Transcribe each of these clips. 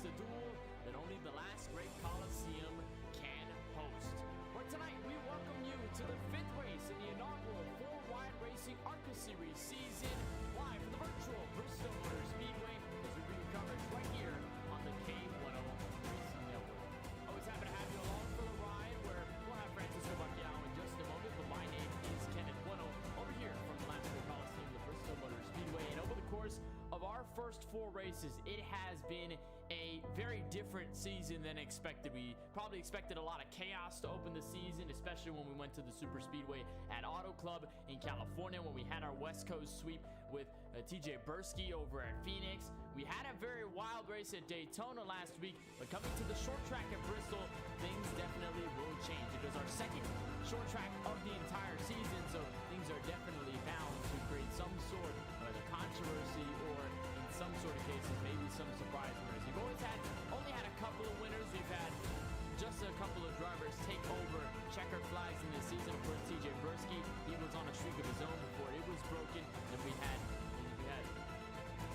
the duel that only the last great Coliseum can host. For tonight, we welcome you to the 5th race in the inaugural 4-Wide Racing ARCA Series season, live from the virtual Bristol Motor Speedway, as we bring you coverage right here on the KBueno Racing Network. Always happy to have you along for the ride, where we'll have Francisco Bacchiao in just a moment, but my name is Kenneth Bueno, over here from the last great Coliseum, the Bristol Motor Speedway. And over the course of our first 4 races, it has been a very different season than expected. We probably expected a lot of chaos to open the season, especially when we went to the Super Speedway at Auto Club in California, when we had our West Coast sweep with TJ Bursky over at Phoenix. We had a very wild race at Daytona last week, but coming to the short track at Bristol, things definitely will change. It is our second short track of the entire season, so things are definitely bound to create some sort of either controversy or, in some sort of cases, maybe some surprise winners. We've always only had a couple of winners. We've had just a couple of drivers take over checkered flags in this season. Of course, TJ Bursky, he was on a streak of his own before it was broken. Then we had I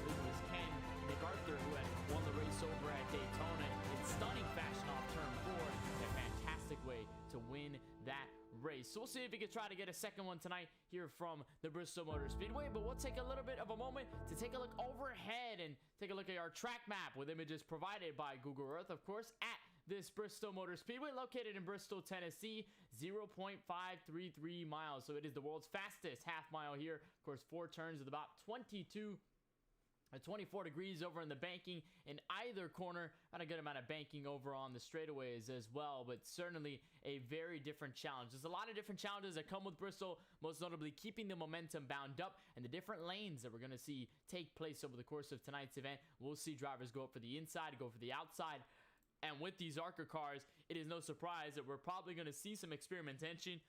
believe it was Ken MacArthur, who had won the race over at Daytona in stunning fashion off turn 4. A fantastic way to win that race. So we'll see if we can try to get a second one tonight here from the Bristol Motor Speedway, but we'll take a little bit of a moment to take a look overhead and take a look at our track map with images provided by Google Earth, of course, at this Bristol Motor Speedway, located in Bristol, Tennessee, 0.533 miles. So it is the world's fastest half mile here. Of course, 4 turns with about 24 degrees over in the banking in either corner, and a good amount of banking over on the straightaways as well, but certainly a very different challenge. There's a lot of different challenges that come with Bristol, most notably keeping the momentum bound up and the different lanes that we're going to see take place over the course of tonight's event. We'll see drivers go up for the inside, go for the outside, and with these ARCA cars, it is no surprise that we're probably going to see some experimentation,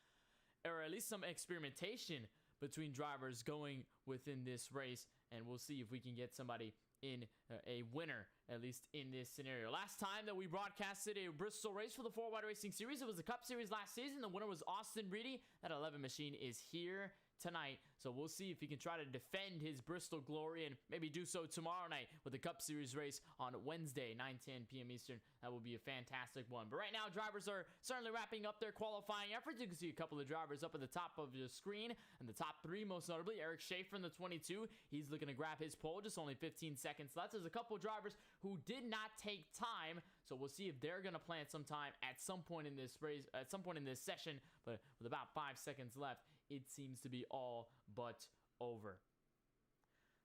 or at least some experimentation between drivers going within this race, and we'll see if we can get somebody in a winner, at least in this scenario. Last time that we broadcasted a Bristol race for the 4-Wide Racing Series, it was the Cup Series last season. The winner was Austin Reedy. That 11 machine is here tonight, so we'll see if he can try to defend his Bristol glory and maybe do so tomorrow night with the Cup Series race on Wednesday, 9:10 p.m. Eastern. That will be a fantastic one. But right now, drivers are certainly wrapping up their qualifying efforts. You can see a couple of drivers up at the top of the screen, and the top 3, most notably, Eric Schaefer in the 22. He's looking to grab his pole, just only 15 seconds left. There's a couple of drivers who did not take time, so we'll see if they're going to plant some time at some point in this race, at some point in this session, but with about 5 seconds left, it seems to be all but over.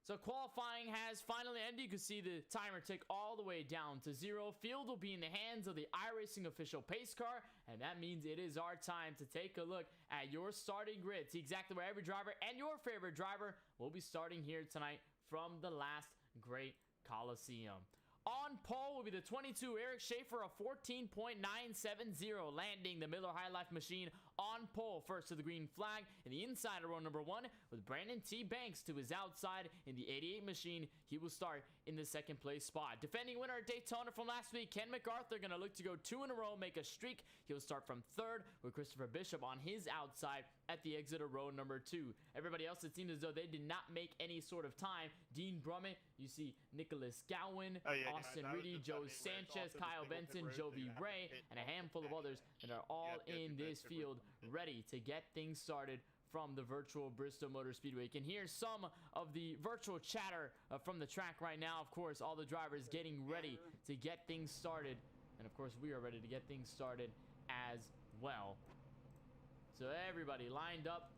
So qualifying has finally ended. You can see the timer tick all the way down to 0. Field will be in the hands of the iRacing official pace car, and that means it is our time to take a look at your starting grid. See exactly where every driver and your favorite driver will be starting here tonight from the last great Coliseum. On pole will be the 22 Eric Schaefer, a 14.970, landing the Miller High Life machine on pole, first to the green flag in the inside of row number 1, with Brandon T. Banks to his outside in the 88 machine. He will start in the second place spot. Defending winner at Daytona from last week, Ken MacArthur, going to look to go 2 in a row, make a streak. He'll start from 3rd with Christopher Bishop on his outside at the exit of row number 2. Everybody else, it seems as though they did not make any sort of time. Dean Brummett, you see Nicholas Gowan, Austin Reedy, Joe Sanchez, Kyle Benson, Jovi Ray, and a handful of others that are all in this field ready to get things started from the virtual Bristol Motor Speedway. You can hear some of the virtual chatter from the track right now. Of course, all the drivers getting ready to get things started, and of course we are ready to get things started as well. So everybody lined up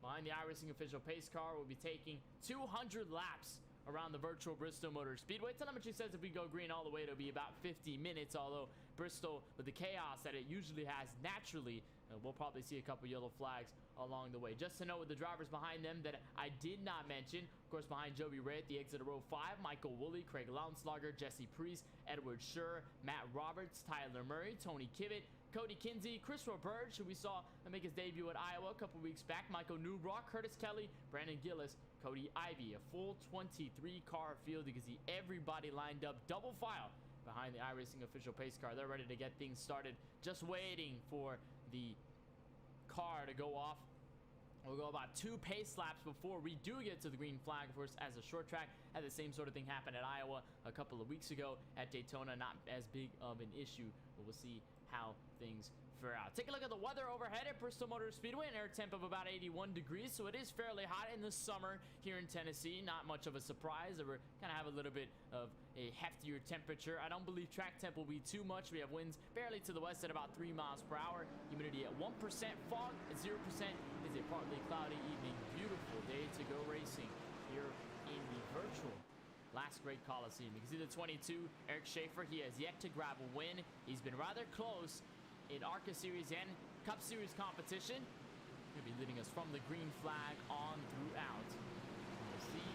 behind the iRacing official pace car. Will be taking 200 laps around the virtual Bristol Motor Speedway. Telemetry says if we go green all the way, it'll be about 50 minutes, although Bristol, with the chaos that it usually has naturally, we'll probably see a couple yellow flags along the way. Just to note with the drivers behind them that I did not mention, of course, behind Joey Ray at the exit of row 5, Michael Woolley, Craig Launslager, Jesse Priest, Edward Scher, Matt Roberts, Tyler Murray, Tony Kivitt, Cody Kinsey, Chris Roberge, who we saw make his debut at Iowa a couple weeks back, Michael Newbrock, Curtis Kelly, Brandon Gillis, Cody Ivey. A full 23 car field. You can see everybody lined up double file behind the iRacing official pace car. They're ready to get things started, just waiting for the car to go off We'll go about 2 pace laps before we do get to the green flag. Of course, as a short track, had the same sort of thing happen at Iowa a couple of weeks ago. At Daytona, not as big of an issue, but we'll see how things fare out. Take a look at the weather overhead at Bristol Motor Speedway. An air temp of about 81 degrees, so it is fairly hot in the summer here in Tennessee. Not much of a surprise that we're kind of have a little bit of a heftier temperature. I don't believe track temp will be too much. We have winds barely to the west at about 3 miles per hour. Humidity at 1%. Fog at 0%. It's a partly cloudy evening. Beautiful day to go racing here in the virtual Last Great Coliseum. You can see the 22, Eric Schaefer. He has yet to grab a win. He's been rather close in ARCA Series and Cup Series competition. He'll be leading us from the green flag on throughout. We'll see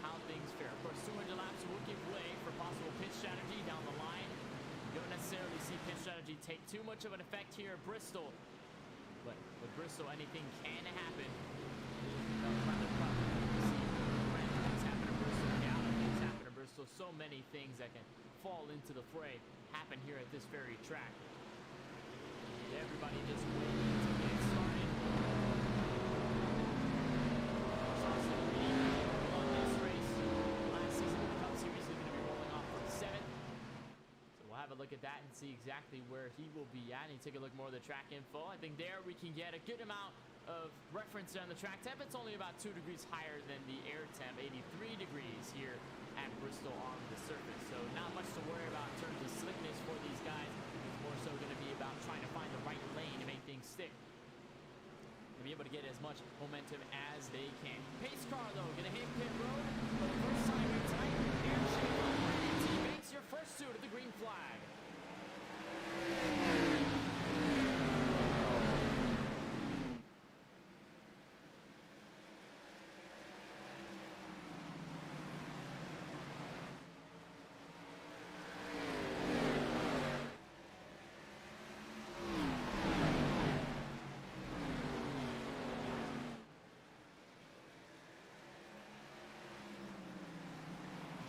how things fare. Of course, 200 laps will give way for possible pit strategy down the line. You don't necessarily see pit strategy take too much of an effect here at Bristol. But with Bristol, anything can happen. Bristol, so many things that can fall into the fray happen here at this very track. Everybody just waiting to get started. On this race, last season of the Cup Series is going to be rolling off from 7th. So we'll have a look at that and see exactly where he will be at. And take a look more of the track info. I think there we can get a good amount of reference on the track temp. It's only about 2 degrees higher than the air temp, 83 degrees here at Bristol on the surface. So not much to worry about in terms of slickness for these guys. It's more so going to be about trying to find the right lane to make things stick, to be able to get as much momentum as they can. Pace car though, going to hit pit road for the first time here tonight. Aaron Schaefer, Team makes your first suit of the green flag.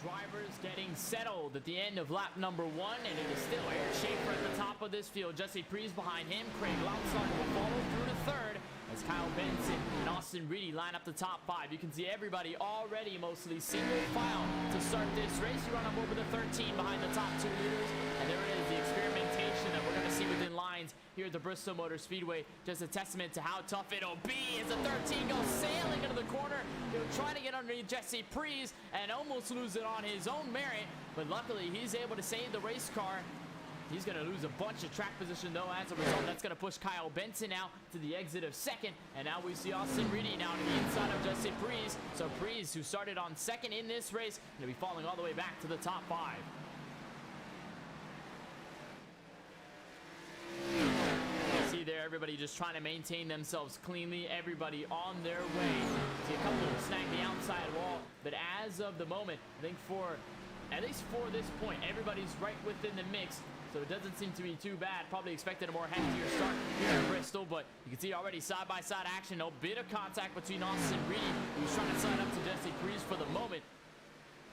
Drivers getting settled at the end of lap number 1, and it is still Eric Schaefer at the top of this field. Jesse Preece behind him. Craig Lounsong will follow through to 3rd as Kyle Benson and Austin Reedy line up the top 5. You can see everybody already mostly single file to start this race. You run up over the 13 behind the top 2 leaders, and there it is, the experimentation that we're going to see within lines here at the Bristol Motor Speedway. Just a testament to how tough it'll be as the 13 goes sailing into the corner. He'll try to get underneath Jesse Preece and almost lose it on his own merit, but luckily he's able to save the race car. He's going to lose a bunch of track position though as a result. That's going to push Kyle Benson out to the exit of 2nd, and now we see Austin Reedy now to the inside of Jesse Preece. So Preece, who started on 2nd in this race, going to be falling all the way back to the top 5. See there, everybody just trying to maintain themselves cleanly, everybody on their way. See a couple snag the outside wall, but as of the moment, I think at least for this point, everybody's right within the mix, so it doesn't seem to be too bad. Probably expected a more heftier start here at Bristol, but you can see already side-by-side action. A bit of contact between Austin Reedy, who's trying to sign up to Jesse Preece for the moment.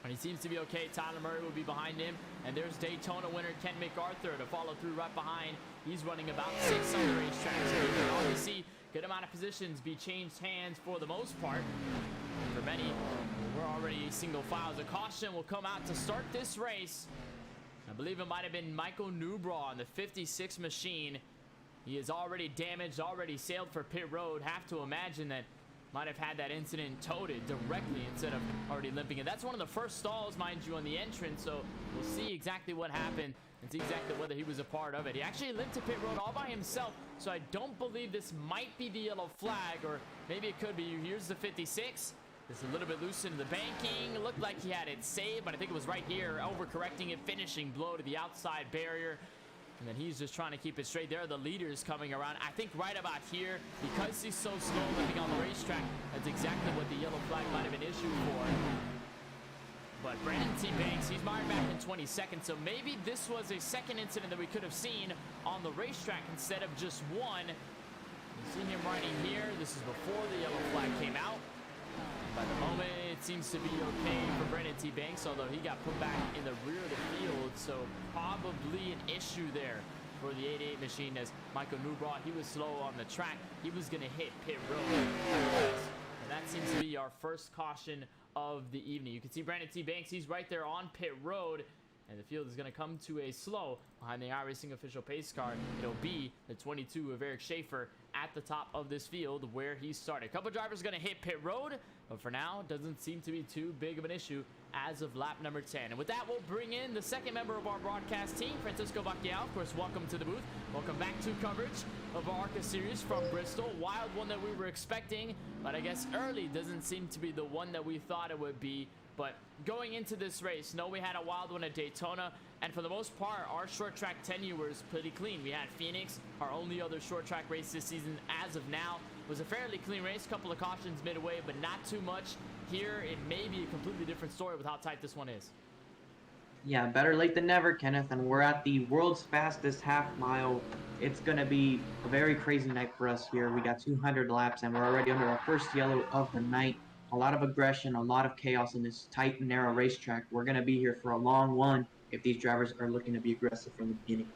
And he seems to be okay. Tyler Murray will be behind him. And there's Daytona winner Ken MacArthur to follow through right behind. He's running about 6 on the racetrack. So you can already see good amount of positions be changed hands for the most part. And for many, we're already single files. A caution will come out to start this race. I believe it might have been Michael Newbraw on the 56 machine. He is already damaged, already sailed for pit road. Have to imagine that might have had that incident toted directly instead of already limping it. That's one of the first stalls, mind you, on the entrance, so we'll see exactly what happened and see exactly whether he was a part of it. He actually limped to pit road all by himself, so I don't believe this might be the yellow flag, or maybe it could be. Here's the 56. It's a little bit loose into the banking. It looked like he had it saved, but I think it was right here, overcorrecting it, finishing blow to the outside barrier. And then he's just trying to keep it straight. There are the leaders coming around. I think right about here, because he's so slow limping on the racetrack, that's exactly what the yellow flag might have been issued for. But Brandon T. Banks, he's mired back in 22nd, so maybe this was a second incident that we could have seen on the racetrack instead of just one. You see him riding here. This is before the yellow flag came out. By the moment, it seems to be okay for Brandon T. Banks, although he got put back in the rear of the field, so probably an issue there for the 88 machine, as Michael Newbrough, he was slow on the track. He was going to hit pit road. And that seems to be our first caution of the evening. You can see Brandon T. Banks, he's right there on pit road. And the field is going to come to a slow behind the iRacing official pace car. It'll be the 22 of Eric Schaefer at the top of this field where he started. A couple drivers going to hit pit road, but for now, it doesn't seem to be too big of an issue as of lap number 10. And with that, we'll bring in the second member of our broadcast team, Francisco Bacchiao. Of course, welcome to the booth. Welcome back to coverage of our ARCA series from Bristol. Wild one that we were expecting, but I guess early doesn't seem to be the one that we thought it would be. But going into this race, we had a wild one at Daytona, and for the most part, our short track tenure was pretty clean. We had Phoenix, our only other short track race this season as of now. It was a fairly clean race, couple of cautions midway, but not too much. Here, it may be a completely different story with how tight this one is. Yeah, better late than never, Kenneth, and we're at the world's fastest half mile. It's going to be a very crazy night for us here. We got 200 laps, and we're already under our first yellow of the night. A lot of aggression, a lot of chaos in this tight and narrow racetrack. We're going to be here for a long one if these drivers are looking to be aggressive from the beginning.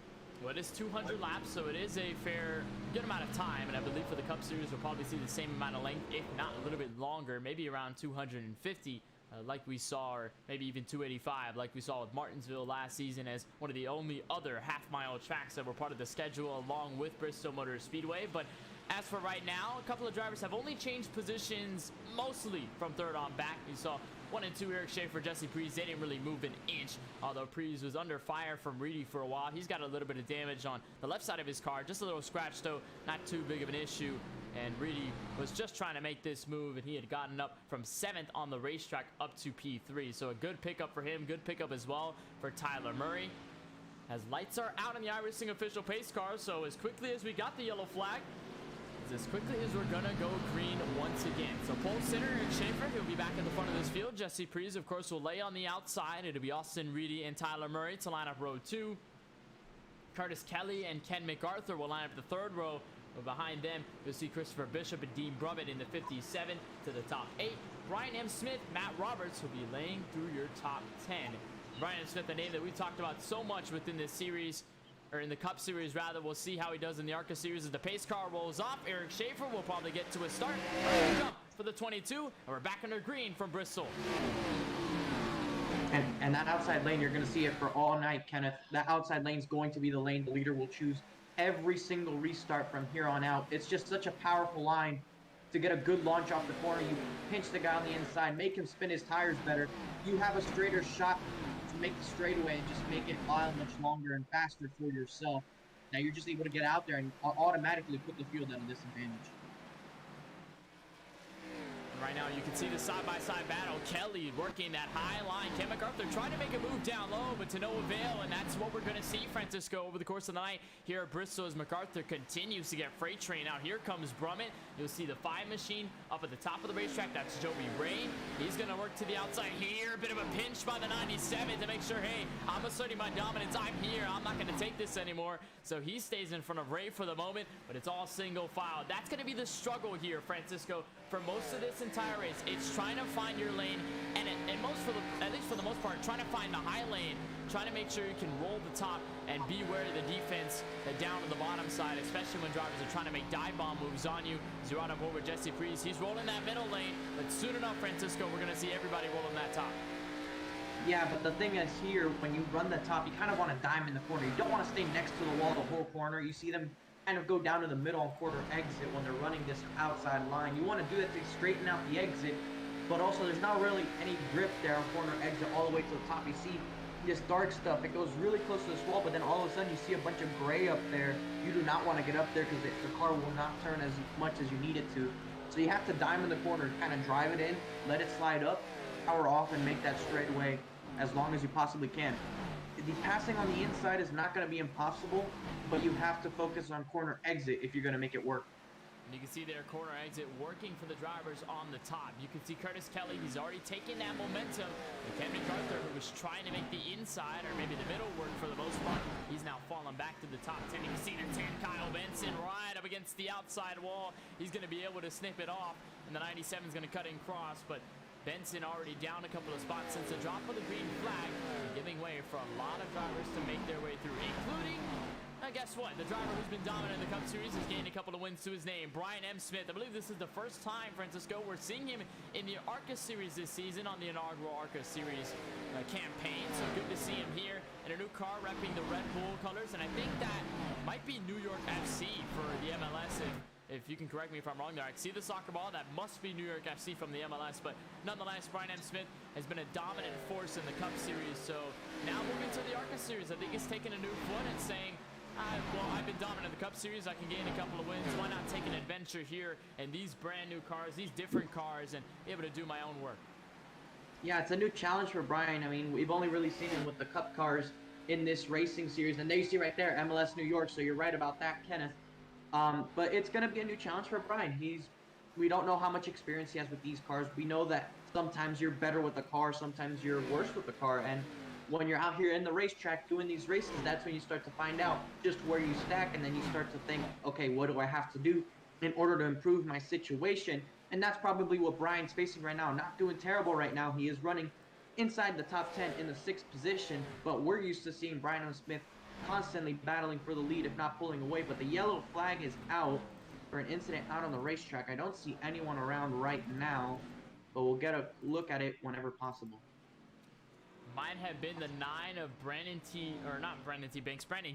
Well, it is 200 laps, so it is a fair, good amount of time, and I believe for the Cup Series, we'll probably see the same amount of length, if not a little bit longer, maybe around 250, like we saw, or maybe even 285, like we saw with Martinsville last season as one of the only other half-mile tracks that were part of the schedule along with Bristol Motor Speedway. But as for right now, a couple of drivers have only changed positions mostly from third on back. You saw 1 and 2, Eric Schaefer, Jesse Prees, they didn't really move an inch, although Prees was under fire from Reedy for a while. He's got a little bit of damage on the left side of his car, just a little scratch though, not too big of an issue. And Reedy was just trying to make this move, and he had gotten up from 7th on the racetrack up to P3. So a good pickup for him, good pickup as well for Tyler Murray. As lights are out in the iRacing official pace car, so as quickly as we got the yellow flag, as quickly as we're gonna go green once again. So pole center, Eric Schaefer, he'll be back in the front of this field. Jesse Prees, of course, will lay on the outside. It'll be Austin Reedy and Tyler Murray to line up row 2. Curtis Kelly and Ken MacArthur will line up the third row. But behind them, you'll see Christopher Bishop and Dean Brummett in the 57 to the top 8. Brian M. Smith, Matt Roberts will be laying through your top 10. Brian M. Smith, a name that we talked about so much within this series, or in the Cup Series rather. We'll see how he does in the ARCA Series as the pace car rolls off. Eric Schaefer will probably get to a start. Jump for the 22, and we're back under green from Bristol. And that outside lane, you're going to see it for all night, Kenneth. That outside lane is going to be the lane the leader will choose every single restart from here on out. It's just such a powerful line to get a good launch off the corner. You pinch the guy on the inside, make him spin his tires better. You have a straighter shot to make the straightaway and just make it mile much longer and faster for yourself. Now you're just able to get out there and automatically put the field at a disadvantage. Right now, you can see the side-by-side battle. Kelly working that high line. Ken MacArthur trying to make a move down low, but to no avail, and that's what we're going to see, Francisco, over the course of the night here at Bristol as MacArthur continues to get freight train out. Here comes Brummett. You'll see the 5 machine up at the top of the racetrack. That's Joey Ray. He's going to work to the outside here. A bit of a pinch by the 97 to make sure, hey, I'm asserting my dominance. I'm here. I'm not going to take this anymore. So he stays in front of Ray for the moment, but it's all single file. That's going to be the struggle here, Francisco, for most of this entire race. It's trying to find your lane, and at least for the most part, trying to find the high lane, trying to make sure you can roll the top and be wary of the defense down to the bottom side, especially when drivers are trying to make dive bomb moves on you. As you're on up over Jesse Prees, he's rolling that middle lane, but soon enough, Francisco, we're going to see everybody rolling that top. Yeah, but the thing is here, when you run the top, you kind of want to dime in the corner. You don't want to stay next to the wall the whole corner. You see them kind of go down to the middle and quarter exit when they're running this outside line. You want to do that to straighten out the exit, but also there's not really any grip there on corner exit all the way to the top. You see this dark stuff, it goes really close to this wall, but then all of a sudden you see a bunch of gray up there. You do not want to get up there because the car will not turn as much as you need it to. So you have to dime in the corner, kind of drive it in, let it slide up, power off, and make that straightaway as long as you possibly can. The passing on the inside is not going to be impossible, but you have to focus on corner exit if you're going to make it work. And you can see their corner exit working for the drivers on the top. You can see Curtis Kelly, he's already taken that momentum. And Ken MacArthur, who was trying to make the inside or maybe the middle work for the most part, he's now fallen back to the top 10. You can see their 10, Kyle Benson, right up against the outside wall. He's going to be able to snip it off, and the 97 is going to cut in cross, but Benson already down a couple of spots since the drop of the green flag, giving way for a lot of drivers to make their way through, including Guess what? The driver who's been dominant in the Cup Series has gained a couple of wins to his name, Brian M. Smith. I believe this is the first time, Francisco, we're seeing him in the ARCA Series this season on the inaugural ARCA Series campaign. So good to see him here in a new car repping the Red Bull colors. And I think that might be New York FC for the MLS. If you can correct me if I'm wrong there. I see the soccer ball. That must be New York FC from the MLS. But nonetheless, Brian M. Smith has been a dominant force in the Cup Series. So now moving to the ARCA Series, I think he's taking a new foot and saying, well, I've been dominant in the Cup Series. I can gain a couple of wins. Why not take an adventure here in these brand new cars, these different cars, and be able to do my own work? Yeah, it's a new challenge for Brian. I mean, we've only really seen him with the Cup cars in this racing series. And there you see right there, MLS New York. So you're right about that, Kenneth. But it's going to be a new challenge for Brian. We don't know how much experience he has with these cars. We know that sometimes you're better with the car, sometimes you're worse with the car. And when you're out here in the racetrack doing these races, that's when you start to find out just where you stack, and then you start to think, okay, what do I have to do in order to improve my situation? And that's probably what Brian's facing right now. Not doing terrible right now. He is running inside the top 10 in the 6th position, but we're used to seeing Brian M. Smith constantly battling for the lead, if not pulling away. But the yellow flag is out for an incident out on the racetrack. I don't see anyone around right now, but we'll get a look at it whenever possible. Might have been the 9 of Brandon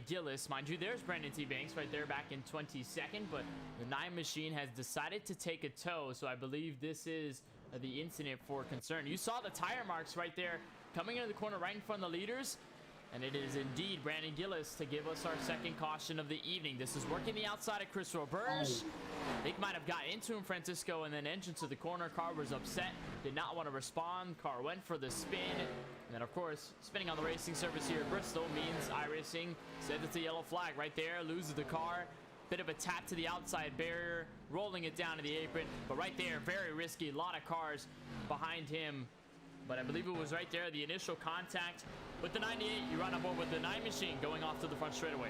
Gillis. Mind you, there's Brandon T. Banks right there back in 22nd, but the 9 machine has decided to take a tow, so I believe this is the incident for concern. You saw the tire marks right there coming into the corner right in front of the leaders, and it is indeed Brandon Gillis to give us our second caution of the evening. This is working the outside of Chris Roberge. I think might have got into him, Francisco, and then entrance to the corner. Car was upset, did not want to respond. Car went for the spin. And then, of course, spinning on the racing surface here at Bristol means iRacing said it's a yellow flag right there. Loses the car. Bit of a tap to the outside barrier, rolling it down to the apron. But right there, very risky. A lot of cars behind him. But I believe it was right there, the initial contact with the 98. You run on board with the 9 machine going off to the front straightaway.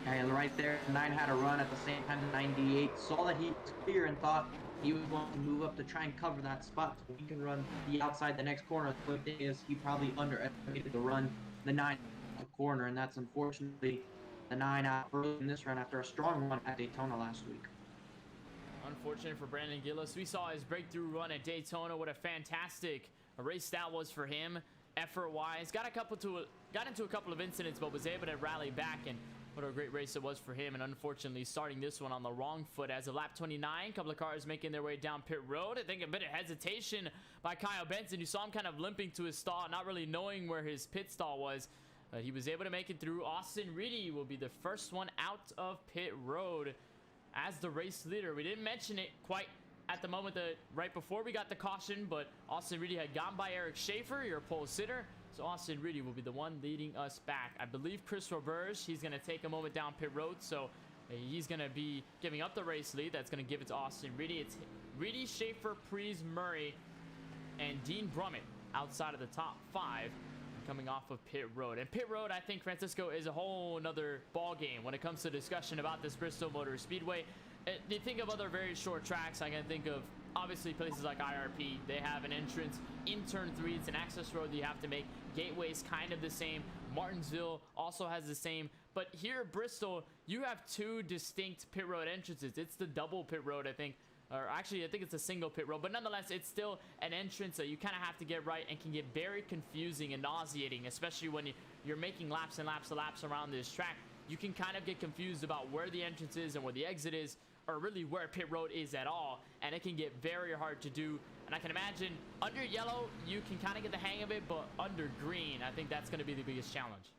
And right there, 9 had a run at the same time. The 98 saw that he was clear and thought he was going to move up to try and cover that spot so he can run the outside the next corner. The thing is, he probably underestimated the run the 9 the corner, and that's unfortunately the 9 out early in this run after a strong run at Daytona last week. Unfortunate for Brandon Gillis. We saw his breakthrough run at Daytona. What a fantastic race that was for him, effort-wise. Got into a couple of incidents, but was able to rally back, and what a great race it was for him. And unfortunately, starting this one on the wrong foot as of lap 29. A couple of cars making their way down pit road. I think a bit of hesitation by Kyle Benson. You saw him kind of limping to his stall, not really knowing where his pit stall was. But he was able to make it through. Austin Reedy will be the first one out of pit road as the race leader. We didn't mention it quite at the moment right before we got the caution, but Austin Reedy had gone by Eric Schaefer, your pole sitter. So Austin Reedy will be the one leading us back. I believe Chris Roberge, he's going to take a moment down pit road, so he's going to be giving up the race lead. That's going to give it to Austin Reedy. It's Reedy, Schaefer, Prees, Murray, and Dean Brummett outside of the top 5 coming off of pit road. And pit road, I think, Francisco, is a whole nother ball game when it comes to discussion about this Bristol Motor Speedway. You think of other very short tracks. I can think of obviously places like IRP. They have an entrance in turn 3. It's an access road that you have to make. Gateway's kind of the same. Martinsville also has the same. But here at Bristol, you have 2 distinct pit road entrances. It's the double pit road, I think. Or actually, I think it's a single pit road. But nonetheless, it's still an entrance that you kind of have to get right and can get very confusing and nauseating, especially when you're making laps and laps and laps around this track. You can kind of get confused about where the entrance is and where the exit is, or really where pit road is at all, and it can get very hard to do. And I can imagine under yellow you can kind of get the hang of it, but under green I think that's going to be the biggest challenge.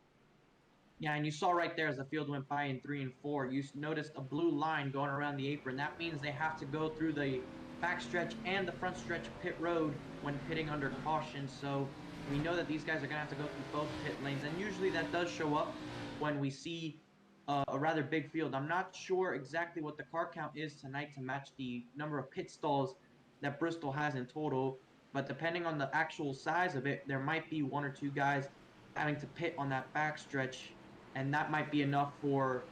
Yeah, and you saw right there as the field went by in 3 and 4, you noticed a blue line going around the apron. That means they have to go through the backstretch and the front stretch pit road when pitting under caution. So we know that these guys are going to have to go through both pit lanes, and usually that does show up when we see a rather big field. I'm not sure exactly what the car count is tonight to match the number of pit stalls that Bristol has in total, but depending on the actual size of it, there might be 1 or 2 guys having to pit on that backstretch, and that might be enough for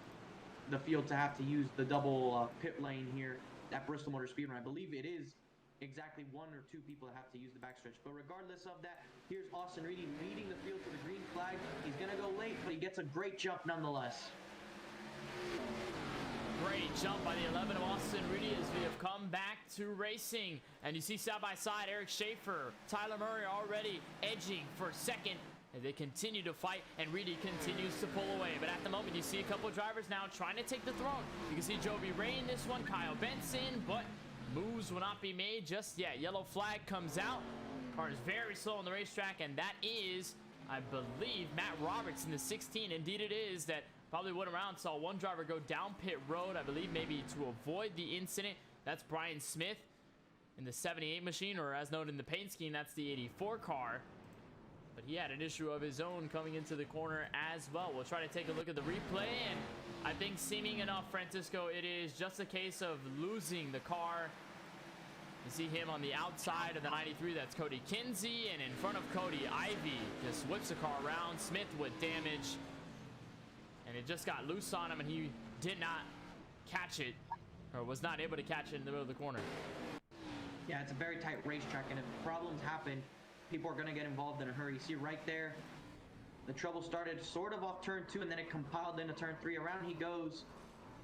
the field to have to use the double pit lane here at Bristol Motor Speedway. I believe it is exactly one or two people that have to use the backstretch. But regardless of that, here's Austin Reedy leading the field to the green flag. He's going to go late, but he gets a great jump nonetheless. Great jump by the 11 of Austin Reedy as we have come back to racing. And you see side by side Eric Schaefer, Tyler Murray already edging for second. And they continue to fight, and Reedy continues to pull away. But at the moment, you see a couple drivers now trying to take the throne. You can see Joby Ray in this one, Kyle Benson, but moves will not be made just yet. Yellow flag comes out. Car is very slow on the racetrack, and that is, I believe, Matt Roberts in the 16. Indeed it is. That probably went around, saw one driver go down pit road, I believe maybe to avoid the incident. That's Brian Smith in the 78 machine, or as noted in the paint scheme, that's the 84 car. But he had an issue of his own coming into the corner as well. We'll try to take a look at the replay, and I think seeming enough, Francisco, it is just a case of losing the car. You see him on the outside of the 93, that's Cody Kinsey, and in front of Cody, Ivy just whips the car around. Smith with damage, and it just got loose on him, and he did not catch it, or was not able to catch it in the middle of the corner. Yeah, it's a very tight racetrack, and if problems happen, people are going to get involved in a hurry. See right there, the trouble started sort of off turn 2, and then it compiled into turn 3. Around he goes.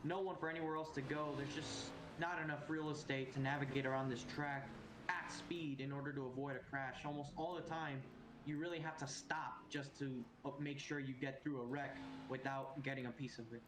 No one for anywhere else to go. There's just not enough real estate to navigate around this track at speed in order to avoid a crash. Almost all the time, you really have to stop just to make sure you get through a wreck without getting a piece of it.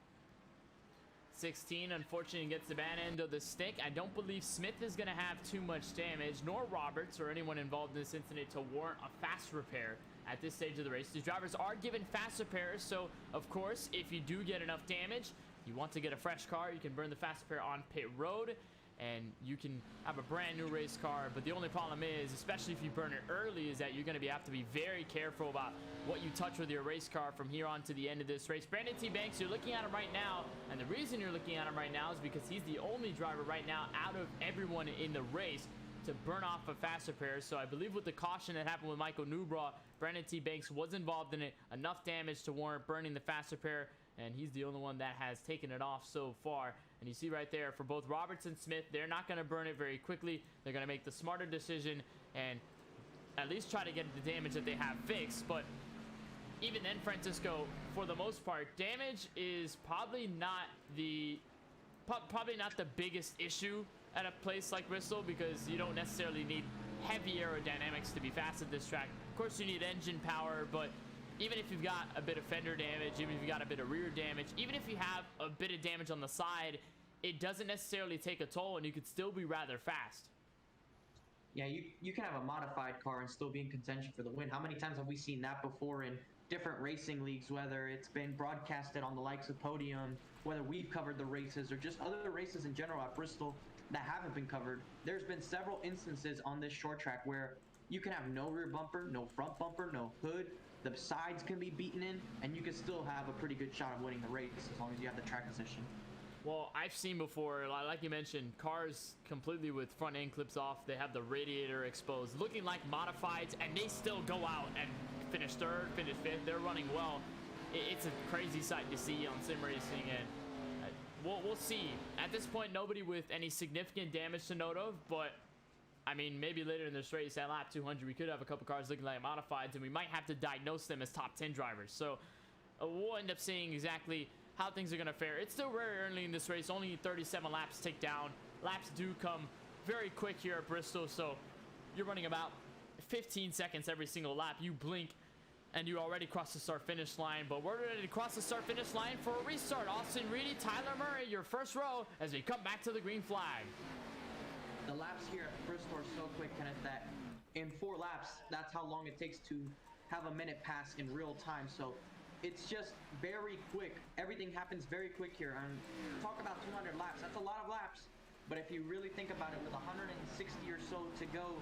16, unfortunately, gets the bad end of the stick. I don't believe Smith is going to have too much damage, nor Roberts or anyone involved in this incident to warrant a fast repair at this stage of the race. These drivers are given fast repairs, so of course, if you do get enough damage, you want to get a fresh car, you can burn the fast repair on pit road, and you can have a brand new race car. But the only problem is, especially if you burn it early, is that you're going to have to be very careful about what you touch with your race car from here on to the end of this race. Brandon T. Banks, you're looking at him right now, and the reason you're looking at him right now is because he's the only driver right now out of everyone in the race to burn off a fast repair. So I believe with the caution that happened with Michael Newbraw, Brandon T. Banks was involved in it, enough damage to warrant burning the fast repair, and he's the only one that has taken it off so far. And you see right there, for both Roberts and Smith, they're not going to burn it very quickly. They're going to make the smarter decision and at least try to get the damage that they have fixed. But even then, Francisco, for the most part, damage is probably not the biggest issue at a place like Bristol, because you don't necessarily need heavy aerodynamics to be fast at this track. Of course, you need engine power, but even if you've got a bit of fender damage, even if you've got a bit of rear damage, even if you have a bit of damage on the side, it doesn't necessarily take a toll, and you could still be rather fast. Yeah, you can have a modified car and still be in contention for the win. How many times have we seen that before in different racing leagues, whether it's been broadcasted on the likes of Podium, whether we've covered the races, or just other races in general at Bristol that haven't been covered? There's been several instances on this short track where you can have no rear bumper, no front bumper, no hood. The sides can be beaten in, and you can still have a pretty good shot of winning the race as long as you have the track position. Well, I've seen before, like you mentioned, cars completely with front end clips off. They have the radiator exposed, looking like modifieds, and they still go out and finish third, finish fifth. They're running well. It's a crazy sight to see on sim racing, and we'll see. At this point, nobody with any significant damage to note of, but I mean, maybe later in this race at lap 200, we could have a couple cars looking like modifieds, and we might have to diagnose them as top 10 drivers. So we'll end up seeing exactly how things are going to fare. It's still very early in this race. Only 37 laps tick down. Laps do come very quick here at Bristol, so you're running about 15 seconds every single lap. You blink, and you already cross the start-finish line. But we're ready to cross the start-finish line for a restart. Austin Reedy, Tyler Murray, your first row as we come back to the green flag. The laps here at Bristol are so quick, Kenneth, that in 4 laps, that's how long it takes to have a minute pass in real time. So it's just very quick. Everything happens very quick here. And talk about 200 laps. That's a lot of laps. But if you really think about it, with 160 or so to go,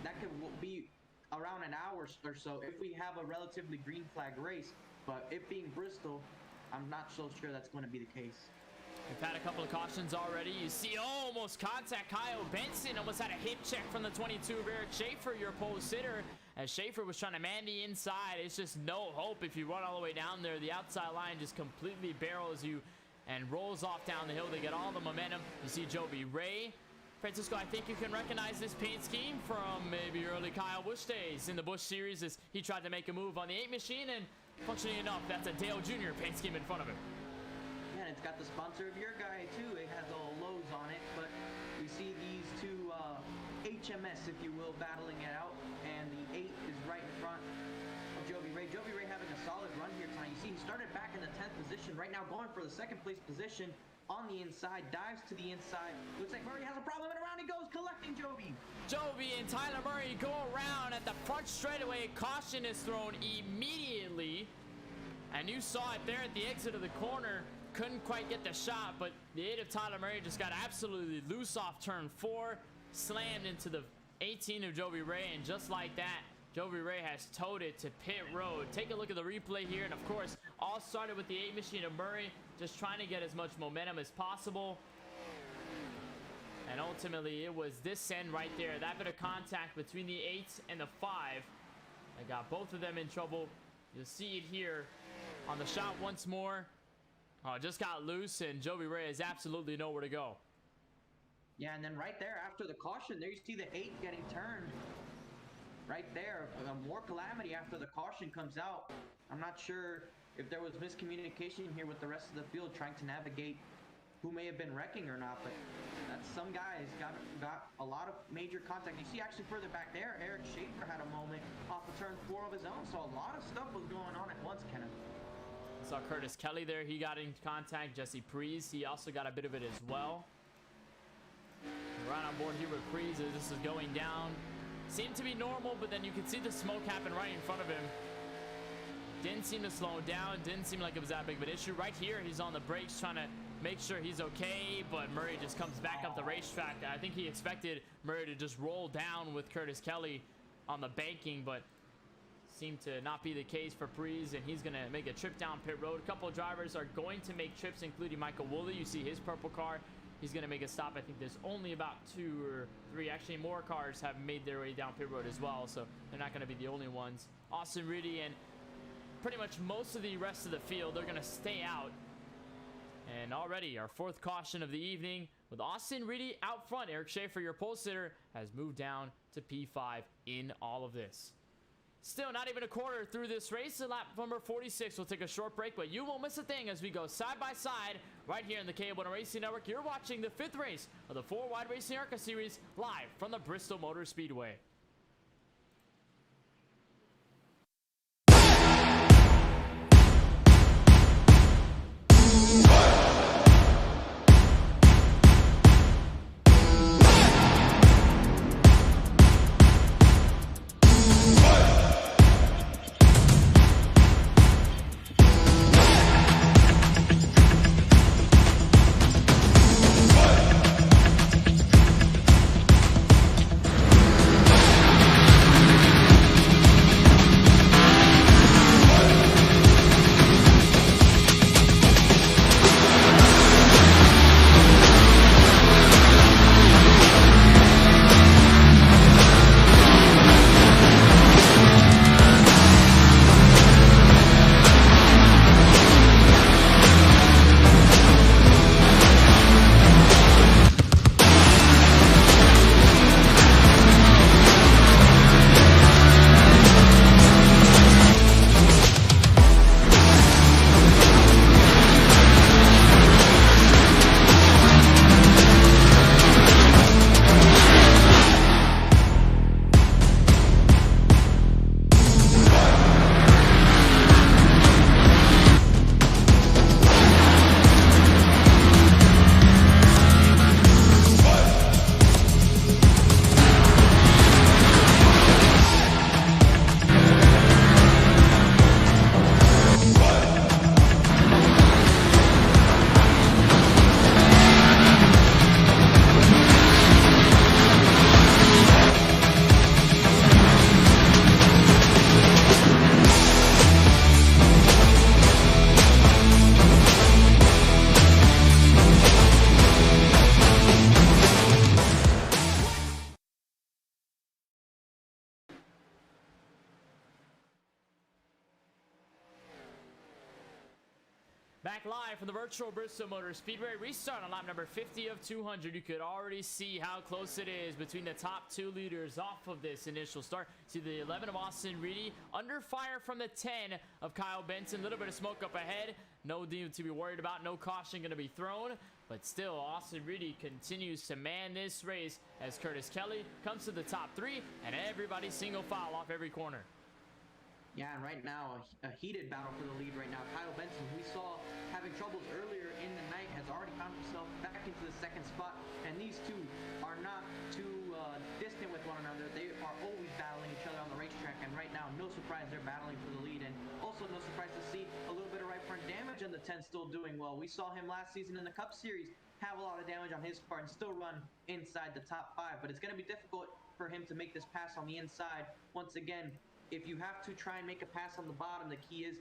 that could be around an hour or so if we have a relatively green flag race. But it being Bristol, I'm not so sure that's going to be the case. We've had a couple of cautions already. You see almost contact. Kyle Benson almost had a hip check from the 22 of Eric Schaefer, your pole sitter, as Schaefer was trying to man the inside. It's just no hope if you run all the way down there. The outside line just completely barrels you and rolls off down the hill. They get all the momentum. You see Joby Ray Francisco, I think you can recognize this paint scheme from maybe early Kyle Busch days in the Busch series as he tried to make a move on the 8 machine, and functionally enough, that's a Dale Jr. paint scheme in front of him. Yeah, and it's got the sponsor of your guy too. It has all Lowe's on it, but we see these two HMS, if you will, battling it out, and the 8 is right in front of Joby Ray. Joby Ray having a solid run here tonight. You see he started back in the 10th position, right now going for the 2nd place position. On the inside, dives to the inside. Looks like Murray has a problem, and around he goes, collecting Joby. Joby and Tyler Murray go around at the front straightaway. Caution is thrown immediately. And you saw it there at the exit of the corner. Couldn't quite get the shot, but the 8 of Tyler Murray just got absolutely loose off turn 4. Slammed into the 18 of Joby Ray, and just like that, Joby Ray has towed it to pit road. Take a look at the replay here, and of course, all started with the 8 machine of Murray, just trying to get as much momentum as possible. And ultimately, it was this end right there, that bit of contact between the 8 and the 5 that got both of them in trouble. You'll see it here on the shot once more. Oh, it just got loose, and Joby Ray has absolutely nowhere to go. Yeah, and then right there after the caution, there you see the 8 getting turned. Right there, more calamity after the caution comes out. I'm not sure if there was miscommunication here with the rest of the field trying to navigate who may have been wrecking or not, but some guys got a lot of major contact. You see actually further back there, Eric Schaefer had a moment off of turn 4 of his own, so a lot of stuff was going on at once, Kenneth. Saw Curtis Kelly there, he got in contact. Jesse Prees, he also got a bit of it as well. Right on board here with Prees as this is going down. Seemed to be normal, but then you can see the smoke happen right in front of him. Didn't seem to slow down. Didn't seem like it was that big of an issue. Right here, he's on the brakes trying to make sure he's okay, but Murray just comes back up the racetrack. I think he expected Murray to just roll down with Curtis Kelly on the banking, but seemed to not be the case for Prees, and he's going to make a trip down pit road. A couple of drivers are going to make trips, including Michael Woolley. You see his purple car. He's going to make a stop. I think there's only about 2 or 3. Actually, more cars have made their way down pit road as well, so they're not going to be the only ones. Austin Reedy and pretty much most of the rest of the field, they're going to stay out. And already our 4th caution of the evening with Austin Reedy out front. Eric Schaefer, your pole sitter, has moved down to P5 in all of this. Still not even a quarter through this race. Lap number 46. We'll take a short break, but you won't miss a thing as we go side by side right here in the KBueno Racing Network. You're watching the 5th race of the 4-Wide Racing ARCA Series live from the Bristol Motor Speedway. Back live from the virtual Bristol Motor Speedway restart on lap number 50 of 200. You could already see how close it is between the top 2 leaders off of this initial start. See the 11 of Austin Reedy under fire from the 10 of Kyle Benson. A little bit of smoke up ahead. No need to be worried about. No caution going to be thrown. But still, Austin Reedy continues to man this race as Curtis Kelly comes to the top 3 and everybody single file off every corner. Yeah, and right now, a heated battle for the lead right now. Kyle Benson, who we saw having troubles earlier in the night, has already found himself back into the 2nd spot. And these two are not too distant with one another. They are always battling each other on the racetrack. And right now, no surprise they're battling for the lead. And also no surprise to see a little bit of right front damage on the 10 still doing well. We saw him last season in the Cup Series have a lot of damage on his car and still run inside the top 5. But it's going to be difficult for him to make this pass on the inside. Once again, if you have to try and make a pass on the bottom, the key is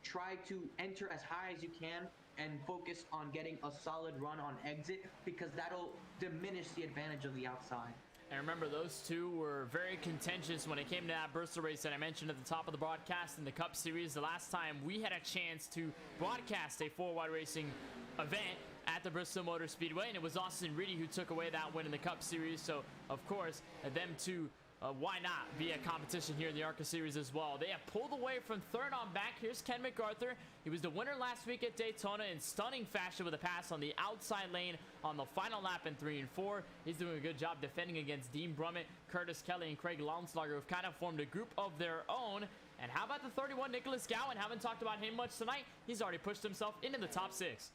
try to enter as high as you can and focus on getting a solid run on exit, because that'll diminish the advantage of the outside. And remember, those two were very contentious when it came to that Bristol race that I mentioned at the top of the broadcast in the Cup Series. The last time we had a chance to broadcast a 4-wide racing event at the Bristol Motor Speedway, and it was Austin Reedy who took away that win in the Cup Series. So, of course, them two, why not be a competition here in the ARCA Series as well. They have pulled away from 3rd on back. Here's Ken MacArthur. He was the winner last week at Daytona in stunning fashion with a pass on the outside lane on the final lap in 3 and 4. He's doing a good job defending against Dean Brummett, Curtis Kelly, and Craig Launslager, who've kind of formed a group of their own. And how about the 31, Nicholas Gowan? Haven't talked about him much tonight. He's already pushed himself into the top 6.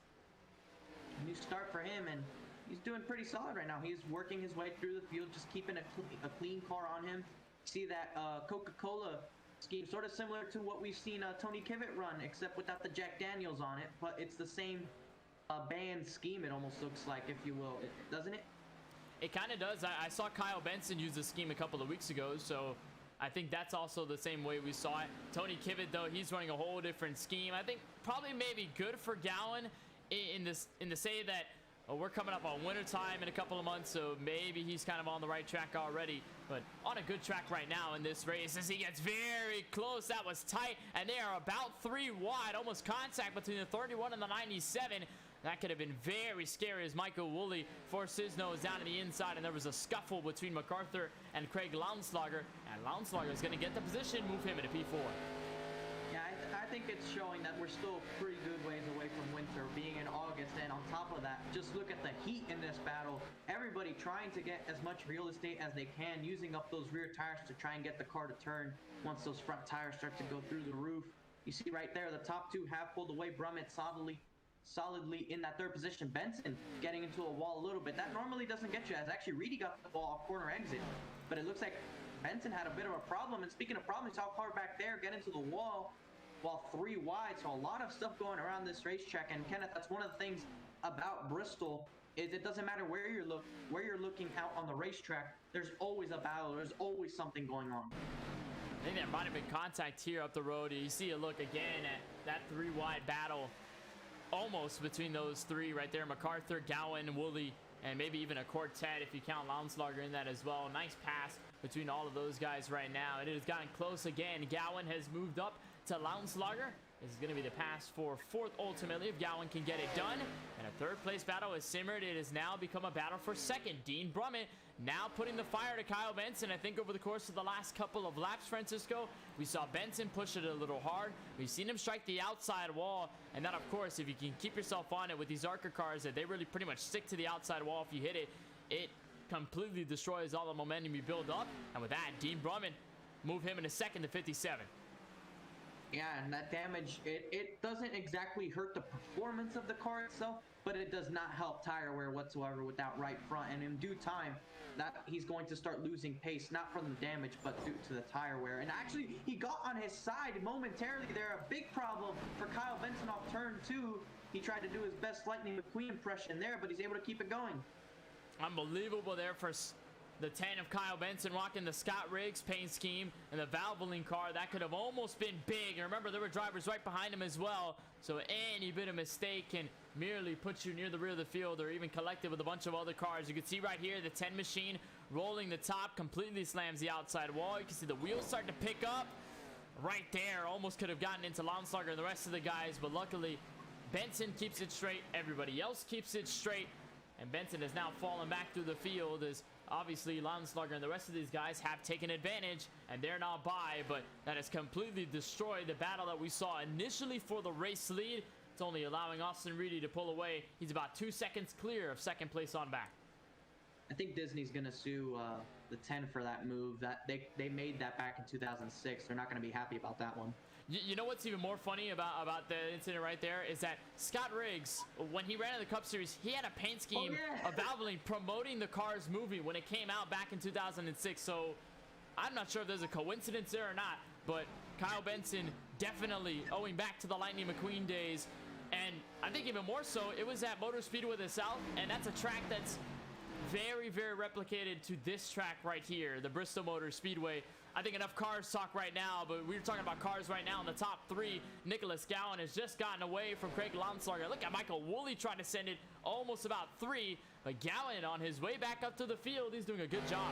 New start for him, and he's doing pretty solid right now. He's working his way through the field, just keeping a clean car on him. See that Coca-Cola scheme, sort of similar to what we've seen Tony Kivitt run, except without the Jack Daniels on it. But it's the same band scheme, it almost looks like, if you will, doesn't it? It kind of does. I saw Kyle Benson use this scheme a couple of weeks ago, so I think that's also the same way we saw it. Tony Kivitt, though, he's running a whole different scheme. I think probably maybe good for Gowan in the say that we're coming up on winter time in a couple of months, so maybe he's kind of on the right track already, but on a good track right now in this race as he gets very close. That was tight, and they are about 3 wide, almost contact between the 31 and the 97. That could have been very scary as Michael Woolley forced his nose down to the inside, and there was a scuffle between MacArthur and Craig Launslager, and Launslager is going to get the position, move him into P4. Yeah, I think it's showing that we're still pretty good ways away from winter, being in August, and on top of that, just look at the heat in this battle. Everybody trying to get as much real estate as they can, using up those rear tires to try and get the car to turn once those front tires start to go through the roof. You see right there, the top 2 have pulled away. Brummett solidly in that 3rd position. Benson getting into a wall a little bit. That normally doesn't get you, as actually Reedy got the ball off corner exit, but it looks like Benson had a bit of a problem. And speaking of problems, saw a car back there get into the wall while 3 wide. So a lot of stuff going around this racetrack. And Kenneth, that's one of the things about Bristol, is it doesn't matter where you're looking out on the racetrack, there's always a battle, there's always something going on. I think there might have been contact here up the road. You see a look again at that 3 wide battle almost between those 3 right there. MacArthur, Gowan, Woolley, and maybe even a quartet if you count Launslager in that as well. Nice pass between all of those guys right now. And it has gotten close again. Gowan has moved up to Launslager. This is going to be the pass for 4th ultimately if Gowan can get it done. And a 3rd place battle has simmered. It has now become a battle for 2nd. Dean Brummett now putting the fire to Kyle Benson. I think over the course of the last couple of laps, Francisco, we saw Benson push it a little hard. We've seen him strike the outside wall. And that, of course, if you can keep yourself on it with these ARCA cars, that they really pretty much stick to the outside wall. If you hit it, it completely destroys all the momentum you build up. And with that, Dean Brummett move him into 2nd to 57. Yeah, and that damage, it doesn't exactly hurt the performance of the car itself, but it does not help tire wear whatsoever with that right front. And in due time, that he's going to start losing pace, not from the damage, but due to the tire wear. And actually, he got on his side momentarily there. A big problem for Kyle Benson off turn 2. He tried to do his best Lightning McQueen impression there, but he's able to keep it going. Unbelievable there for the 10 of Kyle Benson, rocking the Scott Riggs paint scheme and the Valvoline car. That could have almost been big. And remember, there were drivers right behind him as well. So any bit of mistake can merely put you near the rear of the field or even collected with a bunch of other cars. You can see right here, the 10 machine rolling the top, completely slams the outside wall. You can see the wheels starting to pick up right there. Almost could have gotten into Launslager and the rest of the guys, but luckily Benson keeps it straight. Everybody else keeps it straight. And Benson has now fallen back through the field as obviously Landslager and the rest of these guys have taken advantage and they're not by, but that has completely destroyed the battle that we saw initially for the race lead. It's only allowing Austin Reedy to pull away. He's about 2 seconds clear of second place on back. I think Disney's going to sue the 10 for that move. That they made that back in 2006. They're not going to be happy about that one. You know what's even more funny about the incident right there is that Scott Riggs, when he ran in the Cup Series, he had a paint scheme of Valvoline promoting the car's movie when it came out back in 2006. So I'm not sure if there's a coincidence there or not, but Kyle Benson definitely owing back to the Lightning McQueen days. And I think even more so, it was at Motor Speedway of the South, and that's a track that's very, very replicated to this track right here, the Bristol Motor Speedway. I think enough cars talk right now, but we're talking about cars right now in the top 3. Nicholas Gowan has just gotten away from Craig Landslager. Look at Michael Woolley trying to send it almost about 3, but Gowan on his way back up to the field, he's doing a good job.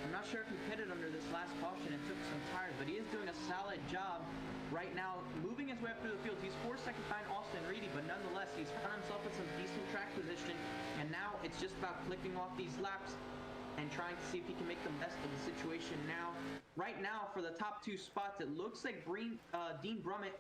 I'm not sure if he pitted under this last caution and took some tires, but he is doing a solid job right now, moving his way up through the field. He's 4 seconds behind Austin Reedy, but nonetheless, he's found himself in some decent track position, and now it's just about clicking off these laps and trying to see if he can make the best of the situation now. Right now, for the top 2 spots, it looks like Dean Brummett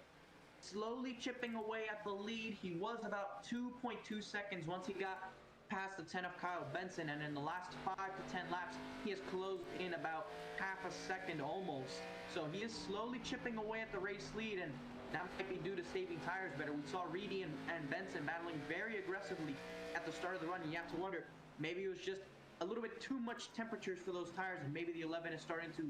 slowly chipping away at the lead. He was about 2.2 seconds once he got past the 10 of Kyle Benson, and in the last 5 to 10 laps, he has closed in about half a second almost. So he is slowly chipping away at the race lead, and that might be due to saving tires better. We saw Reedy and Benson battling very aggressively at the start of the run, and you have to wonder, maybe it was just a little bit too much temperatures for those tires, and maybe the 11 is starting to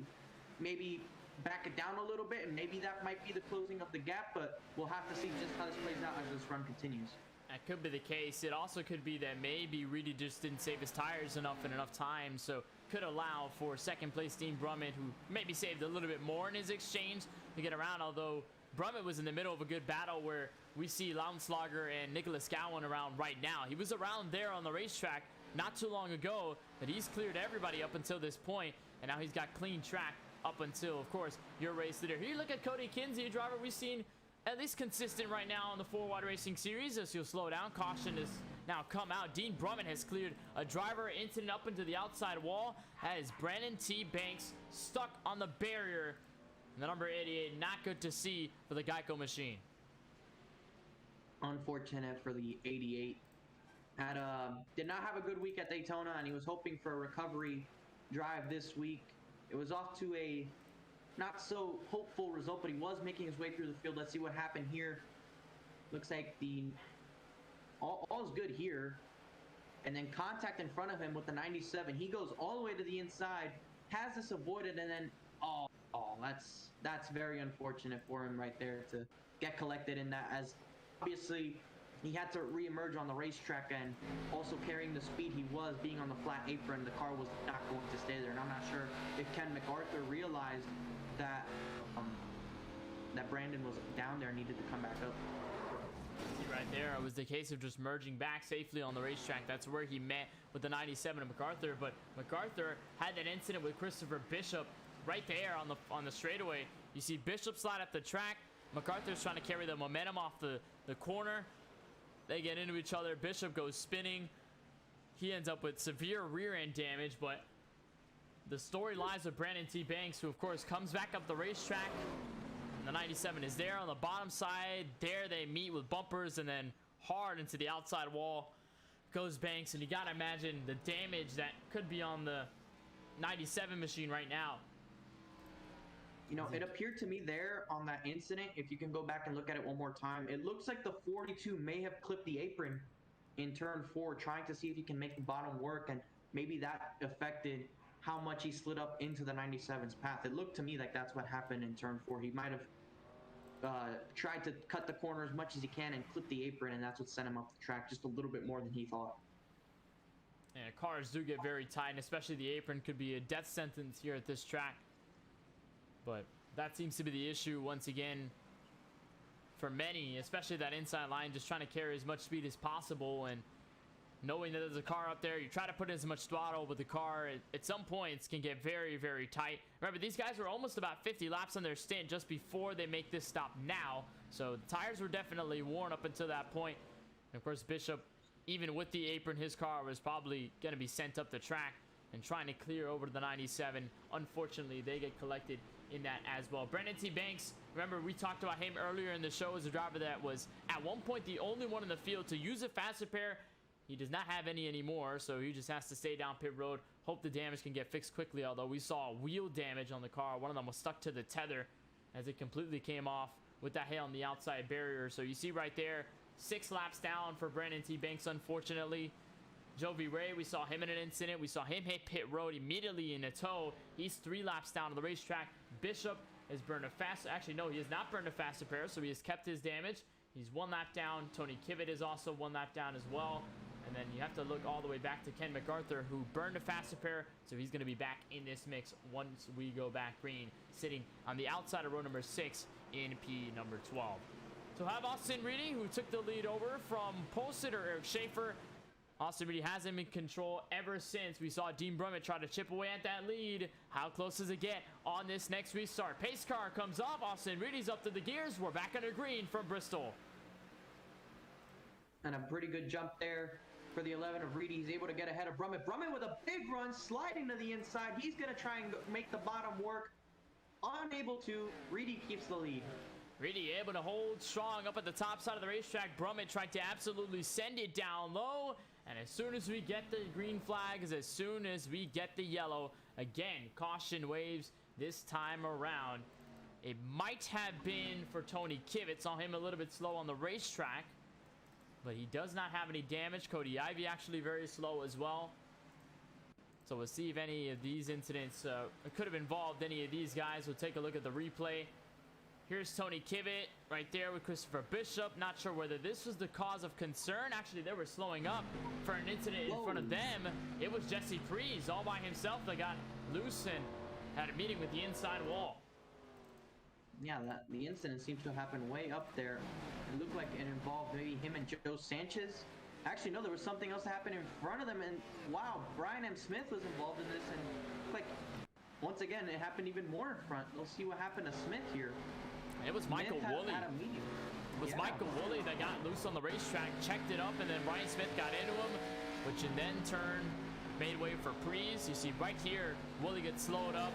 maybe back it down a little bit, and maybe that might be the closing of the gap, but we'll have to see just how this plays out as this run continues. That could be the case. It also could be that maybe Reedy just didn't save his tires enough in enough time, so could allow for second place Dean Brummett, who maybe saved a little bit more in his exchange to get around, although Brummett was in the middle of a good battle where we see Landslager and Nicholas Gowan around right now. He was around there on the racetrack not too long ago, but he's cleared everybody up until this point, and now he's got clean track up until, of course, your race leader. Here you look at Cody Kinsey, a driver we've seen at least consistent right now on the 4-Wide Racing Series. As he'll slow down, caution has now come out. Dean Brummett has cleared a driver incident up into the outside wall. That is Brandon T. Banks stuck on the barrier. And the number 88, not good to see for the Geico machine. Unfortunate for the 88. Did not have a good week at Daytona, and he was hoping for a recovery drive this week. It was off to a not so hopeful result, but he was making his way through the field. Let's see what happened here. Looks like all is good here. And then contact in front of him with the 97. He goes all the way to the inside, has this avoided, and then that's very unfortunate for him right there to get collected in that, as obviously he had to re-emerge on the racetrack, and also carrying the speed he was, being on the flat apron, the car was not going to stay there. And I'm not sure if Ken MacArthur realized that that Brandon was down there and needed to come back up. Right there, it was the case of just merging back safely on the racetrack. That's where he met with the 97 of MacArthur, but MacArthur had that incident with Christopher Bishop right there on the straightaway. You see Bishop slide up the track. MacArthur's trying to carry the momentum off the corner. They get into each other. Bishop goes spinning. He ends up with severe rear end damage, but the story lies with Brandon T. Banks, who of course comes back up the racetrack. And the 97 is there on the bottom side. There they meet with bumpers, and then hard into the outside wall goes Banks. And you gotta imagine the damage that could be on the 97 machine right now. You know, it appeared to me there on that incident, if you can go back and look at it one more time, it looks like the 42 may have clipped the apron in turn 4, trying to see if he can make the bottom work, and maybe that affected how much he slid up into the 97's path. It looked to me like that's what happened in turn 4. He might have tried to cut the corner as much as he can and clip the apron, and that's what sent him up the track just a little bit more than he thought. Yeah, cars do get very tight, and especially the apron could be a death sentence here at this track. But that seems to be the issue once again for many, especially that inside line, just trying to carry as much speed as possible. And knowing that there's a car up there. You try to put in as much throttle, but the car at some points can get very, very tight. Remember, these guys were almost about 50 laps on their stint just before they make this stop now. So the tires were definitely worn up until that point. And of course, Bishop, even with the apron, his car was probably going to be sent up the track and trying to clear over to the 97. Unfortunately, they get collected in that as well. Brendan T. Banks, remember we talked about him earlier in the show as a driver that was at one point the only one in the field to use a fast repair. He does not have any anymore, so he just has to stay down pit road. Hope the damage can get fixed quickly, although we saw wheel damage on the car. One of them was stuck to the tether as it completely came off with that hail on the outside barrier. So you see right there, 6 laps down for Brandon T. Banks, unfortunately. Jovi Ray, we saw him in an incident. We saw him hit pit road immediately in a tow. He's 3 laps down on the racetrack. Bishop has burned a fast... Actually, no, he has not burned a fast repair, so he has kept his damage. He's 1 lap down. Tony Kivitt is also 1 lap down as well. And then you have to look all the way back to Ken MacArthur, who burned a fast repair, so he's going to be back in this mix once we go back green, sitting on the outside of row number 6 in P number 12. So have Austin Reedy, who took the lead over from Posted or Eric Schaefer. Austin Reedy has him in control ever since we saw Dean Brummett try to chip away at that lead. How close does it get on this next restart? Pace car comes up. Austin Reedy's up to the gears. We're back under green from Bristol. And a pretty good jump there for the 11 of Reedy. He's able to get ahead of Brummett. Brummett with a big run, sliding to the inside. He's going to try and make the bottom work. Unable to. Reedy keeps the lead. Reedy able to hold strong up at the top side of the racetrack. Brummett tried to absolutely send it down low. And as soon as we get the green flags, as soon as we get the yellow, again, caution waves this time around. It might have been for Tony Kivitt. Saw him a little bit slow on the racetrack, but he does not have any damage. Cody Ivey actually very slow as well. So we'll see if any of these incidents could have involved any of these guys. We'll take a look at the replay. Here's Tony Kivitt right there with Christopher Bishop. Not sure whether this was the cause of concern. Actually, they were slowing up for an incident in front of them. It was Jesse Prees all by himself that got loose and had a meeting with the inside wall. Yeah, the incident seems to happen way up there. It looked like it involved maybe him and Joe Sanchez. Actually, no, there was something else that happened in front of them. And wow, Brian M. Smith was involved in this. And like, once again, it happened even more in front. We'll see what happened to Smith here. It was Michael Woolley. It was Michael Woolley that got loose on the racetrack, checked it up, and then Ryan Smith got into him, which in then turn made way for Prees. You see right here, Woolley gets slowed up,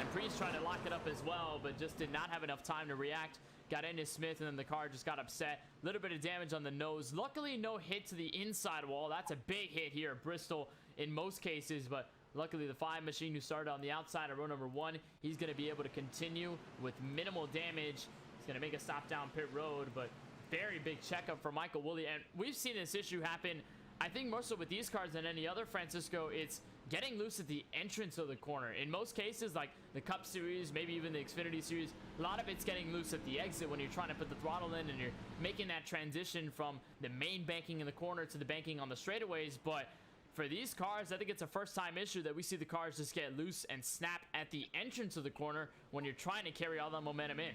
and Prees tried to lock it up as well, but just did not have enough time to react. Got into Smith, and then the car just got upset. A little bit of damage on the nose. Luckily, no hit to the inside wall. That's a big hit here at Bristol in most cases, but luckily, the 5 machine who started on the outside of row number 1, he's going to be able to continue with minimal damage. He's going to make a stop down pit road, but very big checkup for Michael Woolley. And we've seen this issue happen, I think, more so with these cars than any other, Francisco. It's getting loose at the entrance of the corner. In most cases, like the Cup Series, maybe even the Xfinity Series, a lot of it's getting loose at the exit when you're trying to put the throttle in and you're making that transition from the main banking in the corner to the banking on the straightaways. But for these cars, I think it's a first-time issue that we see the cars just get loose and snap at the entrance of the corner when you're trying to carry all that momentum in.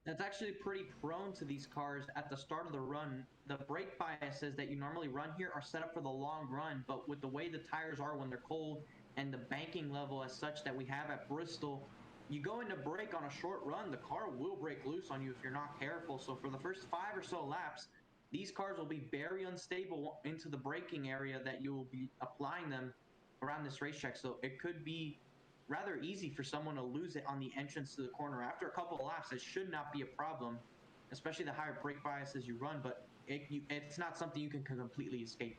That's actually pretty prone to these cars at the start of the run. The brake biases that you normally run here are set up for the long run, but with the way the tires are when they're cold and the banking level as such that we have at Bristol, you go into brake on a short run, the car will break loose on you if you're not careful. So for the first 5 or so laps, these cars will be very unstable into the braking area that you will be applying them around this racetrack. So it could be rather easy for someone to lose it on the entrance to the corner. After a couple of laps, it should not be a problem, especially the higher brake biases you run, but it's not something you can completely escape.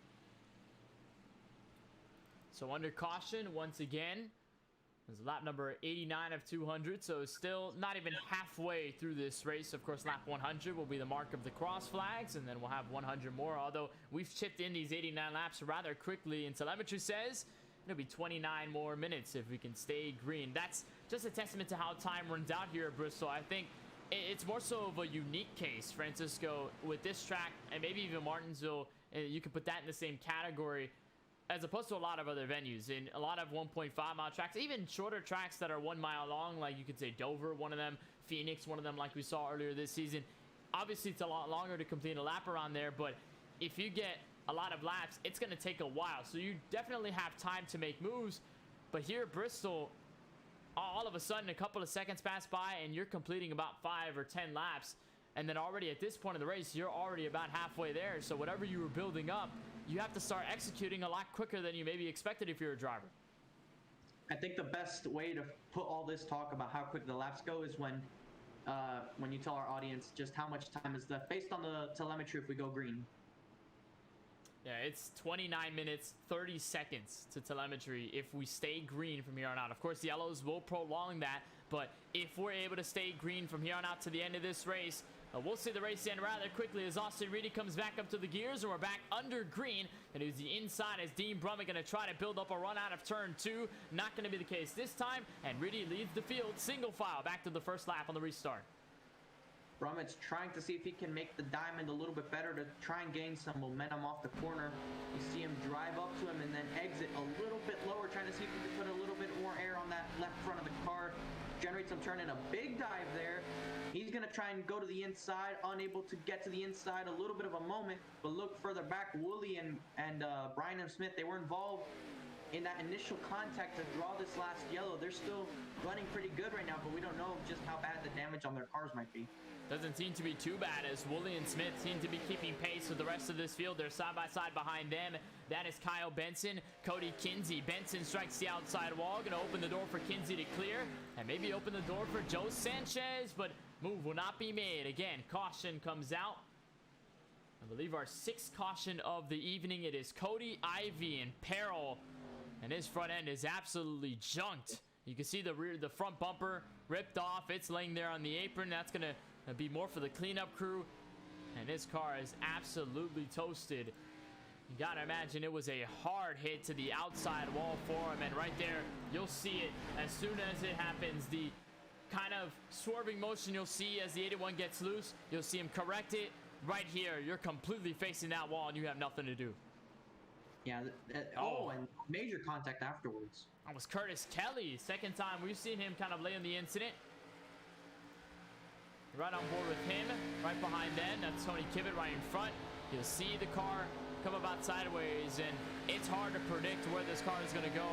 So under caution, once again, this is lap number 89 of 200, so still not even halfway through this race. Of course, lap 100 will be the mark of the cross flags, and then we'll have 100 more, although we've chipped in these 89 laps rather quickly, and telemetry says it'll be 29 more minutes if we can stay green. That's just a testament to how time runs out here at Bristol. I think it's more so of a unique case, Francisco, with this track, and maybe even Martinsville, you could put that in the same category, as opposed to a lot of other venues. In a lot of 1.5 mile tracks, even shorter tracks that are 1 mile long, like you could say Dover, one of them, Phoenix, one of them, like we saw earlier this season. Obviously, it's a lot longer to complete a lap around there, but if you get a lot of laps, it's going to take a while. So you definitely have time to make moves. But here at Bristol, all of a sudden, a couple of seconds pass by and you're completing about 5 or 10 laps. And then already at this point in the race, you're already about halfway there. So whatever you were building up, you have to start executing a lot quicker than you maybe expected if you're a driver. I think the best way to put all this talk about how quick the laps go is when you tell our audience just how much time is left based on the telemetry if we go green. Yeah, it's 29 minutes, 30 seconds to telemetry if we stay green from here on out. Of course, the yellows will prolong that, but if we're able to stay green from here on out to the end of this race, we'll see the race end rather quickly as Austin Reedy comes back up to the gears, and we're back under green. And it was the inside as Dean Brummett going to try to build up a run out of turn 2. Not going to be the case this time, and Reedy leads the field single file back to the first lap on the restart. Brummett's trying to see if he can make the diamond a little bit better to try and gain some momentum off the corner. You see him drive up to him and then exit a little bit lower, trying to see if he can put a little bit more air on that left front of the car, generate some turn, and a big dive there. He's going to try and go to the inside, unable to get to the inside, a little bit of a moment, but look further back, Woolley and Brian M. Smith, they were involved in that initial contact to draw this last yellow. They're still running pretty good right now, but we don't know just how bad the damage on their cars might be. Doesn't seem to be too bad as Woolley and Smith seem to be keeping pace with the rest of this field. They're side by side behind them. That is Kyle Benson, Cody Kinsey. Benson strikes the outside wall, going to open the door for Kinsey to clear, and maybe open the door for Joe Sanchez, but move will not be made. Again, caution comes out. I believe our 6th caution of the evening. It is Cody Ivey in peril, and his front end is absolutely junked. You can see the front bumper ripped off. It's laying there on the apron. That's going to be more for the cleanup crew, and this car is absolutely toasted. You gotta imagine it was a hard hit to the outside wall for him, and right there you'll see it as soon as it happens. The kind of swerving motion you'll see as the 81 gets loose, you'll see him correct it right here. You're completely facing that wall and you have nothing to do. Yeah, and major contact afterwards. That was Curtis Kelly. Second time we've seen him kind of lay in the incident. Right on board with him, right behind them. That's Tony Kibbett right in front. You'll see the car come about sideways, and it's hard to predict where this car is going to go.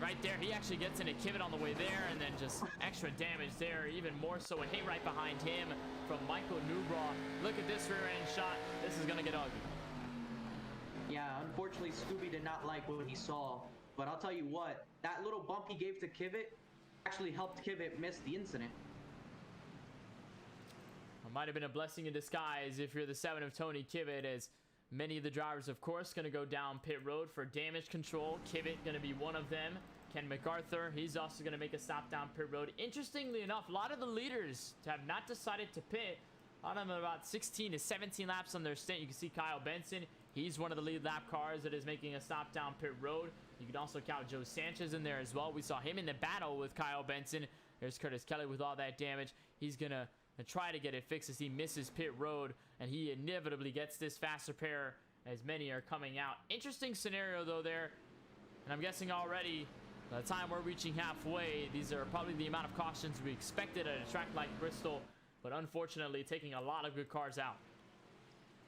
Right there, he actually gets into Kibbett on the way there, and then just extra damage there, even more so a hit right behind him from Michael Newbraw. Look at this rear end shot. This is going to get ugly. Yeah, unfortunately, Scooby did not like what he saw, but I'll tell you what, that little bump he gave to Kibbett actually helped Kibbett miss the incident. It might have been a blessing in disguise if you're the 7 of Tony Kibbett, as many of the drivers, of course, going to go down pit road for damage control. Kibbett going to be one of them. Ken MacArthur, he's also going to make a stop down pit road. Interestingly enough, a lot of the leaders have not decided to pit. A lot of them about 16 to 17 laps on their stint. You can see Kyle Benson. He's one of the lead lap cars that is making a stop down pit road. You can also count Joe Sanchez in there as well. We saw him in the battle with Kyle Benson. There's Curtis Kelly with all that damage. He's going to try to get it fixed as he misses pit road, and he inevitably gets this fast repair as many are coming out. Interesting scenario though there, and I'm guessing already by the time we're reaching halfway, these are probably the amount of cautions we expected at a track like Bristol, but unfortunately taking a lot of good cars out.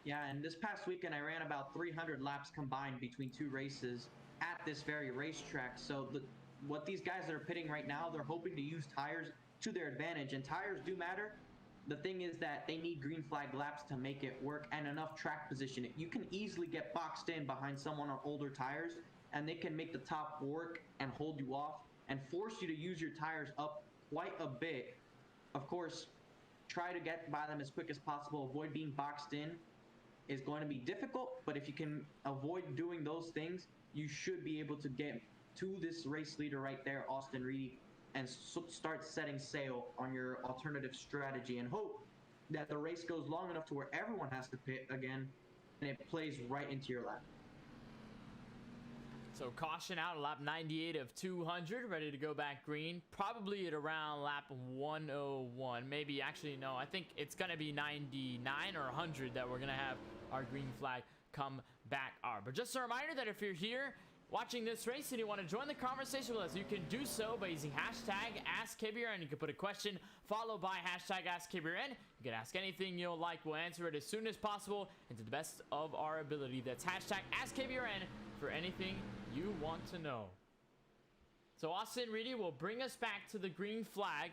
Yeah, and this past weekend I ran about 300 laps combined between 2 races at this very racetrack. So what these guys that are pitting right now, they're hoping to use tires to their advantage, and tires do matter. The thing is that they need green flag laps to make it work, and enough track position. You can easily get boxed in behind someone on older tires, and they can make the top work and hold you off and force you to use your tires up quite a bit. Of course, try to get by them as quick as possible. Avoid being boxed in is going to be difficult, but if you can avoid doing those things, you should be able to get to this race leader right there, Austin Reedy, and start setting sail on your alternative strategy and hope that the race goes long enough to where everyone has to pit again and it plays right into your lap. So caution out, lap 98 of 200, ready to go back green, probably at around lap 101. Maybe, actually, no, I think it's going to be 99 or 100 that we're going to have our green flag come back out. But just a reminder that if you're here watching this race and you want to join the conversation with us, you can do so by using hashtag AskKBueno. You can put a question followed by hashtag AskKBueno. You can ask anything you'll like. We'll answer it as soon as possible and to the best of our ability. That's hashtag AskKBueno for anything you want to know. So Austin Reedy will bring us back to the green flag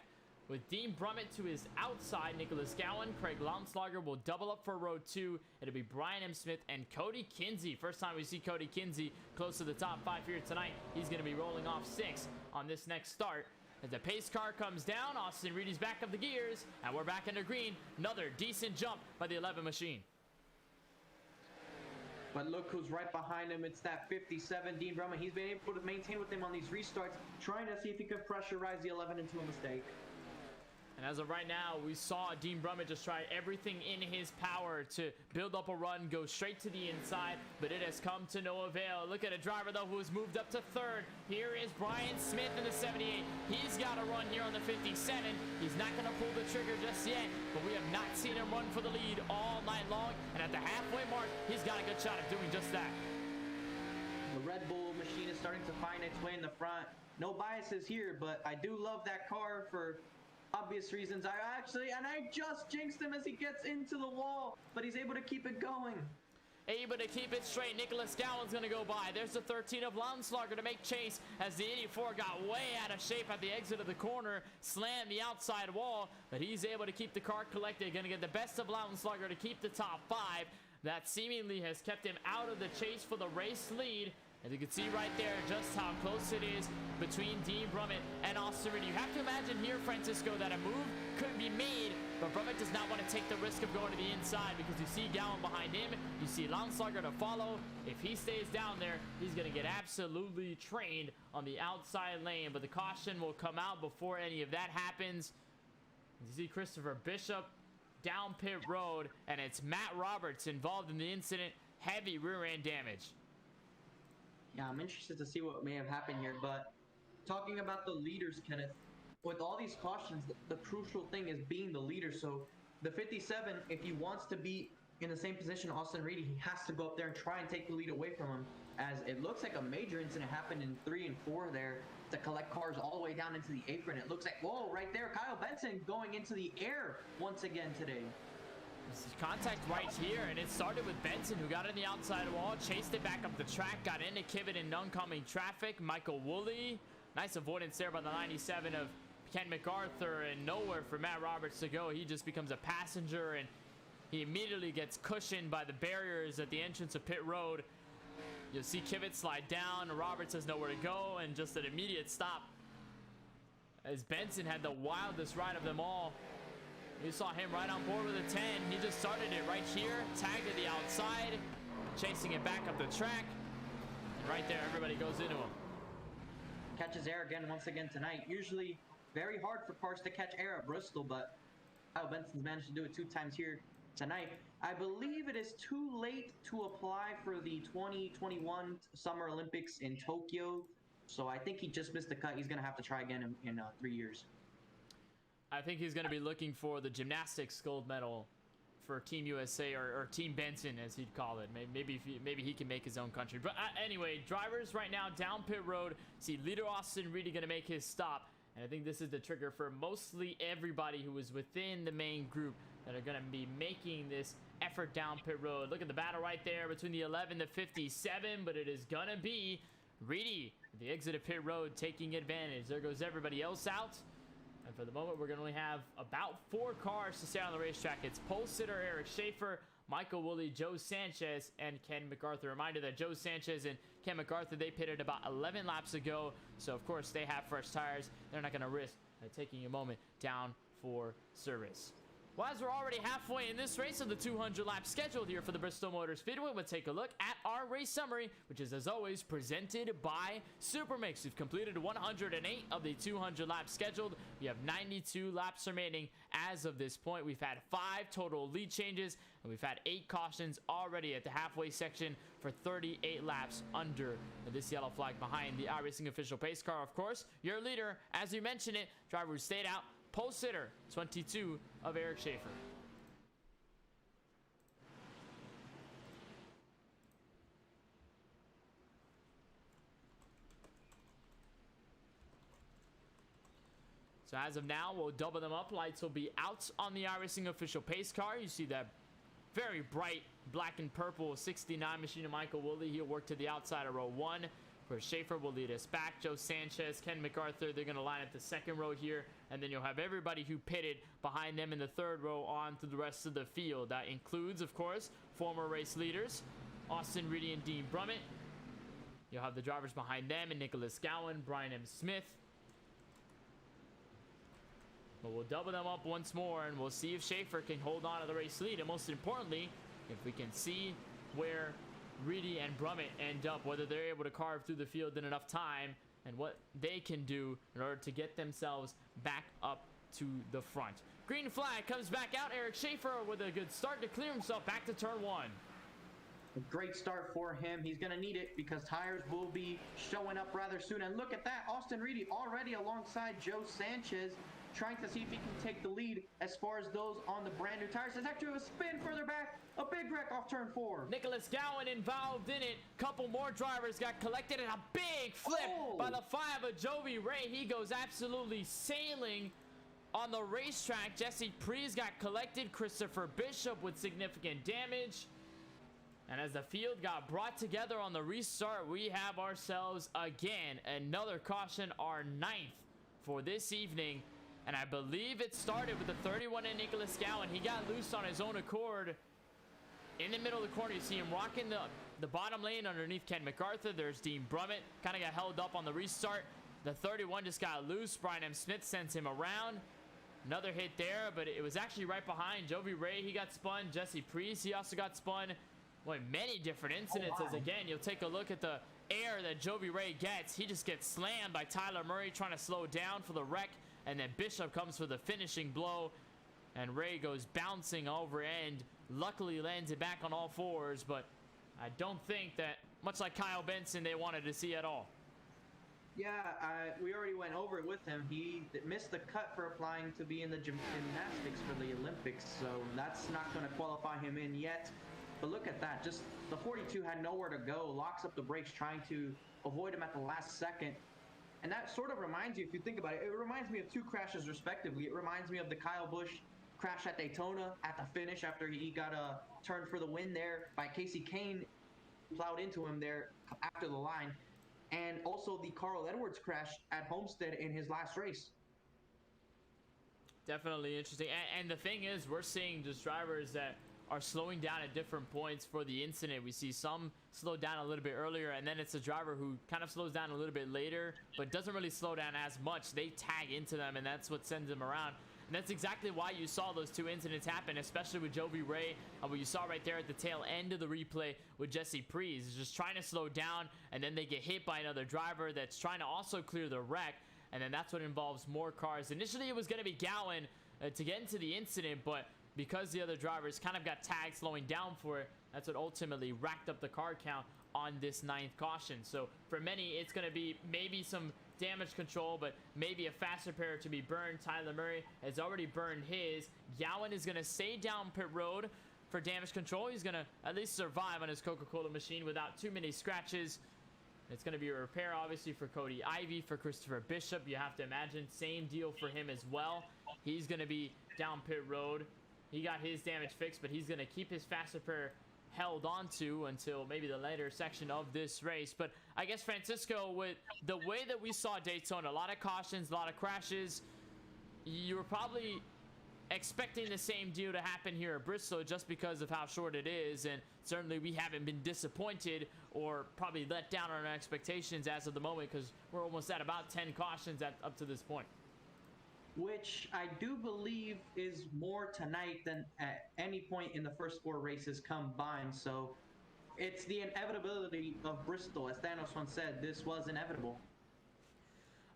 with Dean Brummett to his outside. Nicholas Gowan, Craig Launslager will double up for row 2. It'll be Brian M. Smith and Cody Kinsey. First time we see Cody Kinsey close to the top 5 here tonight. He's going to be rolling off 6 on this next start. As the pace car comes down, Austin Reedy's back up the gears, and we're back into green. Another decent jump by the 11 machine. But look who's right behind him. It's that 57, Dean Brummett. He's been able to maintain with him on these restarts, trying to see if he can pressurize the 11 into a mistake. And as of right now, we saw Dean Brummett just try everything in his power to build up a run, go straight to the inside, but it has come to no avail. Look at a driver, though, who has moved up to 3rd. Here is Brian Smith in the 78. He's got a run here on the 57. He's not going to pull the trigger just yet, but we have not seen him run for the lead all night long. And at the halfway mark, he's got a good shot at doing just that. The Red Bull machine is starting to find its way in the front. No biases here, but I do love that car for obvious reasons. I just jinxed him as he gets into the wall, but he's able to keep it going. Able to keep it straight. Nicholas Gowan's going to go by. There's the 13 of Launslager to make chase as the 84 got way out of shape at the exit of the corner, slammed the outside wall, but he's able to keep the car collected. Going to get the best of Launslager to keep the top 5. That seemingly has kept him out of the chase for the race lead. As you can see right there just how close it is between Dean Brummett and Austin Reedy. You have to imagine here, Francisco, that a move could be made, but Brummett does not want to take the risk of going to the inside because you see Gowan behind him. You see Launslager to follow. If he stays down there, he's going to get absolutely trained on the outside lane, but the caution will come out before any of that happens. You see Christopher Bishop down pit road, and it's Matt Roberts involved in the incident. Heavy rear end damage. Yeah, I'm interested to see what may have happened here, but talking about the leaders, Kenneth, with all these cautions, the crucial thing is being the leader. So the 57, if he wants to be in the same position Austin Reedy, he has to go up there and try and take the lead away from him, as it looks like a major incident happened in 3 and 4 there to collect cars all the way down into the apron. It looks like, whoa, right there, Kyle Benson going into the air once again today. This is contact right here, and it started with Benson, who got in the outside wall, chased it back up the track, got into Kivett in oncoming traffic. Michael Woolley, nice avoidance there by the 97 of Ken MacArthur, and nowhere for Matt Roberts to go. He just becomes a passenger, and he immediately gets cushioned by the barriers at the entrance of pit road. You'll see Kivett slide down, Roberts has nowhere to go, and just an immediate stop as Benson had the wildest ride of them all. You saw him right on board with a 10. He just started it right here, tagged to the outside, chasing it back up the track. And right there, everybody goes into him. Catches air again, once again tonight. Usually very hard for cars to catch air at Bristol, but Kyle Benson's managed to do it 2 times here tonight. I believe it is too late to apply for the 2021 Summer Olympics in Tokyo, so I think he just missed the cut. He's going to have to try again in 3 years. I think he's going to be looking for the gymnastics gold medal for Team USA, or Team Benson, as he'd call it. Maybe he can make his own country. But anyway, drivers right now down pit road. See leader Austin Reedy going to make his stop. And I think this is the trigger for mostly everybody who is within the main group that are going to be making this effort down pit road. Look at the battle right there between the 11 and the 57, but it is going to be Reedy at the exit of pit road taking advantage. There goes everybody else out. And for the moment, we're going to only have about 4 cars to stay on the racetrack. It's pole sitter Eric Schaefer, Michael Woolley, Joe Sanchez, and Ken MacArthur. Reminder that Joe Sanchez and Ken MacArthur, they pitted about 11 laps ago. So, of course, they have fresh tires. They're not going to risk taking a moment down for service. Well, as we're already halfway in this race of the 200 laps scheduled here for the Bristol Motor Speedway, we'll take a look at our race summary, which is, as always, presented by Supermix. We've completed 108 of the 200 laps scheduled. We have 92 laps remaining as of this point. We've had 5 total lead changes, and we've had 8 cautions already at the halfway section for 38 laps under this yellow flag behind the iRacing official pace car. Of course, your leader, as you mentioned it, driver who stayed out, pole sitter 22 of Eric Schaefer. So as of now, we'll double them up. Lights will be out on the iRacing official pace car. You see that very bright black and purple 69 machine of Michael Woolley. He'll work to the outside of row 1. Where Schaefer will lead us back. Joe Sanchez, Ken MacArthur, they're going to line up the second row here. And then you'll have everybody who pitted behind them in the third row on to the rest of the field. That includes, of course, former race leaders, Austin Reedy and Dean Brummett. You'll have the drivers behind them and Nicholas Gowan, Brian M. Smith. But we'll double them up once more, and we'll see if Schaefer can hold on to the race lead. And most importantly, if we can see where Reedy and Brummett end up, whether they're able to carve through the field in enough time, and what they can do in order to get themselves back up to the front. Green flag comes back out. Eric Schaefer with a good start to clear himself back to turn 1. A great start for him. He's going to need it because tires will be showing up rather soon. And look at that. Austin Reedy already alongside Joe Sanchez, trying to see if he can take the lead as far as those on the brand new tires. There's actually a spin further back. A big wreck off turn 4. Nicholas Gowan involved in it. Couple more drivers got collected, and a big flip by the 5 of Jovi Ray. He goes absolutely sailing on the racetrack. Jesse Prees got collected. Christopher Bishop with significant damage. And as the field got brought together on the restart, we have ourselves again another caution, our 9th for this evening. And I believe it started with the 31 and Nicholas Gowan. He got loose on his own accord in the middle of the corner. You see him rocking the bottom lane underneath Ken MacArthur. There's Dean Brummett. Kind of got held up on the restart. The 31 just got loose. Brian M. Smith sends him around. Another hit there, but it was actually right behind Jovi Ray. He got spun. Jesse Prees, he also got spun. Boy, many different incidences. Again, you'll take a look at the air that Jovi Ray gets. He just gets slammed by Tyler Murray trying to slow down for the wreck. And then Bishop comes for the finishing blow. And Ray goes bouncing over end. Luckily lands it back on all fours. But I don't think that, much like Kyle Benson, they wanted to see at all. Yeah, we already went over it with him. He missed the cut for applying to be in the gymnastics for the Olympics. So that's not going to qualify him in yet. But look at that. Just the 42 had nowhere to go. Locks up the brakes trying to avoid him at the last second. And that sort of reminds you, if you think about it, it reminds me of 2 crashes respectively. It reminds me of the Kyle Busch crash at Daytona at the finish after he got a turn for the win there by Casey Kane. Plowed into him there after the line. And also the Carl Edwards crash at Homestead in his last race. Definitely interesting. And the thing is, we're seeing just drivers that are slowing down at different points for the incident. We see some slow down a little bit earlier, and then it's a driver who kind of slows down a little bit later, but doesn't really slow down as much. They tag into them, and that's what sends them around. And that's exactly why you saw those 2 incidents happen, especially with Jovi Ray, and what you saw right there at the tail end of the replay with Jesse Prees. Is just trying to slow down, and then they get hit by another driver that's trying to also clear the wreck, and then that's what involves more cars. Initially, it was going to be Gowan to get into the incident, but because the other drivers kind of got tagged slowing down for it, that's what ultimately racked up the car count on this 9th caution. So for many, it's going to be maybe some damage control, but maybe a fast repair to be burned. Tyler Murray has already burned his. Gowan is going to stay down pit road for damage control. He's going to at least survive on his Coca-Cola machine without too many scratches. It's going to be a repair, obviously, for Cody Ivey, for Christopher Bishop. You have to imagine, same deal for him as well. He's going to be down pit road. He got his damage fixed, but he's going to keep his fast repair held onto until maybe the later section of this race. But I guess, Francisco, with the way that we saw Daytona, a lot of cautions, a lot of crashes, you were probably expecting the same deal to happen here at Bristol just because of how short it is. And certainly we haven't been disappointed or probably let down on our expectations as of the moment, because we're almost at about 10 cautions up to this point. Which I do believe is more tonight than at any point in the first 4 races combined. So it's the inevitability of Bristol. As Thanos once said, this was inevitable.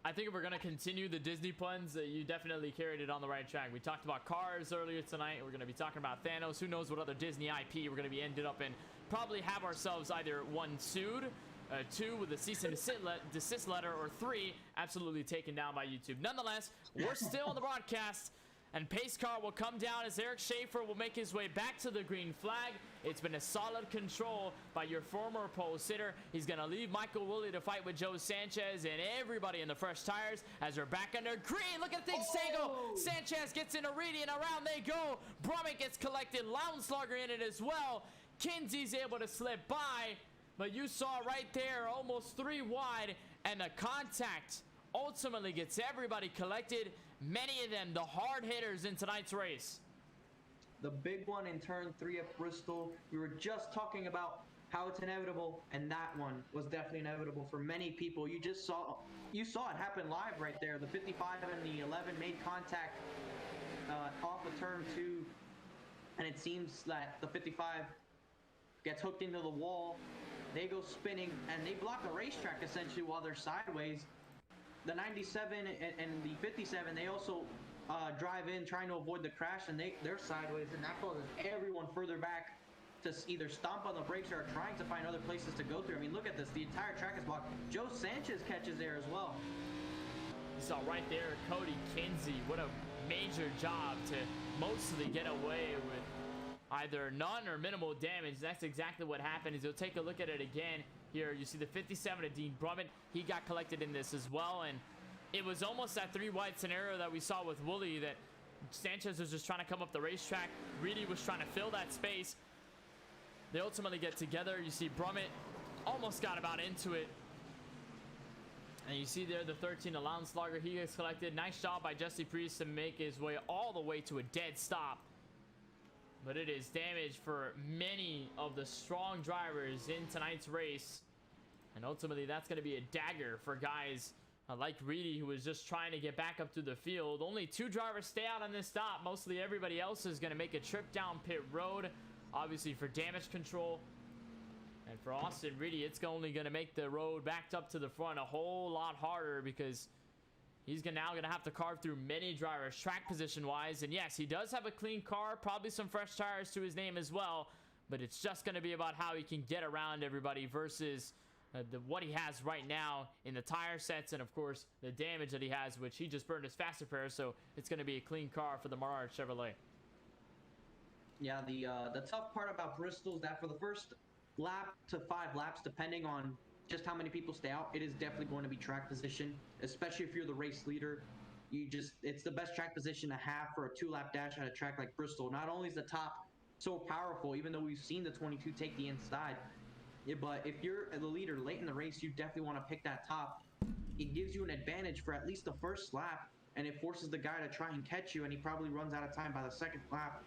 I think if we're going to continue the Disney puns, you definitely carried it on the right track. We talked about cars earlier tonight. We're going to be talking about Thanos. Who knows what other Disney IP we're going to be ended up in. Probably have ourselves either 1 sued, 2 with a cease and desist letter, or 3 absolutely taken down by YouTube. Nonetheless, we're still on the broadcast And pace car will come down as Eric Schaefer will make his way back to the green flag. It's been a solid control by your former pole sitter. He's going to leave Michael Woolley to fight with Joe Sanchez and everybody in the fresh tires as they're back under green. Look at things tango. Sanchez gets into Reedy and around they go. Brummett gets collected. Lounslugger in it as well. Kinsey's able to slip by, but you saw right there almost 3 wide, and the contact ultimately gets everybody collected. Many of them the hard hitters in tonight's race. The big one in turn 3 at Bristol. We were just talking about how it's inevitable, and that one was definitely inevitable for many people. You saw it happen live right there. The 55 and the 11 made contact off of turn 2, and it seems that the 55 gets hooked into the wall. They go spinning, and they block the racetrack essentially while they're sideways. The 97 and the 57, they also drive in trying to avoid the crash, and they're sideways, and that causes everyone further back to either stomp on the brakes or trying to find other places to go through. I mean, look at this. The entire track is blocked. Joe Sanchez catches there as well. You saw right there, Cody Kinsey. What a major job to mostly get away with either none or minimal damage. That's exactly what happened. As you'll take a look at it again here, you see the 57 of Dean Brummett. He got collected in this as well, and it was almost that 3 wide scenario that we saw with Woolley, that Sanchez was just trying to come up the racetrack. Reedy was trying to fill that space. They ultimately get together. You see Brummett almost got about into it. And you see there the 13 allowance logger. He gets collected. Nice job by Jesse Priest to make his way all the way to a dead stop. But it is damage for many of the strong drivers in tonight's race. And ultimately, that's going to be a dagger for guys like Reedy, who was just trying to get back up to the field. Only 2 drivers stay out on this stop. Mostly everybody else is going to make a trip down pit road, obviously for damage control. And for Austin Reedy, it's only going to make the road backed up to the front a whole lot harder, because he's now going to have to carve through many drivers track position wise. And yes, he does have a clean car, probably some fresh tires to his name as well, but it's just going to be about how he can get around everybody versus what he has right now in the tire sets, and of course the damage that he has, which he just burned his fast repair. So it's going to be a clean car for the Menard Chevrolet. Yeah, the tough part about Bristol is that for the first lap to 5 laps, depending on just how many people stay out, it is definitely going to be track position, especially if you're the race leader. It's the best track position to have for a 2-lap dash at a track like Bristol. Not only is the top so powerful, even though we've seen the 22 take the inside, but if you're the leader late in the race, you definitely want to pick that top. It gives you an advantage for at least the first lap, and it forces the guy to try and catch you, and he probably runs out of time by the second lap.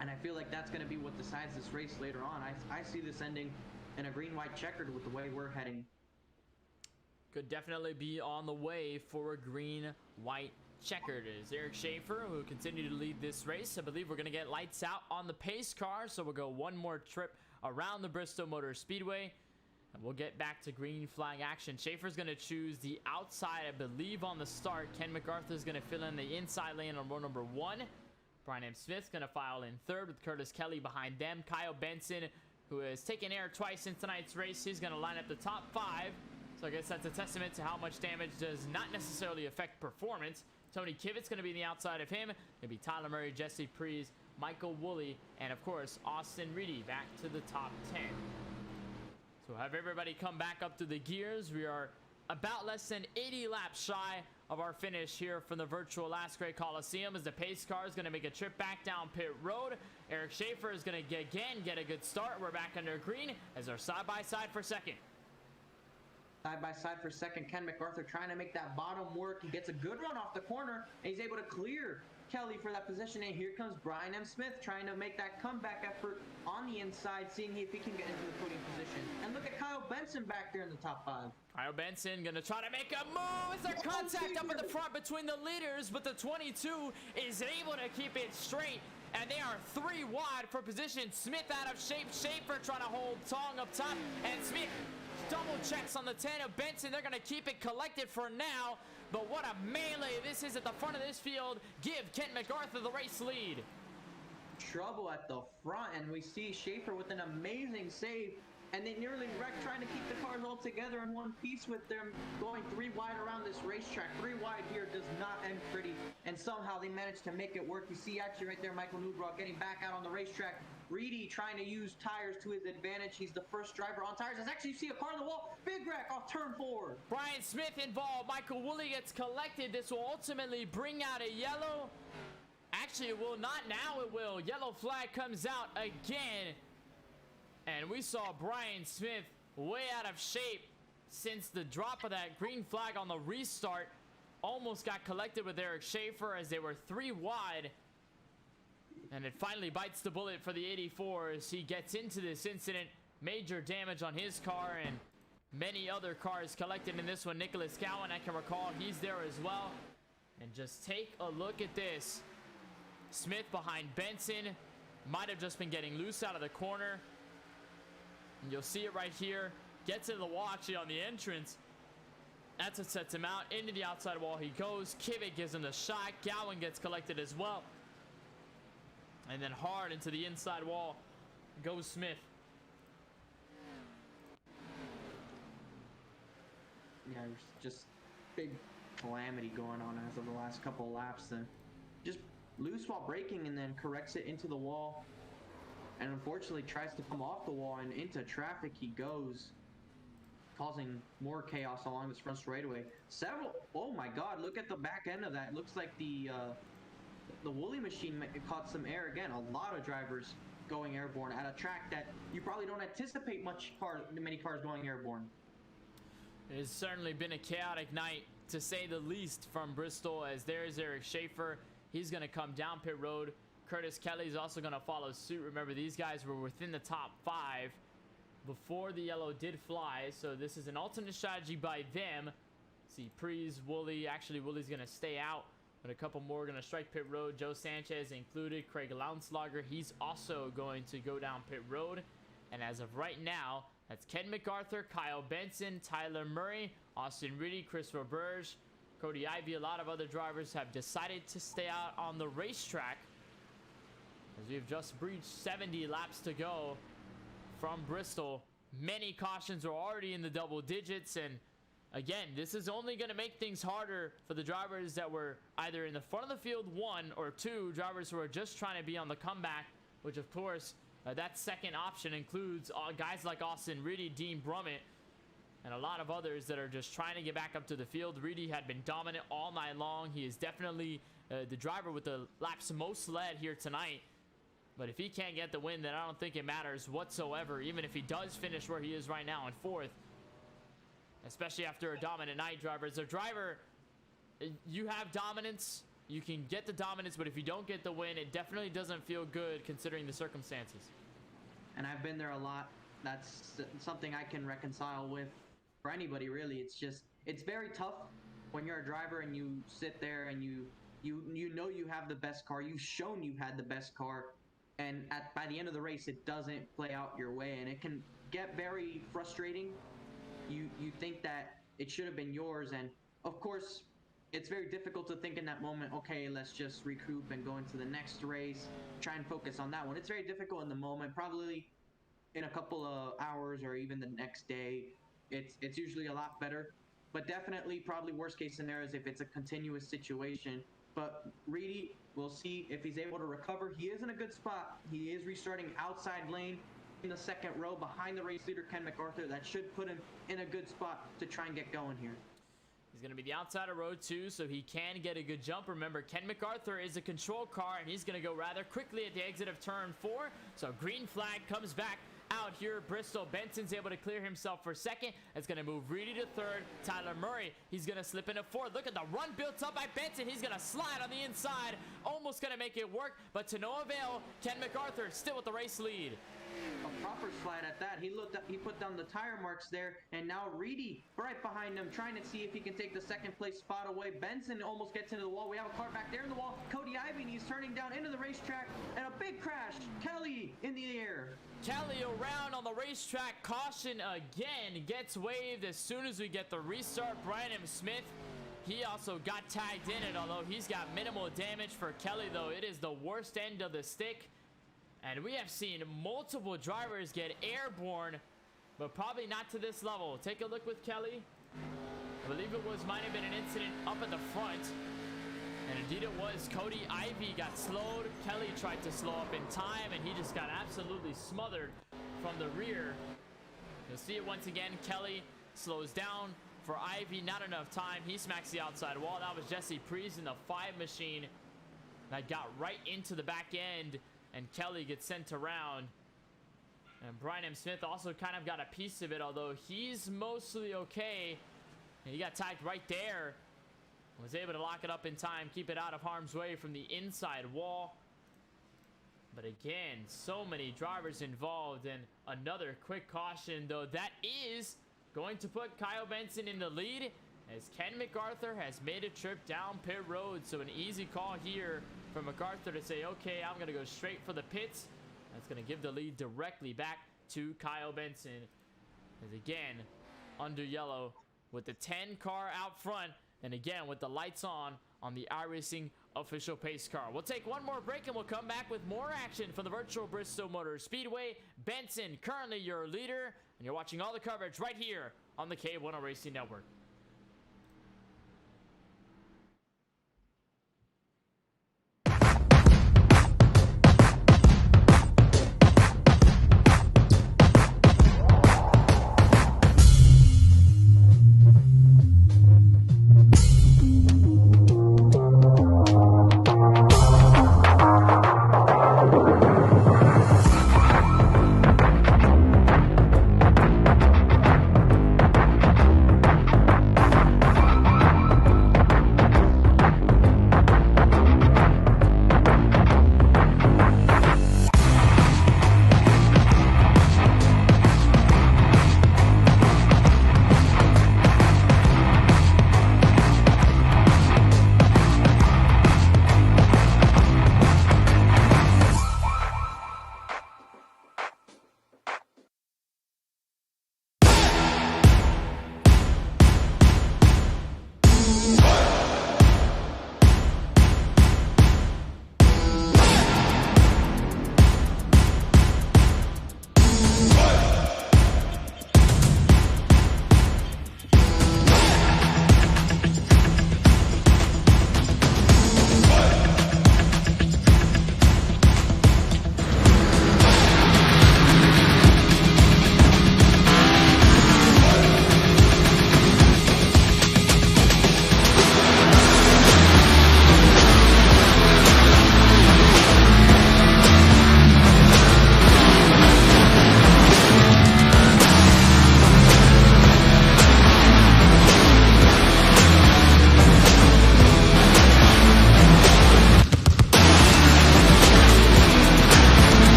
And I feel like that's going to be what decides this race later on. I see this ending in a green-white checkered with the way we're heading. Could definitely be on the way for a green-white checkered. It is Eric Schaefer who will continue to lead this race. I believe we're going to get lights out on the pace car, so we'll go one more trip around the Bristol Motor Speedway, and we'll get back to green flag action. Schaefer's going to choose the outside, I believe, on the start. Ken MacArthur's going to fill in the inside lane on row number 1. Brian M. Smith's going to file in 3rd with Curtis Kelly behind them. Kyle Benson, who has taken air twice in tonight's race, he's going to line up the top 5. So I guess that's a testament to how much damage does not necessarily affect performance. Tony Kivett's going to be on the outside of him. It'll be Tyler Murray, Jesse Priest, Michael Woolley, and of course Austin Reedy back to the top 10. So have everybody come back up to the gears. We are about less than 80 laps shy of our finish here from the virtual Last Great Coliseum, as the pace car is going to make a trip back down pit road. Eric Schaefer is going to get a good start. We're back under green as our side-by-side for second. Side-by-side for second, Ken MacArthur trying to make that bottom work. He gets a good run off the corner, and he's able to clear Kelly for that position. And here comes Brian M. Smith trying to make that comeback effort on the inside, seeing if he can get into the podium position. And look at Kyle Benson back there in the top 5. Kyle Benson going to try to make a move. It's a contact up at the front between the leaders, but the 22 is able to keep it straight. And they are 3 wide for position. Smith out of shape. Schaefer trying to hold Tong up top. And Smith double checks on the 10 of Benson. They're going to keep it collected for now. But what a melee this is at the front of this field. Give Kent MacArthur the race lead. Trouble at the front, and we see Schaefer with an amazing save and they nearly wrecked trying to keep the cars all together in one piece with them going 3 wide around this racetrack. 3 wide here does not end pretty, and somehow they managed to make it work. You see actually right there Michael Newbrough getting back out on the racetrack. Reedy trying to use tires to his advantage. He's the first driver on tires. As actually you see a car on the wall. Big wreck off turn 4. Brian Smith involved. Michael Woolley gets collected. This will ultimately bring out a yellow. Actually, it will not. Now it will. Yellow flag comes out again. And we saw Brian Smith way out of shape since the drop of that green flag on the restart. Almost got collected with Eric Schaefer as they were 3 wide. And it finally bites the bullet for the 84 as he gets into this incident. Major damage on his car and many other cars collected in this one. Nicholas Cowan, I can recall, he's there as well. And just take a look at this. Smith behind Benson. Might have just been getting loose out of the corner. And you'll see it right here. Gets into the wall actually on the entrance. That's what sets him out. Into the outside wall he goes. Kivik gives him the shot. Gowan gets collected as well. And then hard into the inside wall goes Smith. Yeah, there's just big calamity going on as of the last couple of laps. And just loose while braking and then corrects it into the wall. And unfortunately tries to come off the wall and into traffic he goes, causing more chaos along this front straightaway. Oh my God, look at the back end of that. Looks like the Woolley machine caught some air again. A lot of drivers going airborne at a track that you probably don't anticipate many cars going airborne. It has certainly been a chaotic night, to say the least, from Bristol, as there's Eric Schaefer. He's going to come down pit road. Curtis Kelly's also going to follow suit. Remember, these guys were within the top 5 before the yellow did fly, so this is an alternate strategy by them. See, Prees, Woolley. Actually, Woolley's going to stay out, but a couple more are going to strike pit road. Joe Sanchez included. Craig Launslager, he's also going to go down pit road. And as of right now, that's Ken MacArthur, Kyle Benson, Tyler Murray, Austin Reedy, Chris Roberge, Cody Ivey. A lot of other drivers have decided to stay out on the racetrack, as we've just breached 70 laps to go from Bristol. Many cautions are already in the double digits, and again, this is only going to make things harder for the drivers that were either in the front of the field, 1 or 2 drivers who are just trying to be on the comeback, which of course that second option includes guys like Austin Reedy, Dean Brummett, and a lot of others that are just trying to get back up to the field. Reedy had been dominant all night long. He is definitely the driver with the laps most led here tonight. But if he can't get the win, then I don't think it matters whatsoever, even if he does finish where he is right now in 4th. Especially after a dominant night, driver. As a driver, you have dominance. You can get the dominance, but if you don't get the win, it definitely doesn't feel good considering the circumstances. And I've been there a lot. That's something I can reconcile with for anybody, really. It's very tough when you're a driver and you sit there and you know you have the best car. You've shown you had the best car. And by the end of the race, it doesn't play out your way. And it can get very frustrating. You think that it should have been yours. And of course, it's very difficult to think in that moment, okay, let's just recoup and go into the next race, try and focus on that one. It's very difficult in the moment. Probably in a couple of hours or even the next day, it's usually a lot better. But definitely, probably worst case scenario is if it's a continuous situation. But Reedy, we'll see if he's able to recover. He is in a good spot. He is restarting outside lane in the 2nd row behind the race leader, Ken MacArthur. That should put him in a good spot to try and get going here. He's going to be the outside of row 2, so he can get a good jump. Remember, Ken MacArthur is a control car, and he's going to go rather quickly at the exit of turn 4. So green flag comes back out here at Bristol. Benson's able to clear himself for 2nd. It's going to move Reedy to 3rd. Tyler Murray, he's going to slip into 4th. Look at the run built up by Benson. He's going to slide on the inside. Almost going to make it work, but to no avail. Ken MacArthur still with the race lead. A proper slide at that. He put down the tire marks there, and now Reedy right behind him, trying to see if he can take the 2nd place spot away. Benson almost gets into the wall. We have a car back there in the wall. Cody Ivey, he's turning down into the racetrack, and a big crash. Kelly in the air. Kelly around on the racetrack. Caution again gets waved as soon as we get the restart. Brian M. Smith, he also got tagged in it, although he's got minimal damage. For Kelly, though, it is the worst end of the stick. And we have seen multiple drivers get airborne but probably not to this level. Take a look with Kelly. I believe might have been an incident up at the front. And indeed it was. Cody Ivy got slowed. Kelly tried to slow up in time, and he just got absolutely smothered from the rear. You'll see it once again. Kelly slows down for Ivy. Not enough time. He smacks the outside wall. That was Jesse Priest in the 5 machine that got right into the back end, and Kelly gets sent around. And Brian M. Smith also kind of got a piece of it, although he's mostly okay. And he got tagged right there. Was able to lock it up in time, keep it out of harm's way from the inside wall. But again, so many drivers involved, and another quick caution, though, that is going to put Kyle Benson in the lead, as Ken MacArthur has made a trip down pit road. So an easy call here for MacArthur to say, okay, I'm going to go straight for the pits. That's going to give the lead directly back to Kyle Benson. As again, under yellow with the 10 car out front. And again, with the lights on the iRacing official pace car. We'll take one more break and we'll come back with more action from the virtual Bristol Motor Speedway. Benson, currently your leader, and you're watching all the coverage right here on the KBueno Racing Network.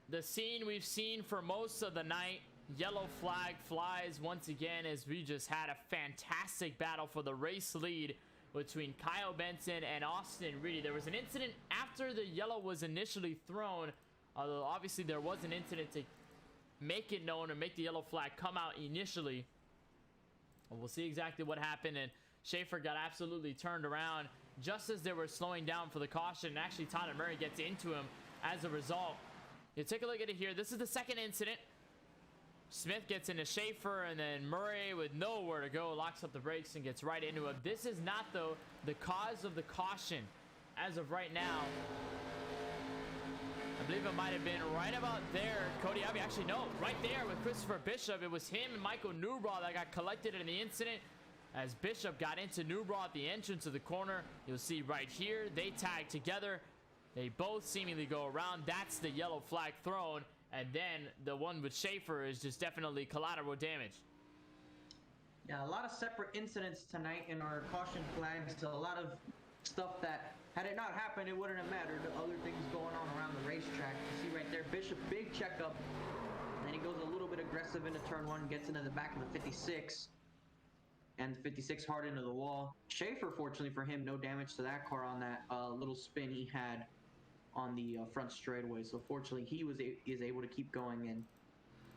The scene we've seen for most of the night. Yellow flag flies once again as we just had a fantastic battle for the race lead between Kyle Benson and Austin Reedy. There was an incident after the yellow was initially thrown, although obviously there was an incident to make it known or make the yellow flag come out initially. We'll see exactly what happened, and Schaefer got absolutely turned around just as they were slowing down for the caution, and actually Tyler Murray gets into him as a result. You take a look at it here. This is the second incident. Smith gets into Schaefer, and then Murray, with nowhere to go, locks up the brakes and gets right into it. This is not, though, the cause of the caution as of right now. I believe it might have been right about there. Cody Abbey, actually, no, right there with Christopher Bishop. It was him and Michael Newbraw that got collected in the incident. As Bishop got into Newbraw at the entrance of the corner, you'll see right here, they tag together. They both seemingly go around. That's the yellow flag thrown. And then the one with Schaefer is just definitely collateral damage. Yeah, a lot of separate incidents tonight in our caution flags. A lot of stuff that, had it not happened, it wouldn't have mattered. Other things going on around the racetrack. You see right there, Bishop, big checkup. And he goes a little bit aggressive into turn one, gets into the back of the 56. And 56 hard into the wall. Schaefer, fortunately for him, no damage to that car on that little spin he had on the front straightaway. So fortunately, he is able to keep going, and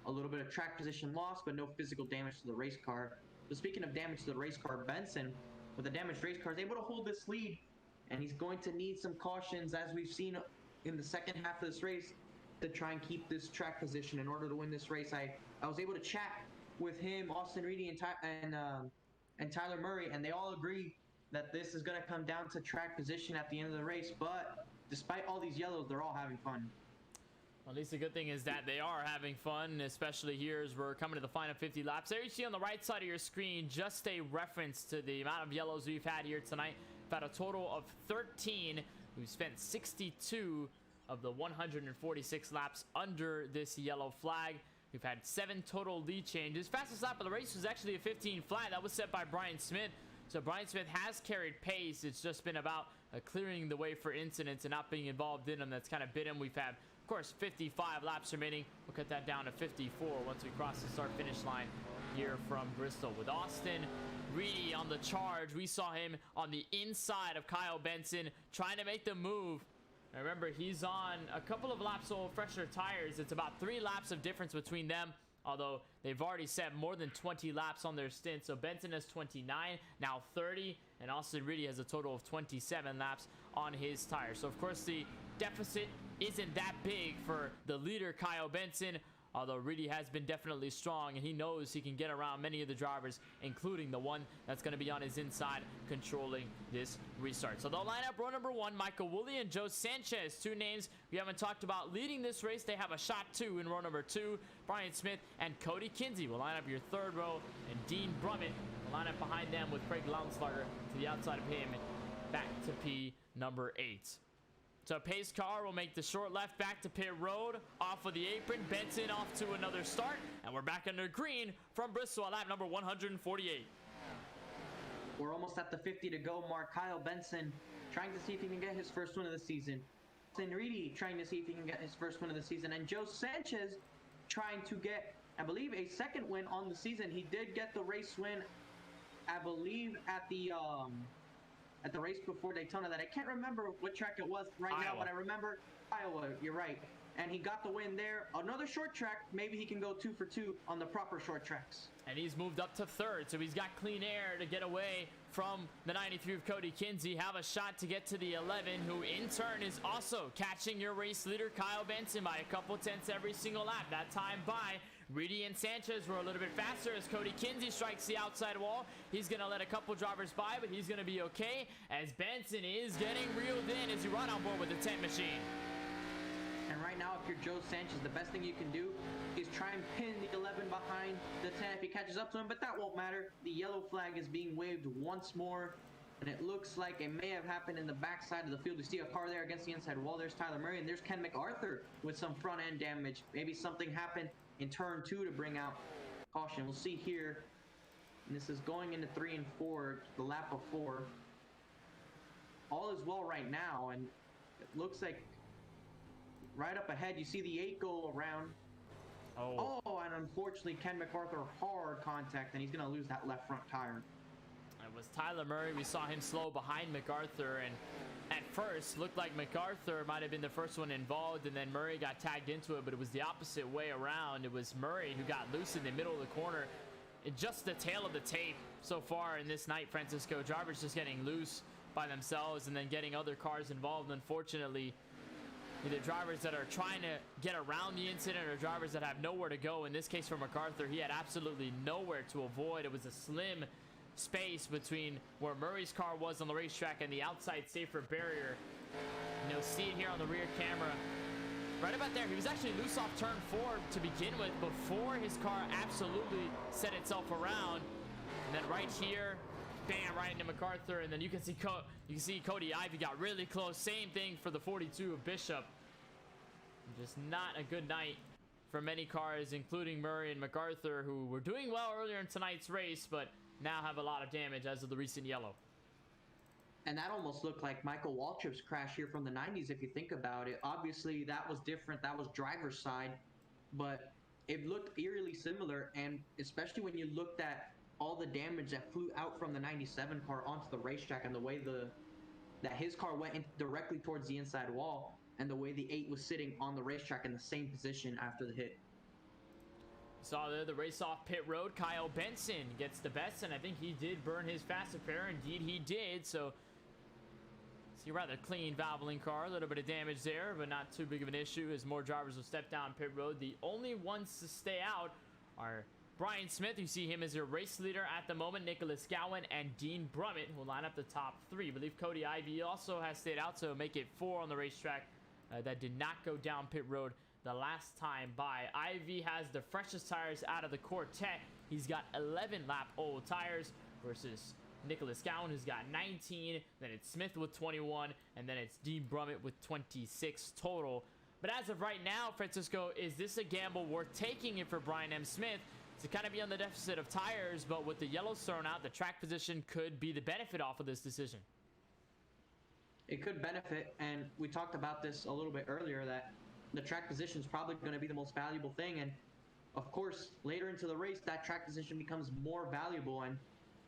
a little bit of track position loss, but no physical damage to the race car. But speaking of damage to the race car, Benson, with a damaged race car, is able to hold this lead, and he's going to need some cautions, as we've seen in the second half of this race, to try and keep this track position in order to win this race. I was able to chat with him, Austin Reedy, and Tyler Murray, and they all agree that this is going to come down to track position at the end of the race. But despite all these yellows, they're all having fun. Well, at least the good thing is that they are having fun, especially here as we're coming to the final 50 laps. There you see on the right side of your screen just a reference to the amount of yellows we've had here tonight. We've had a total of 13. We've spent 62 of the 146 laps under this yellow flag. We've had 7 total lead changes. Fastest lap of the race was actually a 15 flat. That was set by Brian Smith. So Brian Smith has carried pace. It's just been about clearing the way for incidents and not being involved in them. That's kind of bit him. We've had, of course, 55 laps remaining. We'll cut that down to 54 once we cross the start-finish line here from Bristol. With Austin Reedy on the charge, we saw him on the inside of Kyle Benson trying to make the move. Now remember, he's on a couple of laps old fresher tires. It's about 3 laps of difference between them, although they've already set more than 20 laps on their stint. So Benson has 29, now 30, and Austin Reedy has a total of 27 laps on his tires. So of course the deficit isn't that big for the leader, Kyle Benson, although Reedy has been definitely strong, and he knows he can get around many of the drivers, including the one that's going to be on his inside controlling this restart. So they'll line up row number 1, Michael Woolley and Joe Sanchez, 2 names we haven't talked about leading this race. They have a shot 2 in row number 2. Brian Smith and Cody Kinsey will line up your 3rd row, and Dean Brummett will line up behind them with Craig Launslager to the outside of him, back to P number 8. So pace car will make the short left back to pit road, off of the apron. Benson off to another start, and we're back under green from Bristol at lap number 148. We're almost at the 50 to go mark. Kyle Benson trying to see if he can get his first win of the season. Austin Reedy trying to see if he can get his first win of the season. And Joe Sanchez trying to get, I believe, a 2nd win on the season. He did get the race win, I believe, at the race before Daytona that I can't remember what track it was right now, but I remember Iowa, you're right. And he got the win there. Another short track, maybe he can go 2 for 2 on the proper short tracks. And he's moved up to 3rd, so he's got clean air to get away from the 93 of Cody Kinsey. Have a shot to get to the 11, who in turn is also catching your race leader, Kyle Benson, by a couple tenths every single lap. That time by Reedy and Sanchez were a little bit faster as Cody Kinsey strikes the outside wall. He's going to let a couple drivers by, but he's going to be okay as Benson is getting reeled in as you run on board with the tent machine. And right now, if you're Joe Sanchez, the best thing you can do is try and pin the 11 behind the 10 if he catches up to him, but that won't matter. The yellow flag is being waved once more, and it looks like it may have happened in the backside of the field. You see a car there against the inside wall. There's Tyler Murray, and there's Ken MacArthur with some front-end damage. Maybe something happened in turn 2 to bring out caution. We'll see here. And this is going into 3 and 4, the lap of 4. All is well right now, and it looks like right up ahead, you see the 8 go around. Oh, and unfortunately, Ken MacArthur, hard contact, and he's going to lose that left front tire. It was Tyler Murray. We saw him slow behind MacArthur, and at first looked like MacArthur might have been the first one involved, and then Murray got tagged into it, but it was the opposite way around. It was Murray who got loose in the middle of the corner. It's just the tail of the tape so far in this night, Francisco. Drivers just getting loose by themselves and then getting other cars involved. Unfortunately, either drivers that are trying to get around the incident or drivers that have nowhere to go. In this case for MacArthur, he had absolutely nowhere to avoid. It was a slim space between where Murray's car was on the racetrack and the outside safer barrier. And you'll see it here on the rear camera. Right about there, he was actually loose off turn 4 to begin with before his car absolutely set itself around. And then right here, bam, right into MacArthur, and then you can see Cody Ivey got really close. Same thing for the 42 of Bishop. Just not a good night for many cars, including Murray and MacArthur, who were doing well earlier in tonight's race, but now have a lot of damage as of the recent yellow. And that almost looked like Michael Waltrip's crash here from the 90s, if you think about it. Obviously, that was different. That was driver's side, but it looked eerily similar, and especially when you looked at all the damage that flew out from the 97 car onto the racetrack and the way that his car went directly towards the inside wall, and the way the 8 was sitting on the racetrack in the same position after the hit. Saw there the race off pit road. Kyle Benson gets the best, and I think he did burn his fast repair. Indeed, he did. So, see, rather clean Valvoline car. A little bit of damage there, but not too big of an issue as more drivers will step down pit road. The only ones to stay out are Brian Smith. You see him as your race leader at the moment. Nicholas Gowan and Dean Brummett will line up the top 3. I believe Cody Ivey also has stayed out, so make it 4 on the racetrack that did not go down pit road the last time by. Ivey has the freshest tires out of the quartet. He's got 11 lap old tires versus Nicholas Gowan, who's got 19. Then it's Smith with 21, and then it's Dean Brummett with 26 total. But as of right now, Francisco, is this a gamble worth taking it for Brian M. Smith to kind of be on the deficit of tires? But with the yellows thrown out, the track position could be the benefit off of this decision. It could benefit, and we talked about this a little bit earlier, that the track position is probably going to be the most valuable thing. And of course, later into the race, that track position becomes more valuable. And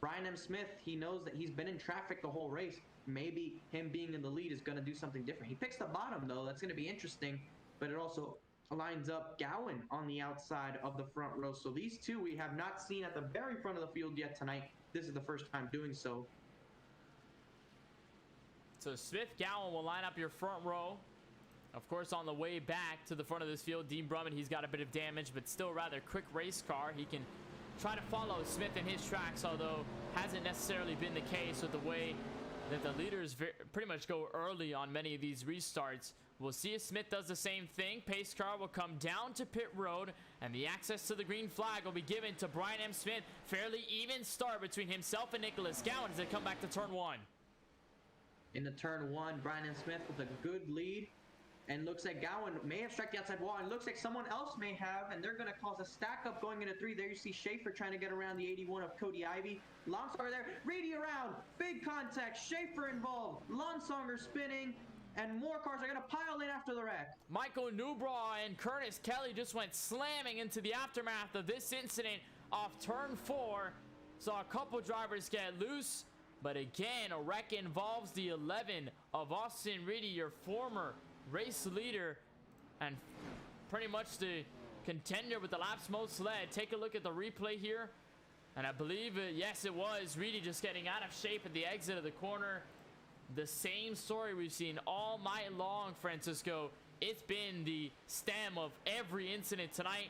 Brian M. Smith, he knows that he's been in traffic the whole race. Maybe him being in the lead is going to do something different. He picks the bottom, though. That's going to be interesting. But it also lines up Gowan on the outside of the front row. So these two we have not seen at the very front of the field yet tonight. This is the first time doing so. So Smith, Gowan will line up your front row. Of course, on the way back to the front of this field, Dean Brummett, he's got a bit of damage, but still rather quick race car. He can try to follow Smith in his tracks, although hasn't necessarily been the case with the way that the leaders pretty much go early on many of these restarts. We'll see if Smith does the same thing. Pace car will come down to pit road, and the access to the green flag will be given to Brian M. Smith. Fairly even start between himself and Nicholas Gowan as they come back to turn 1. Into turn 1, Brian M. Smith with a good lead. And looks like Gowan may have struck the outside wall, and looks like someone else may have, and they're going to cause a stack up going into 3. There you see Schaefer trying to get around the 81 of Cody Ivey. Lonsonger there, Reedy around, big contact, Schaefer involved, Lonsonger spinning, and more cars are going to pile in after the wreck. Michael Newbraw and Curtis Kelly just went slamming into the aftermath of this incident off turn 4. Saw a couple drivers get loose, but again, a wreck involves the 11 of Austin Reedy, your former race leader and pretty much the contender with the laps most led. Take a look at the replay here, and I believe yes, it was Reedy just getting out of shape at the exit of the corner. The same story we've seen all night long, Francisco. It's been the stem of every incident tonight,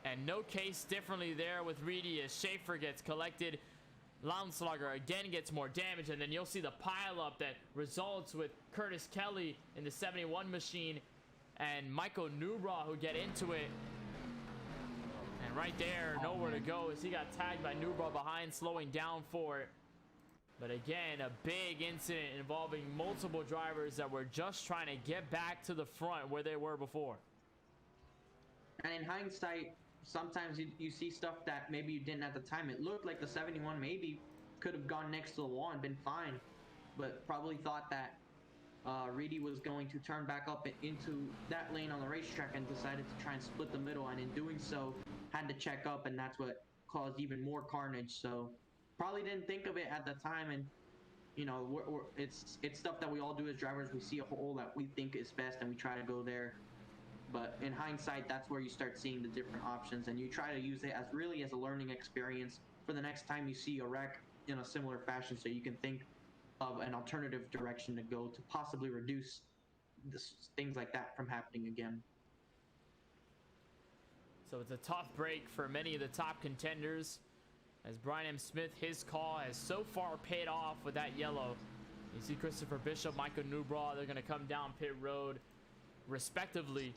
and no case differently there with Reedy as Schaefer gets collected. Lounslugger again gets more damage, and then you'll see the pileup that results with Curtis Kelly in the 71 machine and Michael Newbraw who get into it. And right there, nowhere to go as he got tagged by Newbraw behind, slowing down for it. But again, a big incident involving multiple drivers that were just trying to get back to the front where they were before. And in hindsight, sometimes you see stuff that maybe you didn't at the time. It looked like the 71 maybe could have gone next to the wall and been fine, but probably thought that Reedy was going to turn back up into that lane on the racetrack and decided to try and split the middle, and in doing so had to check up, and that's what caused even more carnage. So probably didn't think of it at the time, and you know, it's stuff that we all do as drivers. We see a hole that we think is best and we try to go there. But in hindsight, that's where you start seeing the different options, and you try to use it as really as a learning experience for the next time you see a wreck in a similar fashion, so you can think of an alternative direction to go to possibly reduce things like that from happening again. So it's a tough break for many of the top contenders, as Brian M. Smith, his call has so far paid off with that yellow. You see Christopher Bishop, Michael Newbraw, they're going to come down pit road respectively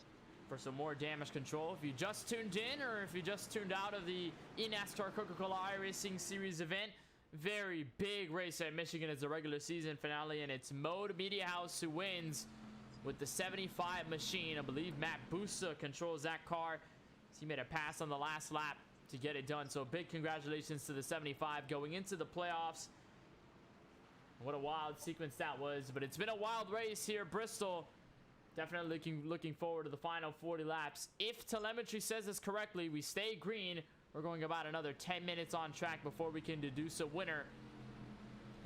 for some more damage control. If you just tuned in, or if you just tuned out of the eNASCAR Coca-Cola iRacing Series event, very big race at Michigan as the regular season finale, and it's Mode Media House who wins with the 75 machine. I believe Matt Busa controls that car. He made a pass on the last lap to get it done. So big congratulations to the 75 going into the playoffs. What a wild sequence that was. But it's been a wild race here at Bristol. Definitely looking forward to the final 40 laps. If telemetry says this correctly, we stay green. We're going about another 10 minutes on track before we can deduce a winner.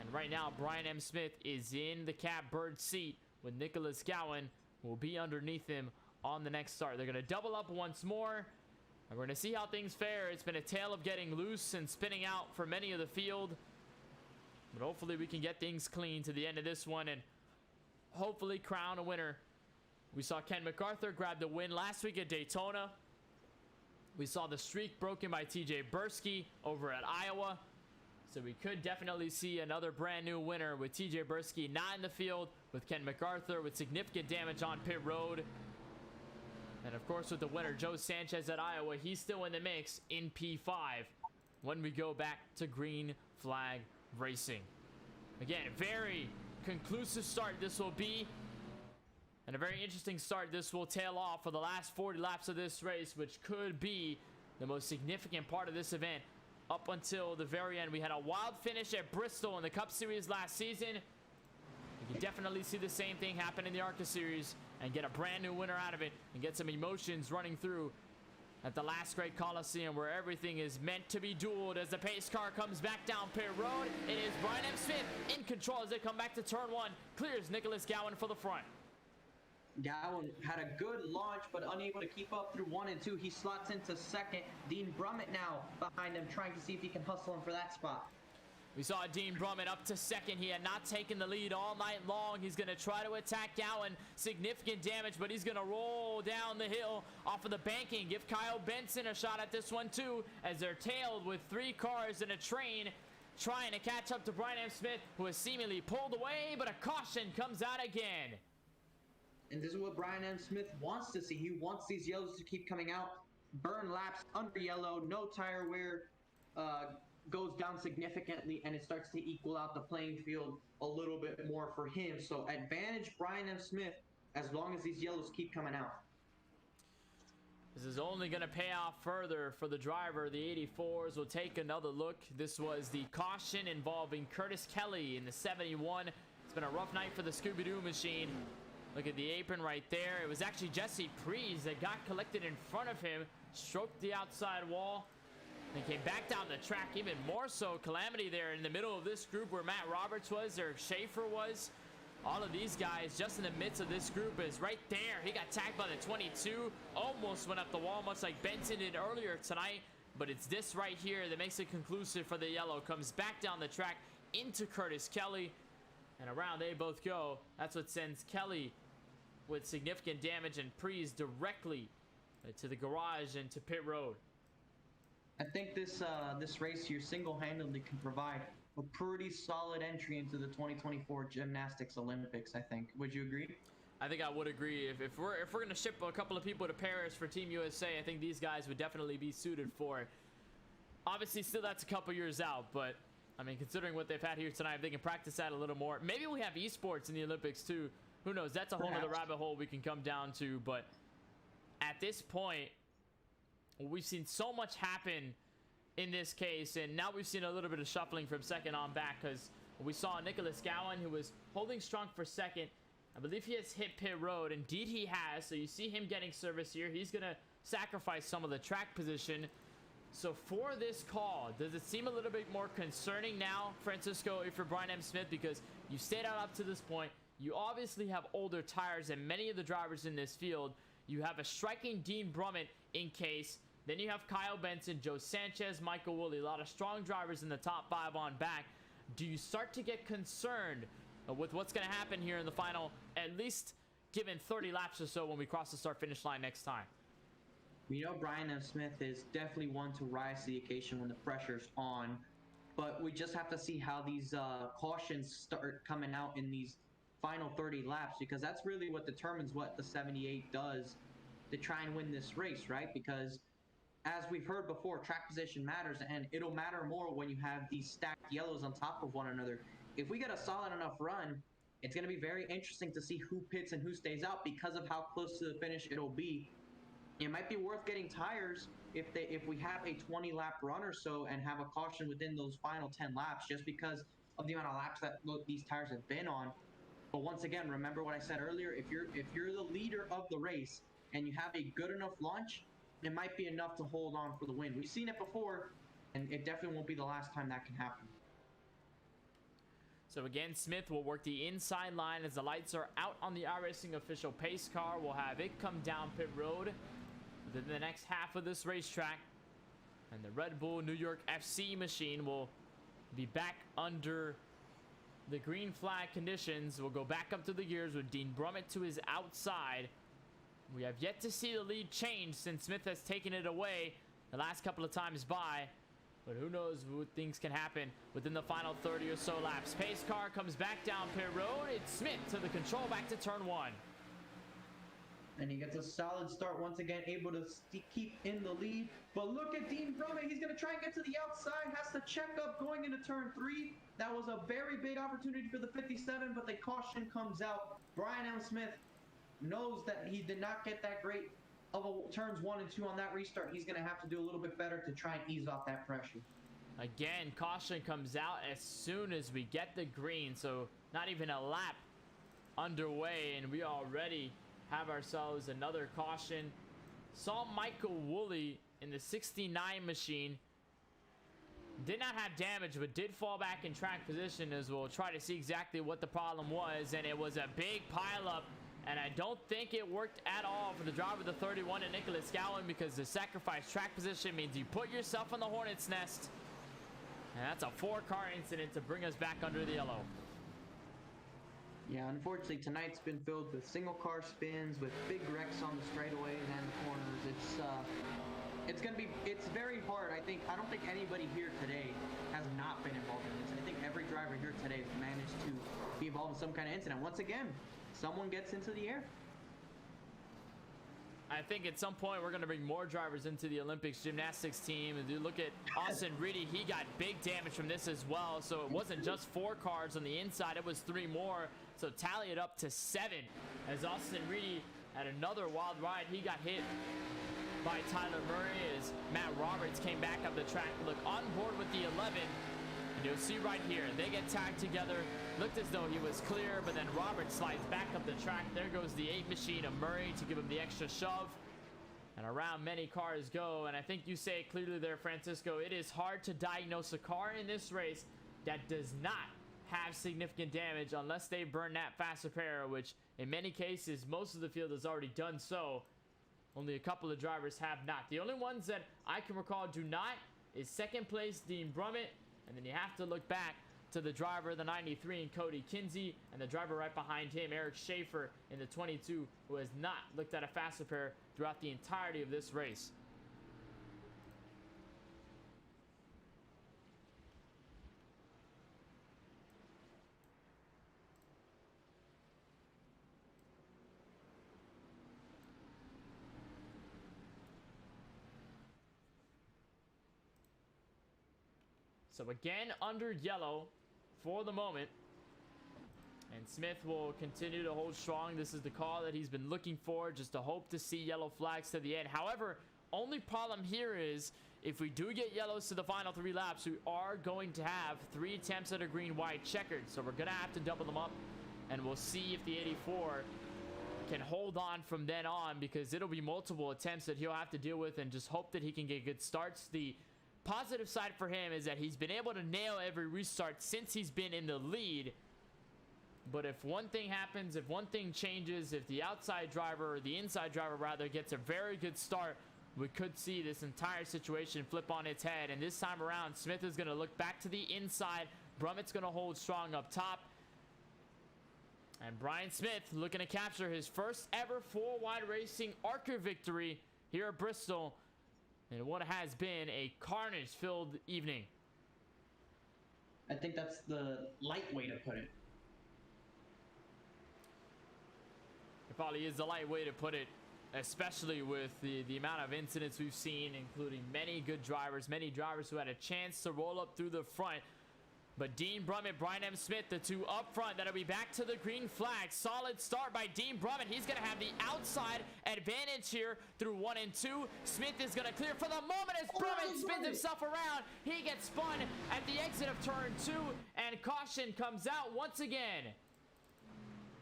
And right now, Brian M. Smith is in the catbird seat with Nicholas Gowan, who will be underneath him on the next start. They're going to double up once more, and we're going to see how things fare. It's been a tale of getting loose and spinning out for many of the field, but hopefully we can get things clean to the end of this one and hopefully crown a winner. We saw Ken MacArthur grab the win last week at Daytona. We saw the streak broken by TJ Bursky over at Iowa. So we could definitely see another brand new winner with TJ Bursky not in the field, with Ken MacArthur with significant damage on pit road. And of course with the winner, Joe Sanchez at Iowa, he's still in the mix in P5 when we go back to green flag racing. Again, very conclusive start this will be, and a very interesting start this will tail off for the last 40 laps of this race, which could be the most significant part of this event up until the very end. We had a wild finish at Bristol in the Cup Series last season. You can definitely see the same thing happen in the ARCA Series and get a brand new winner out of it and get some emotions running through at the last great Coliseum, where everything is meant to be dueled. As the pace car comes back down pit road, it is Brian M. Smith in control as they come back to turn one. Clears Nicholas Gowan for the front. Gowan had a good launch, but unable to keep up through 1 and 2. He slots into second. Dean Brummett now behind him, trying to see if he can hustle him for that spot. We saw Dean Brummett up to second. He had not taken the lead all night long. He's going to try to attack Gowan. Significant damage, but he's going to roll down the hill off of the banking. Give Kyle Benson a shot at this one too, as they're tailed with 3 cars and a train, trying to catch up to Brian M. Smith, who has seemingly pulled away, but a caution comes out again. And this is what Brian M. Smith wants to see. He wants these yellows to keep coming out. Burn laps under yellow, no tire wear, goes down significantly, and it starts to equal out the playing field a little bit more for him. So advantage Brian M. Smith as long as these yellows keep coming out. This is only going to pay off further for the driver. The 84s will take another look. This was the caution involving Curtis Kelly in the 71. It's been a rough night for the Scooby-Doo machine. Look at the apron right there. It was actually Jesse Prees that got collected in front of him, stroked the outside wall, and came back down the track. Even more so, calamity there in the middle of this group where Matt Roberts was, or Schaefer was. All of these guys just in the midst of this group is right there. He got tagged by the 22, almost went up the wall, much like Benson did earlier tonight. But it's this right here that makes it conclusive for the yellow. Comes back down the track into Curtis Kelly, and around they both go. That's what sends Kelly with significant damage and Prees directly to the garage and to pit road. I think this race here single-handedly can provide a pretty solid entry into the 2024 Gymnastics Olympics, I think. Would you agree? I think I would agree. If we're going to ship a couple of people to Paris for Team USA, I think these guys would definitely be suited for it. Obviously, still that's a couple years out, but I mean, considering what they've had here tonight, if they can practice that a little more. Maybe we have esports in the Olympics too. Who knows? That's a whole other rabbit hole we can come down to. But at this point, we've seen so much happen in this case, and now we've seen a little bit of shuffling from second on back, because we saw Nicholas Gowan, who was holding strong for second. I believe he has hit pit road. Indeed he has. So you see him getting service here. He's going to sacrifice some of the track position. So for this call, does it seem a little bit more concerning now, Francisco, if you're Brian M. Smith? Because you stayed out up to this point. You obviously have older tires than many of the drivers in this field. You have a striking Dean Brummett in case. Then you have Kyle Benson, Joe Sanchez, Michael Woolley. A lot of strong drivers in the top 5 on back. Do you start to get concerned with what's going to happen here in the final, at least given 30 laps or so when we cross the start-finish line next time. You know, Brian M. Smith is definitely one to rise to the occasion when the pressure's on, but we just have to see how these cautions start coming out in these final 30 laps, because that's really what determines what the 78 does to try and win this race, right? Because as we've heard before, track position matters, and it'll matter more when you have these stacked yellows on top of one another. If we get a solid enough run, it's going to be very interesting to see who pits and who stays out because of how close to the finish it'll be. It might be worth getting tires if we have a 20 lap run or so and have a caution within those final 10 laps, just because of the amount of laps that these tires have been on. But once again, remember what I said earlier, if you're the leader of the race and you have a good enough launch, it might be enough to hold on for the win. We've seen it before, and it definitely won't be the last time that can happen. So again, Smith will work the inside line as the lights are out on the iRacing official pace car. We'll have it come down pit road within the next half of this racetrack. And the Red Bull New York FC machine will be back under the green flag conditions. We'll go back up to the gears with Dean Brummett to his outside. We have yet to see the lead change since Smith has taken it away the last couple of times by. But who knows what things can happen within the final 30 or so laps. Pace car comes back down pit road. It's Smith to the control back to turn 1. And he gets a solid start once again, able to keep in the lead. But look at Dean Brummett. He's going to try and get to the outside. Has to check up going into turn 3. That was a very big opportunity for the 57, but the caution comes out. Brian M. Smith knows that he did not get that great of a turns 1 and 2 on that restart. He's going to have to do a little bit better to try and ease off that pressure. Again, caution comes out as soon as we get the green. So not even a lap underway, and we already have ourselves another caution. Saw Michael Woolley in the 69 machine. Did not have damage, but did fall back in track position, as we'll try to see exactly what the problem was. And it was a big pileup, and I don't think it worked at all for the driver of the 31 and Nicholas Gowan, because the sacrificed track position means you put yourself on the hornet's nest. And that's a 4-car incident to bring us back under the yellow. Yeah, unfortunately, tonight's been filled with single car spins, with big wrecks on the straightaways and the corners. It's very hard. I don't think anybody here today has not been involved in this. I think every driver here today has managed to be involved in some kind of incident. Once again, someone gets into the air. I think at some point we're going to bring more drivers into the Olympics gymnastics team. And you look at Austin Reedy, he got big damage from this as well. So it wasn't just 4 cars on the inside, it was 3 more. So tally it up to 7 as Austin Reedy had another wild ride. He got hit by Tyler Murray as Matt Roberts came back up the track. Look, on board with the 11. And you'll see right here, they get tagged together. Looked as though he was clear, but then Roberts slides back up the track. There goes the 8 machine of Murray to give him the extra shove. And around many cars go. And I think you say it clearly there, Francisco. It is hard to diagnose a car in this race that does not have significant damage unless they burn that fast repair, which in many cases, most of the field has already done so. Only a couple of drivers have not. The only ones that I can recall do not is second place Dean Brummett, and then you have to look back to the driver of the 93 and Cody Kinsey, and the driver right behind him, Eric Schaefer, in the 22, who has not looked at a fast repair throughout the entirety of this race. So again, under yellow for the moment. And Smith will continue to hold strong. This is the call that he's been looking for, just to hope to see yellow flags to the end. However, only problem here is if we do get yellows to the final 3 laps, we are going to have 3 attempts that are green, white, checkered. So we're going to have to double them up. And we'll see if the 84 can hold on from then on, because it'll be multiple attempts that he'll have to deal with, and just hope that he can get good starts. The positive side for him is that he's been able to nail every restart since he's been in the lead. But if one thing happens, if one thing changes, if the outside driver, or the inside driver rather, gets a very good start, we could see this entire situation flip on its head. And this time around, Smith is going to look back to the inside. Brummett's going to hold strong up top. And Brian Smith looking to capture his first ever 4-wide racing ARCA victory here at Bristol in what has been a carnage-filled evening. I think that's the light way to put it. It probably is the light way to put it, especially with the amount of incidents we've seen, including many good drivers, many drivers who had a chance to roll up through the front. But Dean Brummett, Brian M. Smith, the two up front that'll be back to the green flag. Solid start by Dean Brummett. He's going to have the outside advantage here through 1 and 2. Smith is going to clear for the moment as Brummett spins himself around. He gets spun at the exit of turn 2, and caution comes out once again.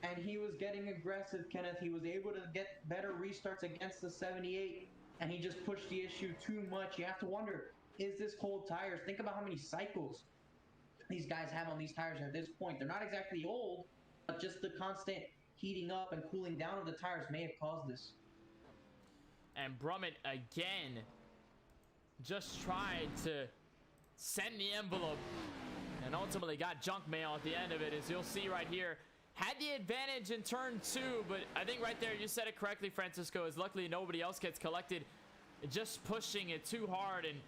And he was getting aggressive, Kenneth. He was able to get better restarts against the 78, and he just pushed the issue too much. You have to wonder, is this cold tires? Think about how many cycles these guys have on these tires at this point. They're not exactly old, but just the constant heating up and cooling down of the tires may have caused this. And Brummett again just tried to send the envelope and ultimately got junk mail at the end of it, as you'll see right here. Had the advantage in turn 2, but I think right there you said it correctly, Francisco, is luckily nobody else gets collected. Just pushing it too hard and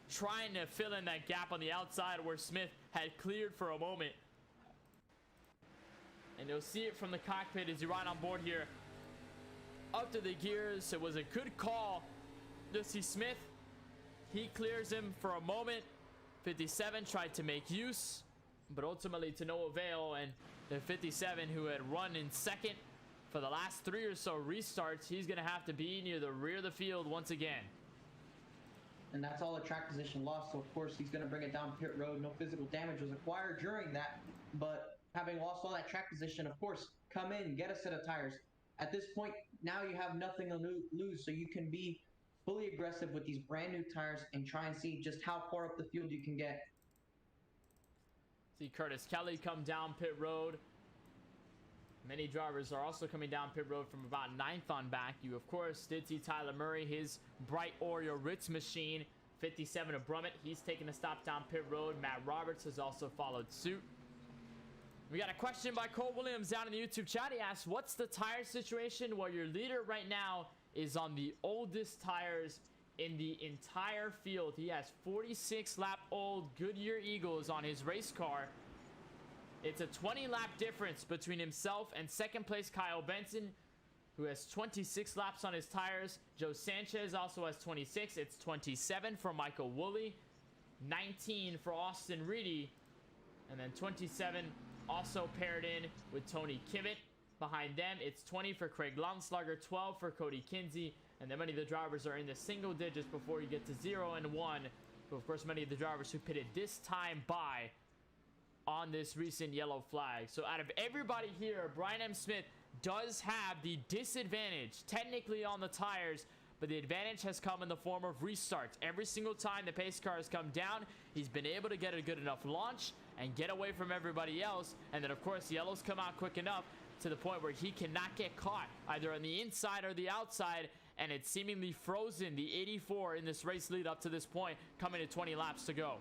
trying to fill in that gap on the outside where Smith had cleared for a moment. And you'll see it from the cockpit as you ride on board here. Up to the gears. It was a good call to see Smith. He clears him for a moment. 57 tried to make use, but ultimately to no avail. And the 57, who had run in second for the last 3 or so restarts, he's going to have to be near the rear of the field once again. And that's all the track position lost, so of course he's going to bring it down pit road. No physical damage was acquired during that, but having lost all that track position, of course, come in, get a set of tires. At this point, now you have nothing to lose, so you can be fully aggressive with these brand new tires and try and see just how far up the field you can get. See Curtis Kelly come down pit road. Many drivers are also coming down pit road from about 9th on back. You, of course, did see Tyler Murray, his bright Oreo Ritz machine. 57 of Brummett. He's taking a stop down pit road. Matt Roberts has also followed suit. We got a question by Cole Williams down in the YouTube chat. He asks, what's the tire situation? Well, your leader right now is on the oldest tires in the entire field. He has 46-lap-old Goodyear Eagles on his race car. It's a 20-lap difference between himself and second place Kyle Benson, who has 26 laps on his tires. Joe Sanchez also has 26. It's 27 for Michael Woolley, 19 for Austin Reedy, and then 27 also paired in with Tony Kimmett. Behind them, it's 20 for Craig Longslugger, 12 for Cody Kinsey, and then many of the drivers are in the single digits before you get to 0 and 1. But of course, many of the drivers who pitted this time by on this recent yellow flag. So out of everybody here, Brian M. Smith does have the disadvantage technically on the tires, but the advantage has come in the form of restarts. Every single time the pace car has come down, he's been able to get a good enough launch and get away from everybody else. And then of course the yellows come out quick enough to the point where he cannot get caught either on the inside or the outside, and it's seemingly frozen the 84 in this race lead up to this point, coming to 20 laps to go.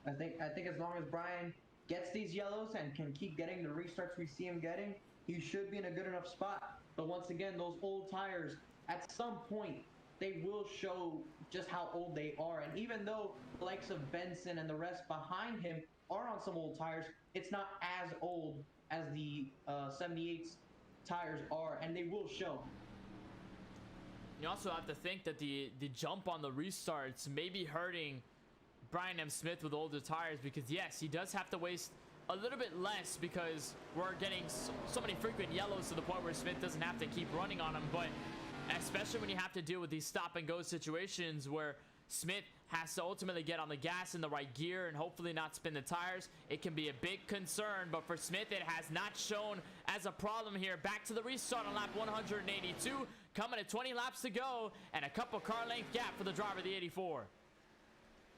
I think as long as Brian gets these yellows and can keep getting the restarts we see him getting, he should be in a good enough spot. But once again, those old tires, at some point, they will show just how old they are. And even though the likes of Benson and the rest behind him are on some old tires, it's not as old as the 78's tires are, and they will show. You also have to think that the jump on the restarts may be hurting Brian M. Smith with older tires, because yes, he does have to waste a little bit less because we're getting so many frequent yellows to the point where Smith doesn't have to keep running on them. But especially when you have to deal with these stop and go situations where Smith has to ultimately get on the gas in the right gear and hopefully not spin the tires, it can be a big concern. But for Smith, it has not shown as a problem here. Back to the restart on lap 182, coming at 20 laps to go, and a couple car length gap for the driver of the 84.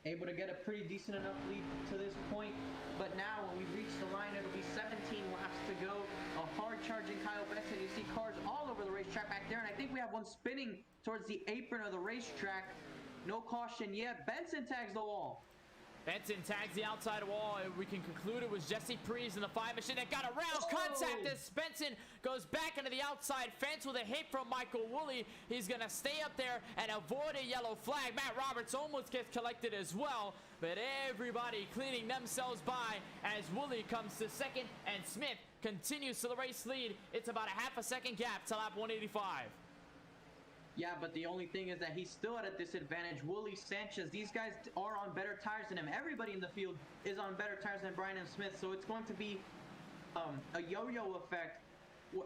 Able to get a pretty decent enough lead to this point, but now when we reach the line, it'll be 17 laps to go. A hard charging Kyle Benson. You see cars all over the racetrack back there, and I think we have one spinning towards the apron of the racetrack. No caution yet. Benson tags the wall. Benson tags the outside wall, and we can conclude it was Jesse Priest in the 5 machine that got around contact as Benson goes back into the outside fence with a hit from Michael Woolley. He's gonna stay up there and avoid a yellow flag. Matt Roberts almost gets collected as well, but everybody cleaning themselves by as Woolley comes to second and Smith continues to the race lead. It's about a half a second gap to lap 185. Yeah, but the only thing is that he's still at a disadvantage. Woolley, Sanchez, these guys are on better tires than him. Everybody in the field is on better tires than Brian M. Smith, so it's going to be a yo-yo effect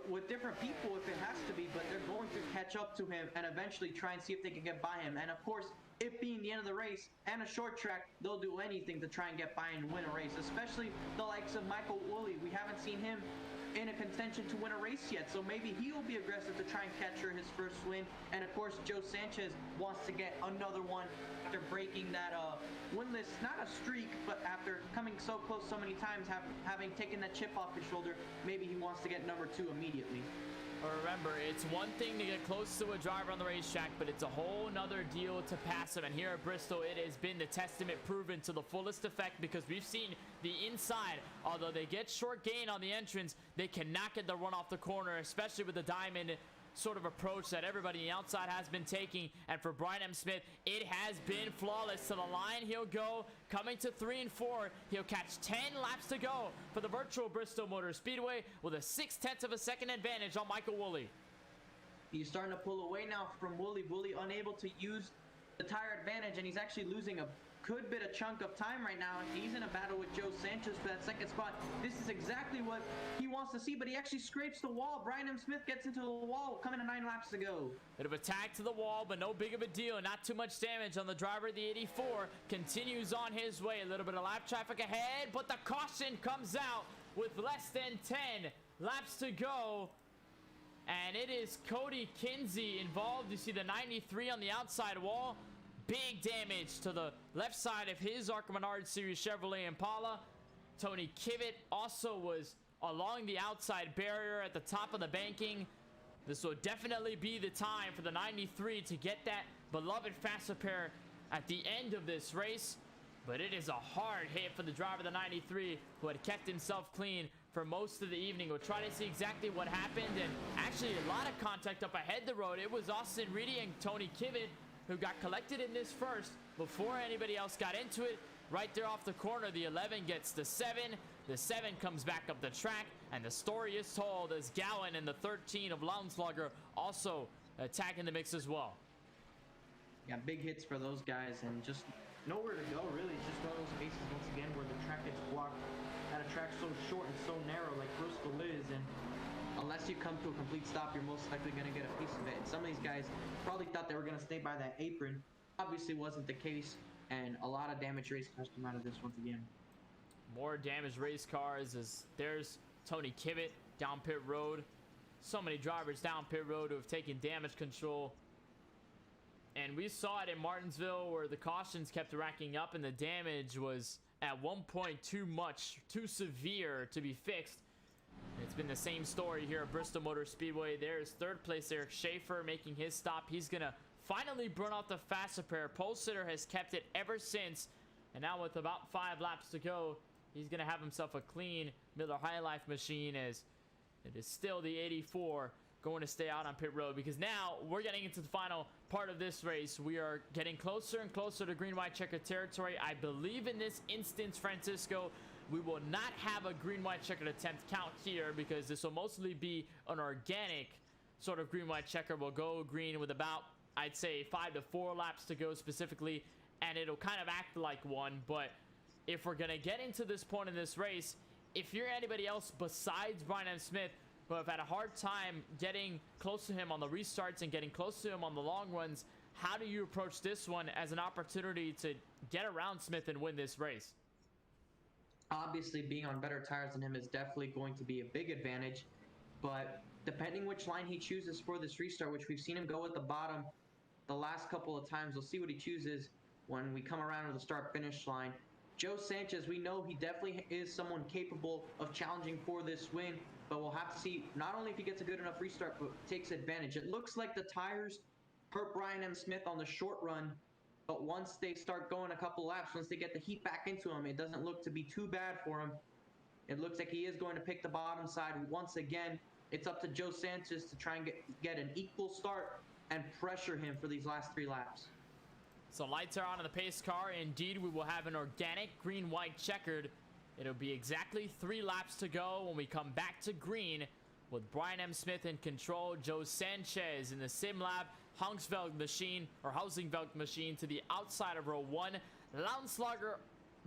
with different people if it has to be, but they're going to catch up to him and eventually try and see if they can get by him. And of course, it being the end of the race and a short track, they'll do anything to try and get by and win a race, especially the likes of Michael Woolley. We haven't seen him in a contention to win a race yet, so maybe he will be aggressive to try and capture his first win. And of course, Joe Sanchez wants to get another one after breaking that winless, not a streak, but after coming so close so many times, having taken that chip off his shoulder, maybe he wants to get number 2 immediately. Remember, it's one thing to get close to a driver on the racetrack, but it's a whole nother deal to pass him. And here at Bristol, it has been the testament proven to the fullest effect, because we've seen the inside, although they get short gain on the entrance, they cannot get the run off the corner, especially with the diamond sort of approach that everybody on the outside has been taking. And for Brian M. Smith, it has been flawless. To the line he'll go, coming to 3 and 4. He'll catch 10 laps to go for the virtual Bristol Motor Speedway with a 0.6 of a second advantage on Michael Woolley. He's starting to pull away now from Woolley. Woolley unable to use the tire advantage, and he's actually losing a good bit of chunk of time right now. He's in a battle with Joe Sanchez for that second spot. This is exactly what he wants to see, but he actually scrapes the wall. Brian M. Smith gets into the wall, coming to 9 laps to go. Bit of a tag to the wall, but no big of a deal. Not too much damage on the driver of the 84. Continues on his way. A little bit of lap traffic ahead, but the caution comes out with less than 10 laps to go. And it is Cody Kinsey involved. You see the 93 on the outside wall. Big damage to the left side of his ARCA Menard Series Chevrolet Impala. Tony Kivitt also was along the outside barrier at the top of the banking. This will definitely be the time for the 93 to get that beloved fast repair at the end of this race. But it is a hard hit for the driver of the 93, who had kept himself clean for most of the evening. We'll try to see exactly what happened. And actually a lot of contact up ahead the road. It was Austin Reedy and Tony Kivitt who got collected in this first before anybody else got into it. Right there off the corner, the 11 gets the 7. The 7 comes back up the track, and the story is told as Gowan and the 13 of Launslager also attacking the mix as well. Yeah, big hits for those guys, and just nowhere to go, really. It's just one of those spaces, once again, where the track gets blocked at a track so short and so narrow like Bristol is, and unless you come to a complete stop, you're most likely going to get a piece of it. And some of these guys probably thought they were going to stay by that apron. Obviously wasn't the case, and a lot of damaged race cars come out of this once again. More damaged race cars as there's Tony Kivitt down pit road. So many drivers down pit road who have taken damage control. And we saw it in Martinsville where the cautions kept racking up and the damage was at one point too much, too severe to be fixed. It's been the same story here at Bristol Motor Speedway. There's third place Eric Schaefer making his stop. He's going to finally burn off the fast repair. Pole sitter has kept it ever since. And now with about 5 laps to go, he's going to have himself a clean Miller High Life machine, as it is still the 84 going to stay out on pit road, because now we're getting into the final part of this race. We are getting closer and closer to green white checker territory. I believe in this instance, Francisco, we will not have a green white checkered attempt count here, because this will mostly be an organic sort of green white checker. We'll go green with about, I'd say, 5 to 4 laps to go specifically, and it'll kind of act like one. But if we're gonna get into this point in this race, if you're anybody else besides Brian M. Smith who have had a hard time getting close to him on the restarts and getting close to him on the long runs, how do you approach this one as an opportunity to get around Smith and win this race? Obviously, being on better tires than him is definitely going to be a big advantage, but depending which line he chooses for this restart, which we've seen him go at the bottom the last couple of times, we'll see what he chooses when we come around to the start-finish line. Joe Sanchez, we know he definitely is someone capable of challenging for this win, but we'll have to see not only if he gets a good enough restart, but takes advantage. It looks like the tires hurt Brian M. Smith on the short run But once they start going a couple laps, once they get the heat back into him, it doesn't look to be too bad for him. It looks like he is going to pick the bottom side once again. It's up to Joe Sanchez to try and get an equal start and pressure him for these last 3 laps. So lights are on in the pace car. Indeed, we will have an organic green-white checkered. It'll be exactly 3 laps to go when we come back to green with Brian M. Smith in control, Joe Sanchez in the sim lab, Housingveld machine to the outside of row 1. Landslager,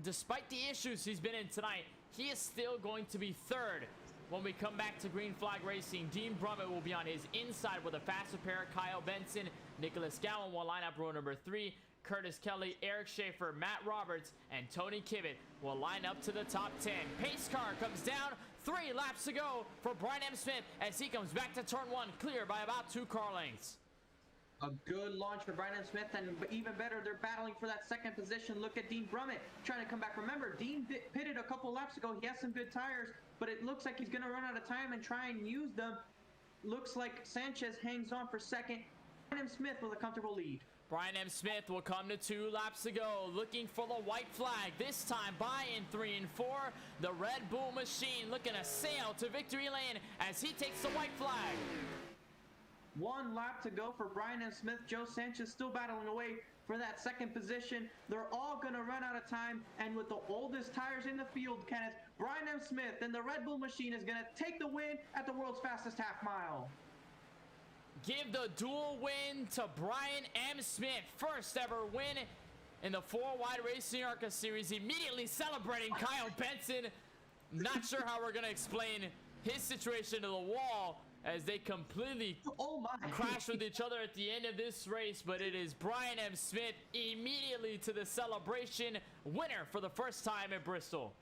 despite the issues he's been in tonight, he is still going to be 3rd. When we come back to green flag racing, Dean Brummett will be on his inside with a faster pair. Kyle Benson, Nicholas Gowan will line up row number 3. Curtis Kelly, Eric Schaefer, Matt Roberts, and Tony Kibbett will line up to the top 10. Pace car comes down. 3 laps to go for Brian M. Smith as he comes back to turn 1, clear by about 2 car lengths. A good launch for Brian M. Smith, and even better, they're battling for that 2nd position. Look at Dean Brummett trying to come back. Remember, Dean pitted a couple laps ago. He has some good tires, but it looks like he's going to run out of time and try and use them. Looks like Sanchez hangs on for 2nd. Brian M. Smith with a comfortable lead. Brian M. Smith will come to 2 laps to go, looking for the white flag. This time by in 3 and 4. The Red Bull machine looking to sail to victory lane as he takes the white flag. 1 lap to go for Brian M. Smith. Joe Sanchez still battling away for that 2nd position. They're all going to run out of time, and with the oldest tires in the field, Kenneth, Brian M. Smith and the Red Bull machine is going to take the win at the world's fastest half mile. Give the dual win to Brian M. Smith. First ever win in the 4-wide racing ARCA series. Immediately celebrating Kyle Benson. Not sure how we're going to explain his situation to the wall as they completely crash with each other at the end of this race. But it is Brian M. Smith immediately to the celebration. Winner for the first time at Bristol.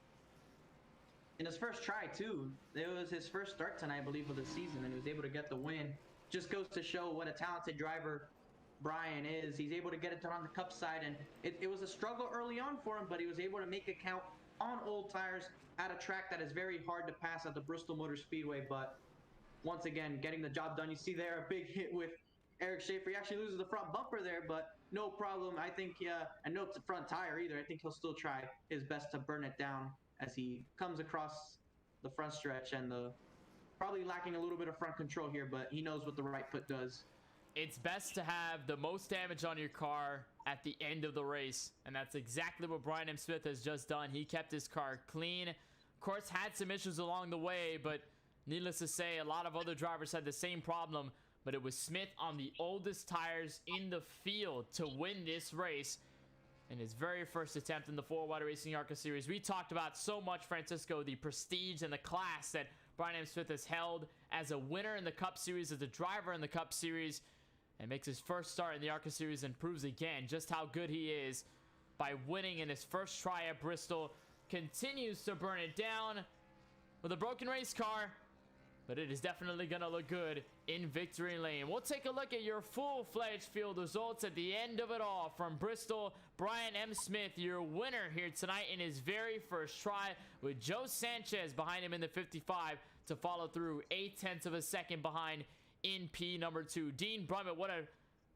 In his first try, too. It was his first start tonight, I believe, of the season, and he was able to get the win. Just goes to show what a talented driver Brian is. He's able to get it on the cup side, and it was a struggle early on for him, but he was able to make it count on old tires at a track that is very hard to pass at the Bristol Motor Speedway. But once again, getting the job done. You see there a big hit with Eric Schaefer. He actually loses the front bumper there, but no problem. I think, and no front tire either. I think he'll still try his best to burn it down as he comes across the front stretch, and probably lacking a little bit of front control here, but he knows what the right foot does. It's best to have the most damage on your car at the end of the race, and that's exactly what Brian M. Smith has just done. He kept his car clean. Of course, had some issues along the way, but needless to say, a lot of other drivers had the same problem, but it was Smith on the oldest tires in the field to win this race in his very first attempt in the 4-wide racing ARCA series. We talked about so much, Francisco, the prestige and the class that Brian M. Smith has held as a winner in the Cup Series, as a driver in the Cup Series, and makes his first start in the ARCA Series and proves again just how good he is by winning in his first try at Bristol. Continues to burn it down with a broken race car, but it is definitely going to look good in victory lane. We'll take a look at your full-fledged field results at the end of it all. From Bristol, Brian M. Smith, your winner here tonight in his very first try, with Joe Sanchez behind him in the 55 to follow through 0.8 of a second behind in P number 2. Dean Brummett, what a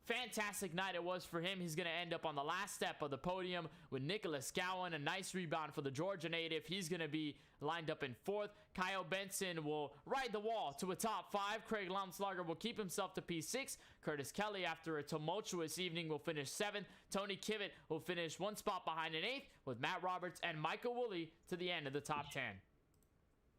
fantastic night it was for him. He's going to end up on the last step of the podium with Nicholas Gowan. A nice rebound for the Georgia native. He's going to be lined up in 4th. Kyle Benson will ride the wall to a top 5. Craig Landslager will keep himself to P6. Curtis Kelly, after a tumultuous evening, will finish 7th. Tony Kibbett will finish 1 spot behind in 8th, with Matt Roberts and Michael Woolley to the end of the top 10.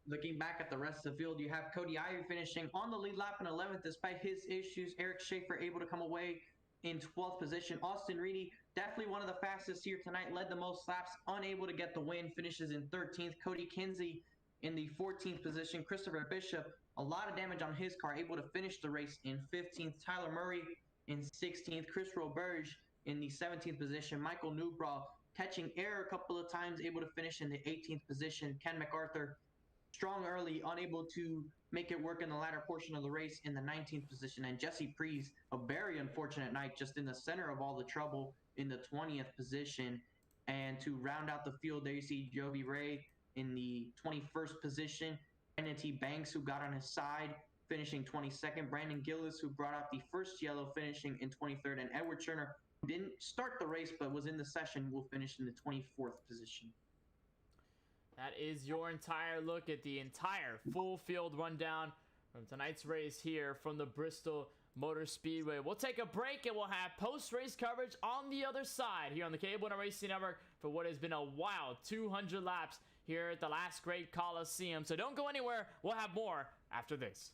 Looking back at the rest of the field, you have Cody Ivey finishing on the lead lap in 11th despite his issues. Eric Schaefer able to come away in 12th position. Austin Reedy, definitely one of the fastest here tonight, led the most laps, unable to get the win, finishes in 13th. Cody Kinsey in the 14th position. Christopher Bishop, a lot of damage on his car, able to finish the race in 15th. Tyler Murray in 16th. Chris Roberge in the 17th position. Michael Newbraw catching air a couple of times, able to finish in the 18th position. Ken MacArthur, strong early, unable to make it work in the latter portion of the race, in the 19th position. And Jesse Prees, a very unfortunate night, just in the center of all the trouble, in the 20th position. And to round out the field, there you see Joby Ray in the 21st position. Brandon T. Banks, who got on his side, finishing 22nd. Brandon Gillis, who brought out the first yellow, finishing in 23rd. And Edward Turner didn't start the race but was in the session will finish in the 24th position. That is your entire look at the entire full field rundown from tonight's race here from the Bristol Motor Speedway. We'll take a break and we'll have post-race coverage on the other side here on the KBueno Racing Network for what has been a wild 200 laps here at the last great Coliseum. So don't go anywhere. We'll have more after this.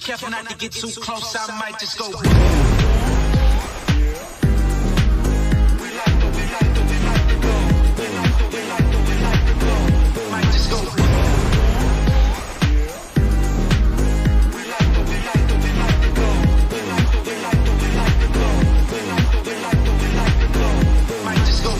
Careful not to get too close, I might just go. Might just go. Might just go.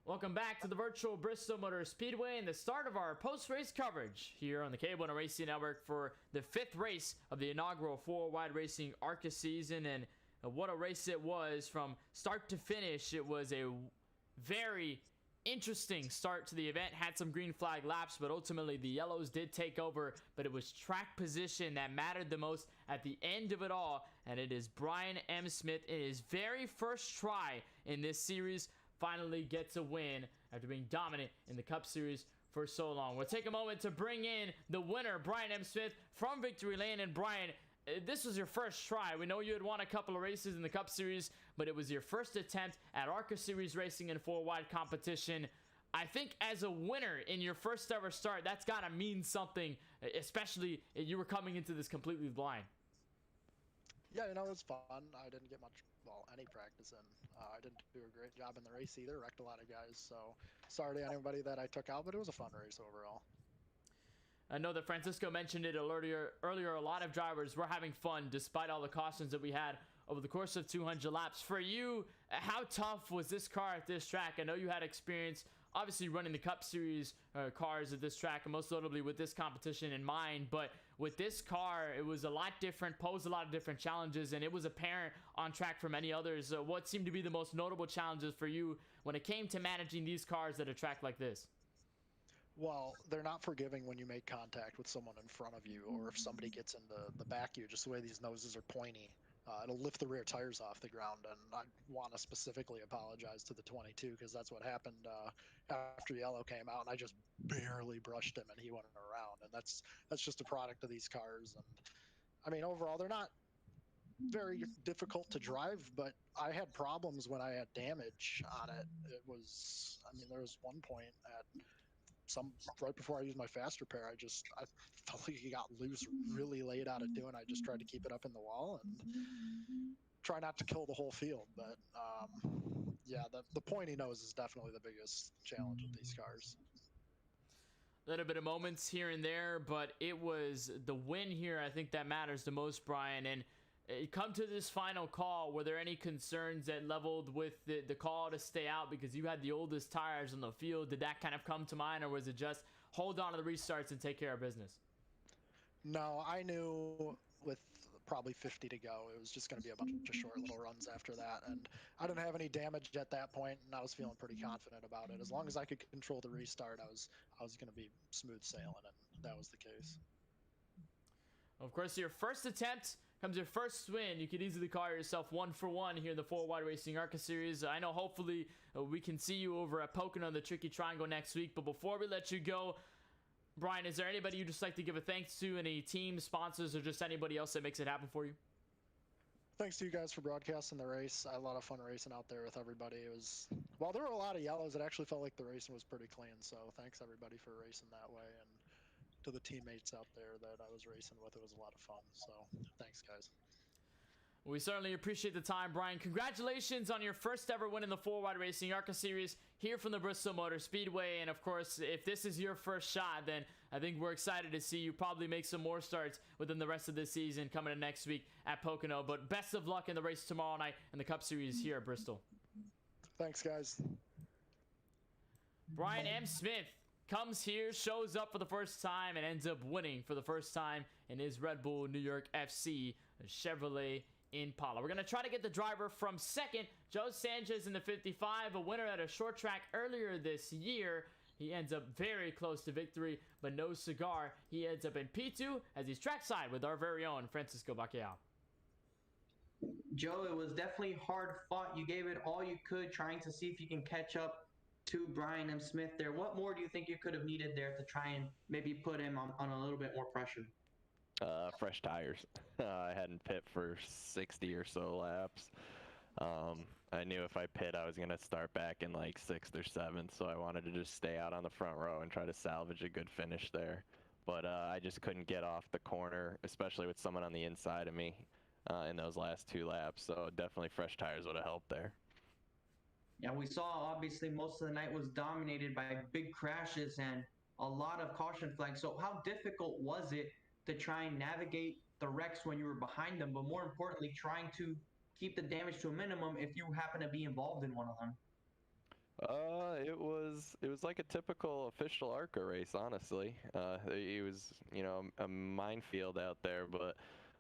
Welcome back to the virtual Bristol Motor Speedway and the start of our post-race coverage here on the KBueno Racing Network for the 5th race of the inaugural 4-wide racing ARCA season. And what a race it was from start to finish. It was a very interesting start to the event. Had some green flag laps, but ultimately the yellows did take over. But it was track position that mattered the most at the end of it all. And it is Brian M. Smith in his very first try in this series finally gets a win after being dominant in the Cup Series for so long. We'll take a moment to bring in the winner, Brian M. Smith from Victory Lane. And Brian, this was your first try. We know you had won a couple of races in the Cup Series, but it was your first attempt at ARCA Series racing in 4-wide competition. I think as a winner in your first ever start, that's got to mean something, especially you were coming into this completely blind. Yeah, it was fun. I didn't get much, any practice in. I didn't do a great job in the race either. Wrecked a lot of guys, so sorry to anybody that I took out, but it was a fun race overall. I know that Francisco mentioned it earlier. A lot of drivers were having fun despite all the cautions that we had over the course of 200 laps. For you, how tough was this car at this track? I know you had experience obviously running the Cup Series cars at this track, and most notably with this competition in mind, but with this car, it was a lot different, posed a lot of different challenges, and it was apparent on track for many others. What seemed to be the most notable challenges for you when it came to managing these cars at a track like this? Well, they're not forgiving when you make contact with someone in front of you, or if somebody gets in the back of you, just the way these noses are pointy. it'll lift the rear tires off the ground. And I want to specifically apologize to the 22 because that's what happened after yellow came out, and I just barely brushed him and he went around. And that's just a product of these cars. And I mean, overall, they're not very difficult to drive, but I had problems when I had damage on it. It was, I mean, there was one point at right before I used my fast repair, I felt like he got loose really late out of doing. I just tried to keep it up in the wall and try not to kill the whole field. But yeah, the pointy nose is definitely the biggest challenge with these cars. Little bit of moments here and there, but it was the win here, I think, that matters the most, Brian. And come to this final call, were there any concerns that leveled with the call to stay out because you had the oldest tires on the field? Did that kind of come to mind, or was it just hold on to the restarts and take care of business? No, I knew with probably 50 to go, it was just going to be a bunch of short little runs after that. And I didn't have any damage at that point, and I was feeling pretty confident about it. As long as I could control the restart, I was going to be smooth sailing, and that was the case. Of course, your first attempt comes your first win. You could easily call yourself 1 for 1 here in the 4-Wide Racing ARCA series. I know hopefully we can see you over at Pocono, the Tricky Triangle, next week. But before we let you go, Brian, is there anybody you'd just like to give a thanks to? Any team sponsors or just anybody else that makes it happen for you? Thanks to you guys for broadcasting the race. I had a lot of fun racing out there with everybody. It was, while there were a lot of yellows, it actually felt like the racing was pretty clean. So thanks everybody for racing that way, and to the teammates out there that I was racing with. It was a lot of fun. So thanks, guys. We certainly appreciate the time, Brian. Congratulations on your first ever win in the 4-Wide Racing ARCA series here from the Bristol Motor Speedway. And of course, if this is your first shot, then I think we're excited to see you probably make some more starts within the rest of this season coming in next week at Pocono. But best of luck in the race tomorrow night and the Cup Series here at Bristol. Thanks, guys. Brian M. Smith comes here, shows up for the first time, and ends up winning for the first time in his Red Bull New York FC Chevrolet Impala. We're going to try to get the driver from second, Joe Sanchez in the 55, a winner at a short track earlier this year. He ends up very close to victory, but no cigar. He ends up in P2 as he's trackside with our very own Francisco Bacallao. Joe, it was definitely hard fought. You gave it all you could, trying to see if you can catch up to Brian M. Smith there. What more do you think you could have needed there to try and maybe put him on a little bit more pressure? Fresh tires. I hadn't pit for 60 or so laps. I knew if I pit, I was going to start back in like 6th or 7th, so I wanted to just stay out on the front row and try to salvage a good finish there. But I just couldn't get off the corner, especially with someone on the inside of me in those last 2 laps, so definitely fresh tires would have helped there. Yeah, we saw obviously most of the night was dominated by big crashes and a lot of caution flags. So how difficult was it to try and navigate the wrecks when you were behind them, but more importantly, trying to keep the damage to a minimum if you happen to be involved in one of them? It was like a typical official ARCA race, honestly. It was, you know, a minefield out there, but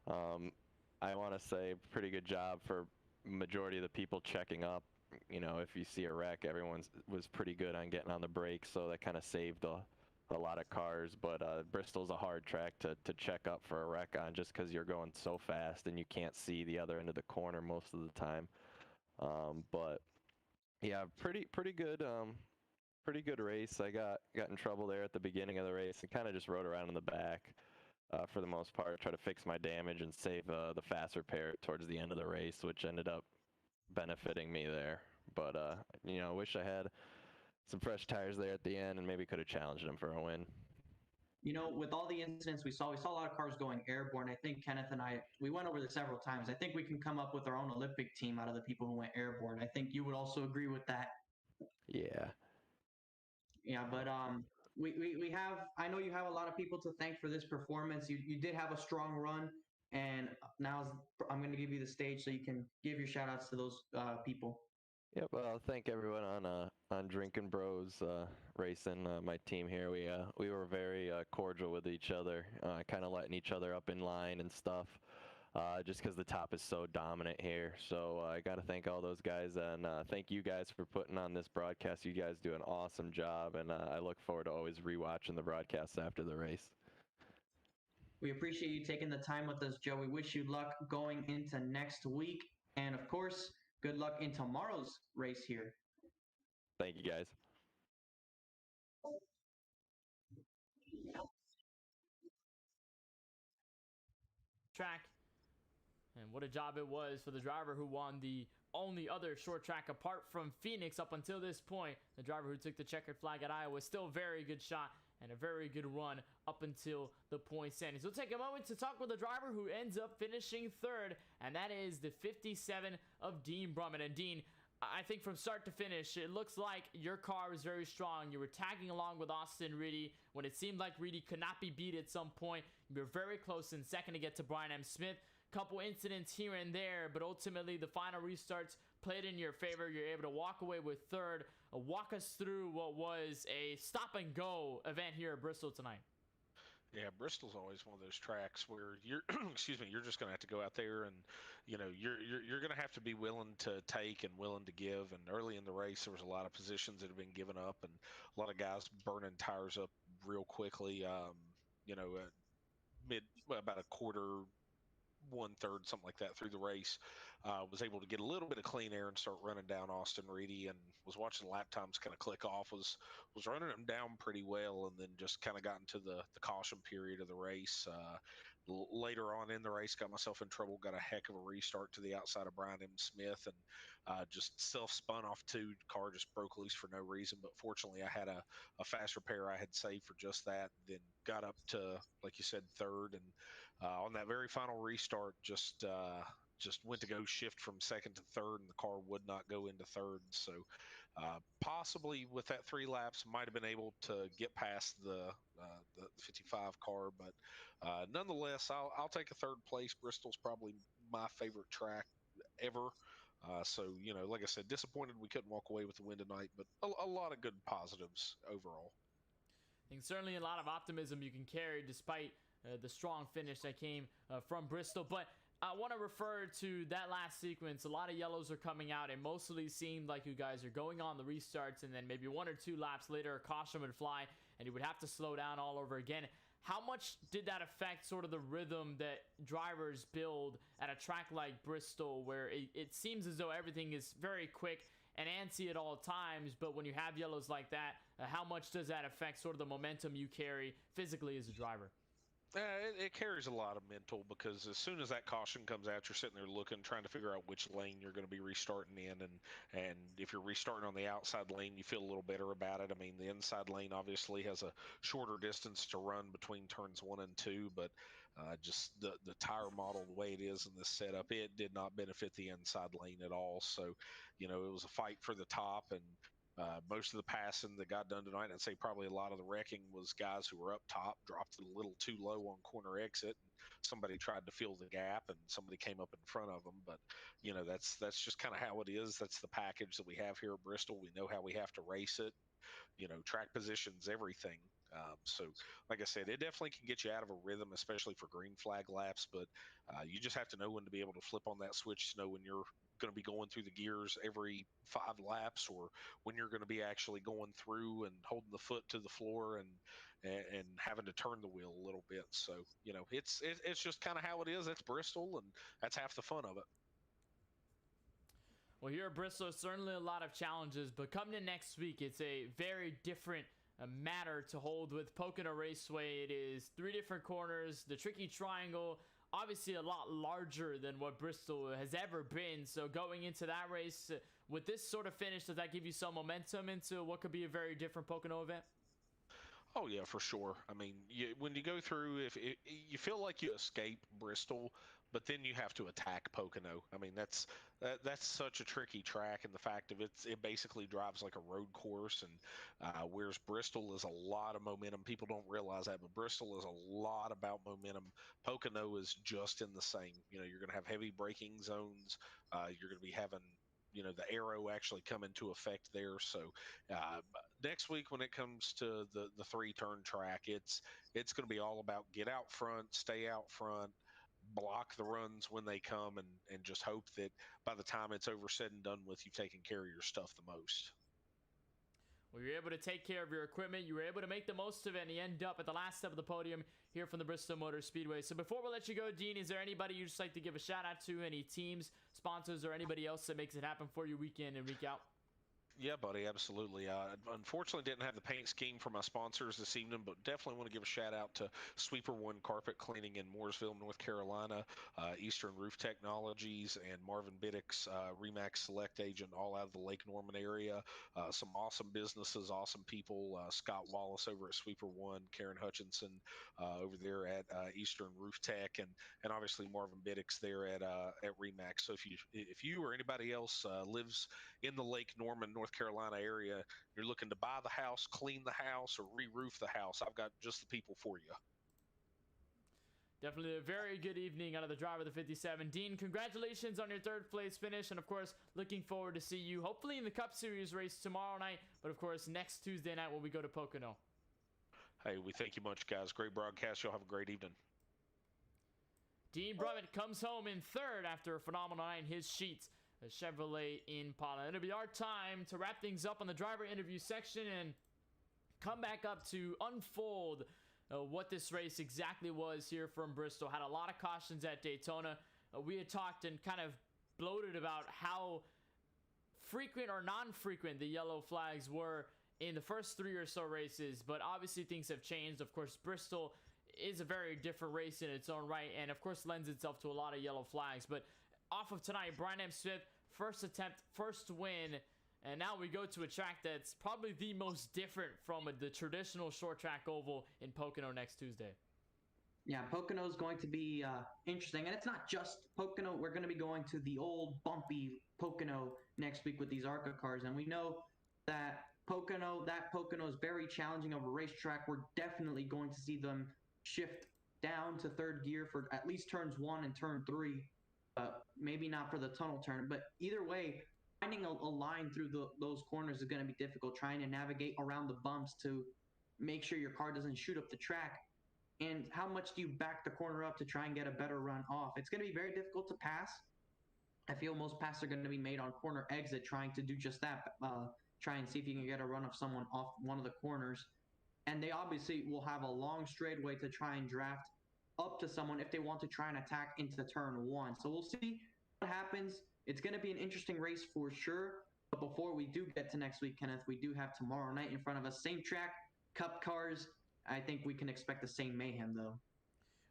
I want to say pretty good job for majority of the people checking up. You know, if you see a wreck, everyone was pretty good on getting on the brakes, so that kind of saved a lot of cars. But Bristol's a hard track to check up for a wreck on, just because you're going so fast and you can't see the other end of the corner most of the time. But yeah, pretty good race. I got in trouble there at the beginning of the race and kind of just rode around in the back for the most part, try to fix my damage and save the fast repair towards the end of the race, which ended up benefiting me there. But you know, wish I had some fresh tires there at the end and maybe could have challenged them for a win. You know, with all the incidents we saw a lot of cars going airborne. I think Kenneth and we went over this several times. I think we can come up with our own Olympic team out of the people who went airborne. I think you would also agree with that. Yeah. Yeah, but we have, I know you have a lot of people to thank for this performance. You did have a strong run, and now I'm going to give you the stage so you can give your shout outs to those people. Yep. Well, thank everyone on Drinking Bros Racing, my team here. We were very cordial with each other, kind of letting each other up in line and stuff, just because the top is so dominant here. So I got to thank all those guys, and thank you guys for putting on this broadcast. You guys do an awesome job, and I look forward to always rewatching the broadcasts after the race. We appreciate you taking the time with us, Joe. We wish you luck going into next week. And of course, good luck in tomorrow's race here. Thank you, guys. Track. And what a job it was for the driver who won the only other short track apart from Phoenix up until this point. The driver who took the checkered flag at Iowa. Still a very good shot and a very good run up until the points ending. So we'll take a moment to talk with the driver who ends up finishing third, and that is the 57 of Dean Brumman. And Dean, I think from start to finish, it looks like your car was very strong. You were tagging along with Austin Reedy when it seemed like Reedy could not be beat at some point. You were very close in second to get to Brian M. Smith. Couple incidents here and there, but ultimately the final restarts played in your favor. You're able to walk away with third. Walk us through what was a stop and go event here at Bristol tonight. Yeah, Bristol's always one of those tracks where you're, excuse me, you're just going to have to go out there and, you're going to have to be willing to take and willing to give. And early in the race, there was a lot of positions that have been given up, and a lot of guys burning tires up real quickly. About a quarter, 1/3, something like that through the race, was able to get a little bit of clean air and start running down Austin Reedy, and was watching lap times kind of click off, was running them down pretty well, and then just kind of got into the caution period of the race. Later on in the race, got myself in trouble, got a heck of a restart to the outside of Brian M. Smith, and just self-spun off two. Car just broke loose for no reason, but fortunately I had a fast repair I had saved for just that, then got up to, like you said, third, and on that very final restart, just went to go shift from second to third, and the car would not go into third. So possibly with that 3 laps, might have been able to get past the 55 car, but nonetheless, I'll take a third place. Bristol's probably my favorite track ever. So, like I said, disappointed we couldn't walk away with the win tonight, but a lot of good positives overall. I think certainly a lot of optimism you can carry despite the strong finish that came from Bristol. But I want to refer to that last sequence. A lot of yellows are coming out. It mostly seemed like you guys are going on the restarts, and then maybe 1 or 2 laps later, a caution would fly, and you would have to slow down all over again. How much did that affect sort of the rhythm that drivers build at a track like Bristol, where it seems as though everything is very quick and antsy at all times, but when you have yellows like that, how much does that affect sort of the momentum you carry physically as a driver? It carries a lot of mental, because as soon as that caution comes out, you're sitting there looking, trying to figure out which lane you're going to be restarting in, and if you're restarting on the outside lane, you feel a little better about it. I mean, the inside lane obviously has a shorter distance to run between turns 1 and 2, but just the tire model, the way it is in this setup, it did not benefit the inside lane at all. So, it was a fight for the top, and most of the passing that got done tonight, I'd say probably a lot of the wrecking was guys who were up top, dropped it a little too low on corner exit, and somebody tried to fill the gap, and somebody came up in front of them. But that's just kind of how it is. That's the package that we have here at Bristol. We know how we have to race it. Track positions, everything. So, like I said, it definitely can get you out of a rhythm, especially for green flag laps. But you just have to know when to be able to flip on that switch to know when you're going to be going through the gears every 5 laps, or when you're going to be actually going through and holding the foot to the floor and having to turn the wheel a little bit. So, it's just kind of how it is. That's Bristol, and that's half the fun of it. Well, here at Bristol, certainly a lot of challenges, but coming in next week, it's a very different matter to hold with Pocono Raceway. It is 3 different corners, the tricky triangle, obviously a lot larger than what Bristol has ever been. So going into that race with this sort of finish, does that give you some momentum into what could be a very different Pocono event? Oh yeah, for sure. I mean, when you go through, if you feel like you escape Bristol, but then you have to attack Pocono. I mean, that's such a tricky track, and the fact of it basically drives like a road course, and whereas Bristol is a lot of momentum. People don't realize that, but Bristol is a lot about momentum. Pocono is just in the same. You're going to have heavy braking zones. You're going to be having the arrow actually come into effect there. So next week, when it comes to the 3-turn track, it's going to be all about get out front, stay out front, block the runs when they come, and just hope that by the time it's over, said and done with, you've taken care of your stuff the most. Well, you were able to take care of your equipment. You were able to make the most of it, and you end up at the last step of the podium here from the Bristol Motor Speedway. So before we let you go, Dean, is there anybody you'd just like to give a shout out to? Any teams, sponsors, or anybody else that makes it happen for you week in and week out? Yeah, buddy, absolutely. Unfortunately, didn't have the paint scheme for my sponsors this evening, but definitely want to give a shout out to Sweeper One Carpet Cleaning in Mooresville, North Carolina, Eastern Roof Technologies, and Marvin Biddix, Remax Select Agent, all out of the Lake Norman area. Some awesome businesses, awesome people. Scott Wallace over at Sweeper One, Karen Hutchinson over there at Eastern Roof Tech, and obviously Marvin Biddix there at Remax. So if you or anybody else lives in the Lake Norman, North Carolina area, you're looking to buy the house, clean the house, or re-roof the house, I've got just the people for you. Definitely a very good evening out of the driver of the 57. Dean, congratulations on your third place finish, and of course, looking forward to see you hopefully in the Cup Series race tomorrow night, but of course, next Tuesday night when we go to Pocono. Hey, we thank you much, guys. Great broadcast. Y'all have a great evening. Dean Brummett comes home in third after a phenomenal night in his sheets. A Chevrolet Impala. It'll be our time to wrap things up on the driver interview section and come back up to unfold what this race exactly was here from Bristol. Had a lot of cautions at Daytona. We had talked and kind of bloated about how frequent or non-frequent the yellow flags were in the first 3 or so races, but obviously things have changed. Of course, Bristol is a very different race in its own right, and of course lends itself to a lot of yellow flags. But off of tonight, Brian M. Smith, first attempt, first win, and now we go to a track that's probably the most different from the traditional short track oval in Pocono next Tuesday. Yeah, Pocono is going to be interesting, and it's not just Pocono. We're going to be going to the old bumpy Pocono next week with these ARCA cars, and we know that Pocono is very challenging of a racetrack. We're definitely going to see them shift down to third gear for at least turns 1 and turn 3. Maybe not for the tunnel turn, but either way, finding a line through those corners is going to be difficult, trying to navigate around the bumps to make sure your car doesn't shoot up the track. And how much do you back the corner up to try and get a better run off? It's going to be very difficult to pass. I feel most passes are going to be made on corner exit, trying to do just that, try and see if you can get a run of someone off one of the corners. And they obviously will have a long straightaway to try and draft up to someone if they want to try and attack into turn 1. So we'll see what happens. It's going to be an interesting race for sure. But before we do get to next week, Kenneth, we do have tomorrow night in front of us. Same track, Cup cars. I think we can expect the same mayhem, though.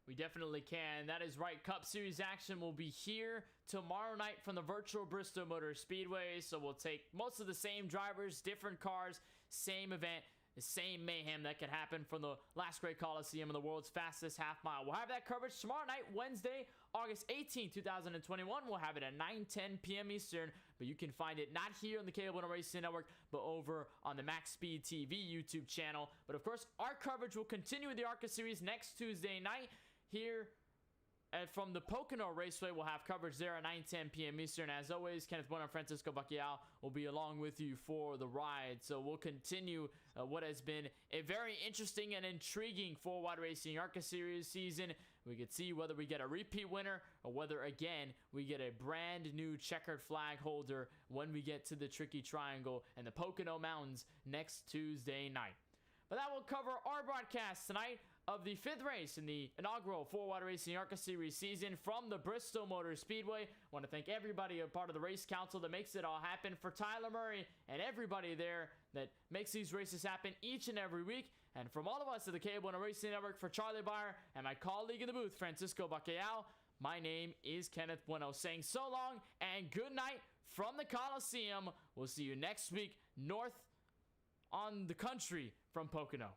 We definitely can. That is right. Cup Series action will be here tomorrow night from the virtual Bristol Motor Speedway. So we'll take most of the same drivers, different cars, same event. The same mayhem that could happen from the last great Coliseum and the world's fastest half mile. We'll have that coverage tomorrow night, Wednesday, August 18, 2021. We'll have it at 9:10 p.m. Eastern, but you can find it not here on the KBueno Racing Network, but over on the Max Speed TV YouTube channel. But of course, our coverage will continue with the ARCA Series next Tuesday night here. And from the Pocono Raceway, we'll have coverage there at 9:10 p.m. Eastern. As always, Kenneth Bueno and Francisco Bacchial will be along with you for the ride. So we'll continue what has been a very interesting and intriguing 4-wide racing ARCA Series season. We could see whether we get a repeat winner or whether, again, we get a brand new checkered flag holder when we get to the Tricky Triangle and the Pocono Mountains next Tuesday night. But that will cover our broadcast tonight of the 5th race in the inaugural 4-wide racing ARCA Series season from the Bristol Motor Speedway. I want to thank everybody a part of the race council that makes it all happen, for Tyler Murray and everybody there that makes these races happen each and every week. And from all of us at the KBueno Racing Network, for Charlie Byer and my colleague in the booth, Francisco Bacchial, my name is Kenneth Bueno, saying so long and good night from the Coliseum. We'll see you next week north on the country from Pocono.